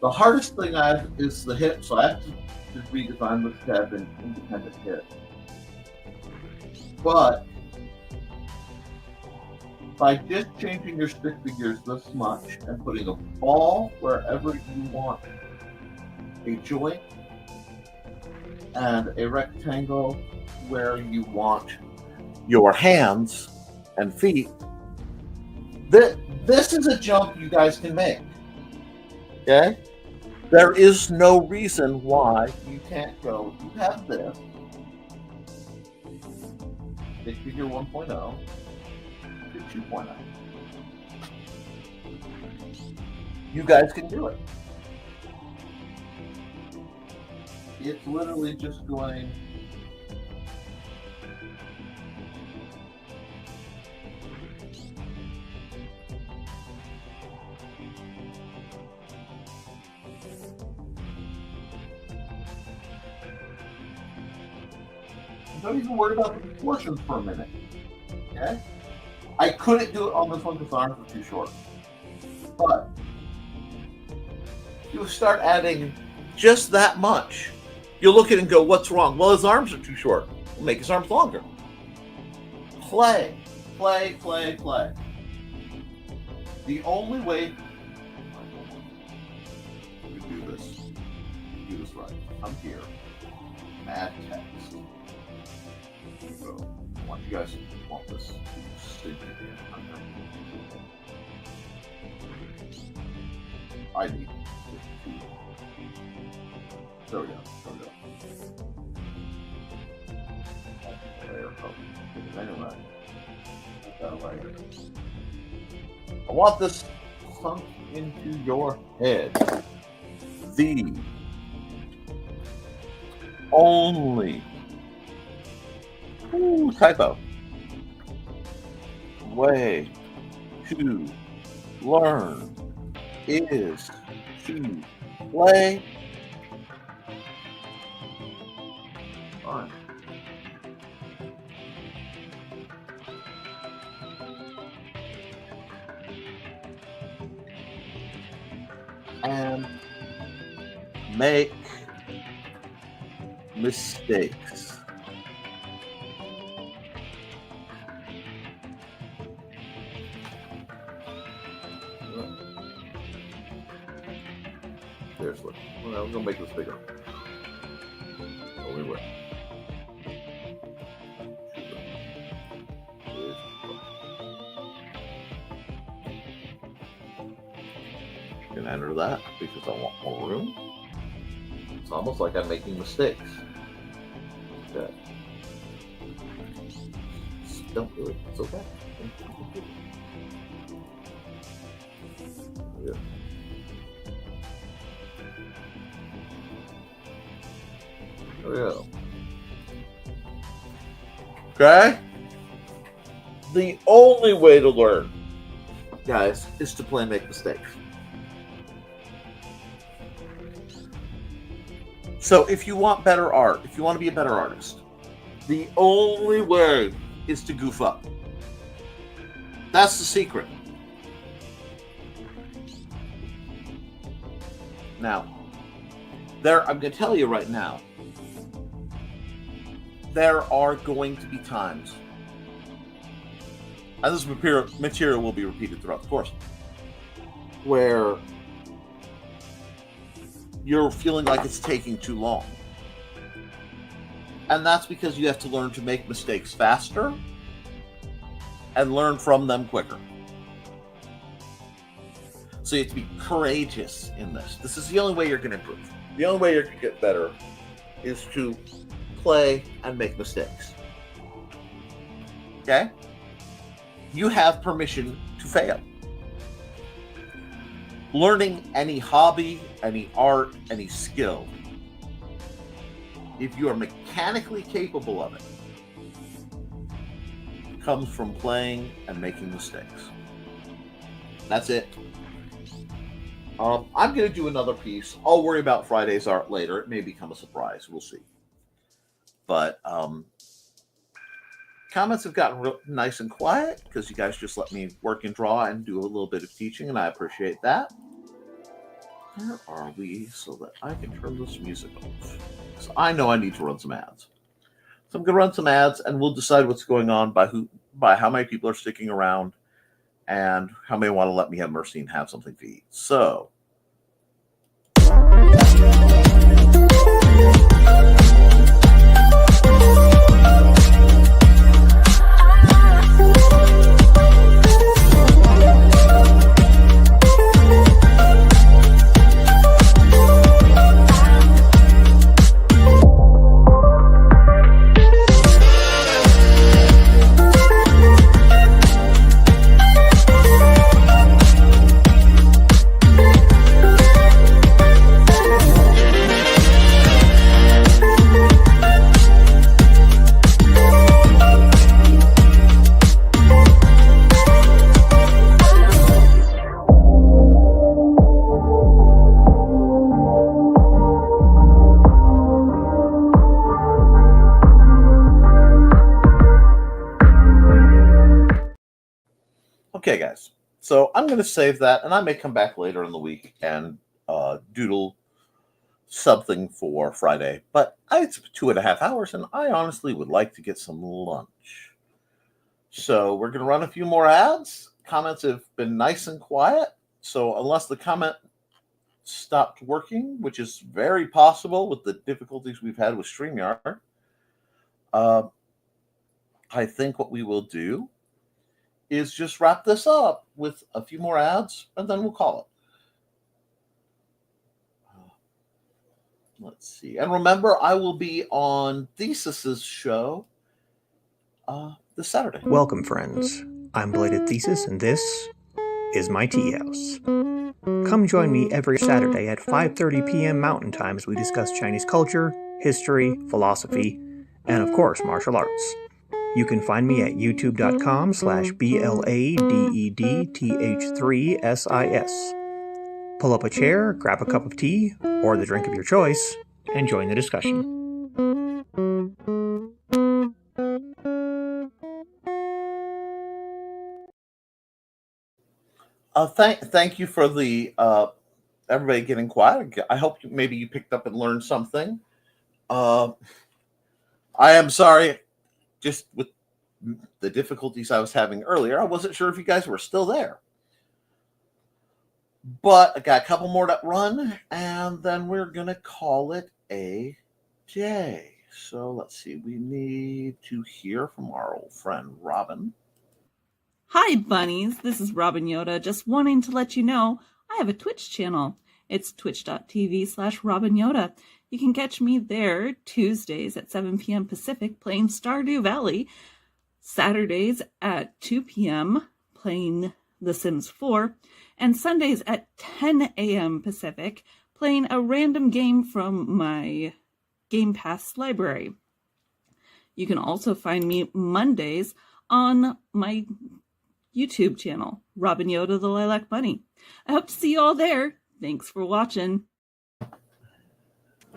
The hardest thing is the hip, so I have to redesign this to have an independent hip. But by just changing your stick figures this much and putting a ball wherever you want a joint and a rectangle where you want your hands and feet, this is a jump you guys can make. Okay? There is no reason why you can't go. You have this. Stick figure 1.0 to 2.0. You guys can do it. It's literally just going. Don't even worry about the proportions for a minute. Okay? I couldn't do it on this one because the arms were too short. But you start adding just that much. You'll look at it and go, what's wrong? Well, his arms are too short. We'll make his arms longer. Play. Play, play, play. The only way to do this right. I'm here. Add text. So I want you guys to want this to sink in. I need 52. There we go. Layer of anyway. I want this sunk into your head. The only typo way to learn is to play. Fine. And make mistakes. Seriously. Well, I'm gonna make this bigger. Only way. You can enter that because I want more room. It's almost like I'm making mistakes. Okay. Don't do it. It's okay. Yeah. There we go. Okay? The only way to learn, guys, is to play and make mistakes. So if you want better art, if you want to be a better artist, the only way is to goof up. That's the secret. Now, I'm going to tell you right now, there are going to be times, and this material will be repeated throughout the course, where you're feeling like it's taking too long. And that's because you have to learn to make mistakes faster and learn from them quicker. So you have to be courageous in this. This is the only way you're going to improve. The only way you're going to get better is to play and make mistakes. Okay? You have permission to fail. Learning any hobby, any art, any skill, if you are mechanically capable of it, comes from playing and making mistakes. That's it. I'm going to do another piece. I'll worry about Friday's art later. It may become a surprise. We'll see. But comments have gotten real nice and quiet because you guys just let me work and draw and do a little bit of teaching, and I appreciate that. Where are we so that I can turn this music off? So I know I need to run some ads. So I'm going to run some ads, and we'll decide what's going on by how many people are sticking around and how many want to let me have mercy and have something to eat. So okay, guys. So I'm going to save that, and I may come back later in the week and doodle something for Friday. But it's 2.5 hours, and I honestly would like to get some lunch. So we're going to run a few more ads. Comments have been nice and quiet. So unless the comment stopped working, which is very possible with the difficulties we've had with StreamYard, I think what we will do is just wrap this up with a few more ads, and then we'll call it. Let's see. And remember, I will be on Thesis's show this Saturday.
Welcome, friends. I'm Bladed Thesis, and this is my tea house. Come join me every Saturday at 5:30 p.m. Mountain Time as we discuss Chinese culture, history, philosophy, and of course, martial arts. You can find me at youtube.com/BLADEDTH3SIS. Pull up a chair, grab a cup of tea, or the drink of your choice, and join the discussion.
Thank you for the everybody getting quiet. I hope maybe you picked up and learned something. I am sorry, just with the difficulties I was having earlier, I wasn't sure if you guys were still there. But I got a couple more to run, and then we're going to call it a day. So let's see. We need to hear from our old friend, Robin.
Hi, bunnies. This is Robin Yoda. Just wanting to let you know I have a Twitch channel. It's twitch.tv/Robin Yoda. You can catch me there Tuesdays at 7 p.m. Pacific playing Stardew Valley, Saturdays at 2 p.m. playing The Sims 4, and Sundays at 10 a.m. Pacific playing a random game from my Game Pass library. You can also find me Mondays on my YouTube channel, Robin Yoda the Lilac Bunny. I hope to see you all there. Thanks for watching.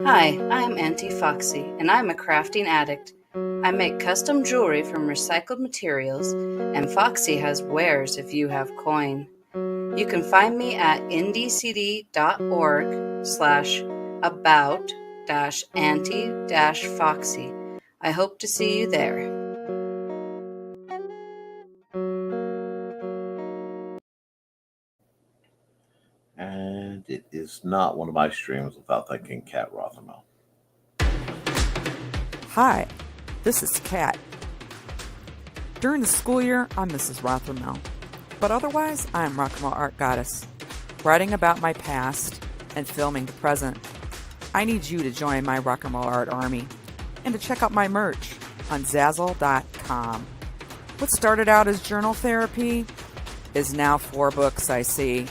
Hi, I'm Auntie Foxy, and I'm a crafting addict. I make custom jewelry from recycled materials, and Foxy has wares if you have coin. You can find me at indiecity.org/about-auntie-foxy. I hope to see you there.
And it is not one of my streams without thanking Kat Rothermel.
Hi, this is Kat. During the school year, I'm Mrs. Rothermel, but otherwise, I'm Rock'n'Roll Art Goddess, writing about my past and filming the present. I need you to join my Rock'n'Roll Art army and to check out my merch on Zazzle.com. What started out as journal therapy is now 4 books, I see,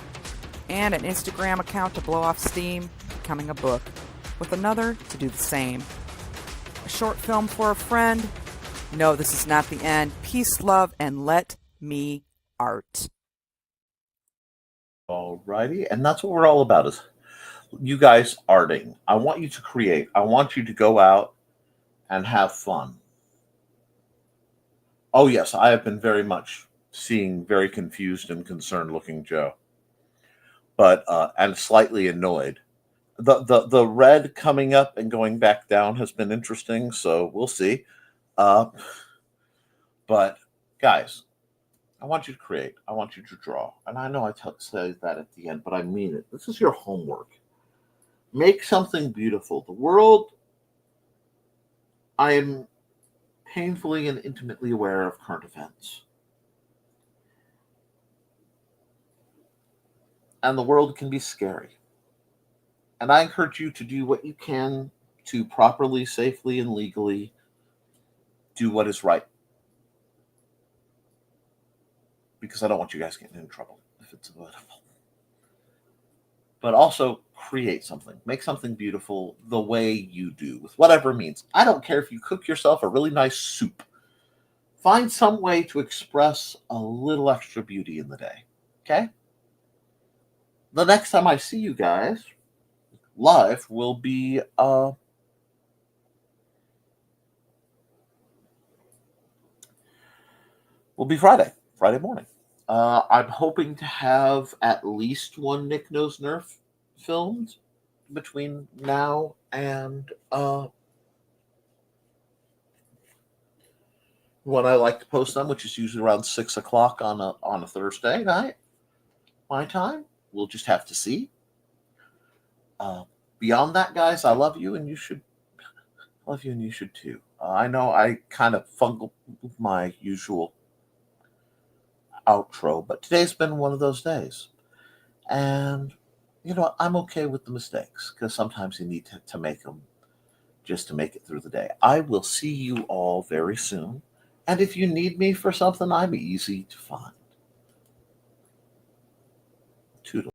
and an Instagram account to blow off steam, becoming a book, with another to do the same. A short film for a friend. No, this is not the end. Peace, love, and let me art.
Alrighty, and that's what we're all about is you guys arting. I want you to create. I want you to go out and have fun. Oh yes, I have been very much seeing very confused and concerned looking Joe. But and slightly annoyed. The red coming up and going back down has been interesting, so we'll see. But guys, I want you to create. I want you to draw. And I know I say that at the end, but I mean it. This is your homework. Make something beautiful. The world, I am painfully and intimately aware of current events. And the world can be scary. And I encourage you to do what you can to properly, safely, and legally do what is right. Because I don't want you guys getting in trouble if it's avoidable. But also create something. Make something beautiful the way you do, with whatever means. I don't care if you cook yourself a really nice soup. Find some way to express a little extra beauty in the day. Okay? The next time I see you guys live will be Friday morning. I'm hoping to have at least one Nick Knows Nerf filmed between now and when I like to post them, which is usually around 6 o'clock on a Thursday night, my time. We'll just have to see. Beyond that, guys, I love you, and you should too. I know I kind of fungled with my usual outro, but today's been one of those days. And, I'm okay with the mistakes because sometimes you need to make them just to make it through the day. I will see you all very soon. And if you need me for something, I'm easy to find. Toodle.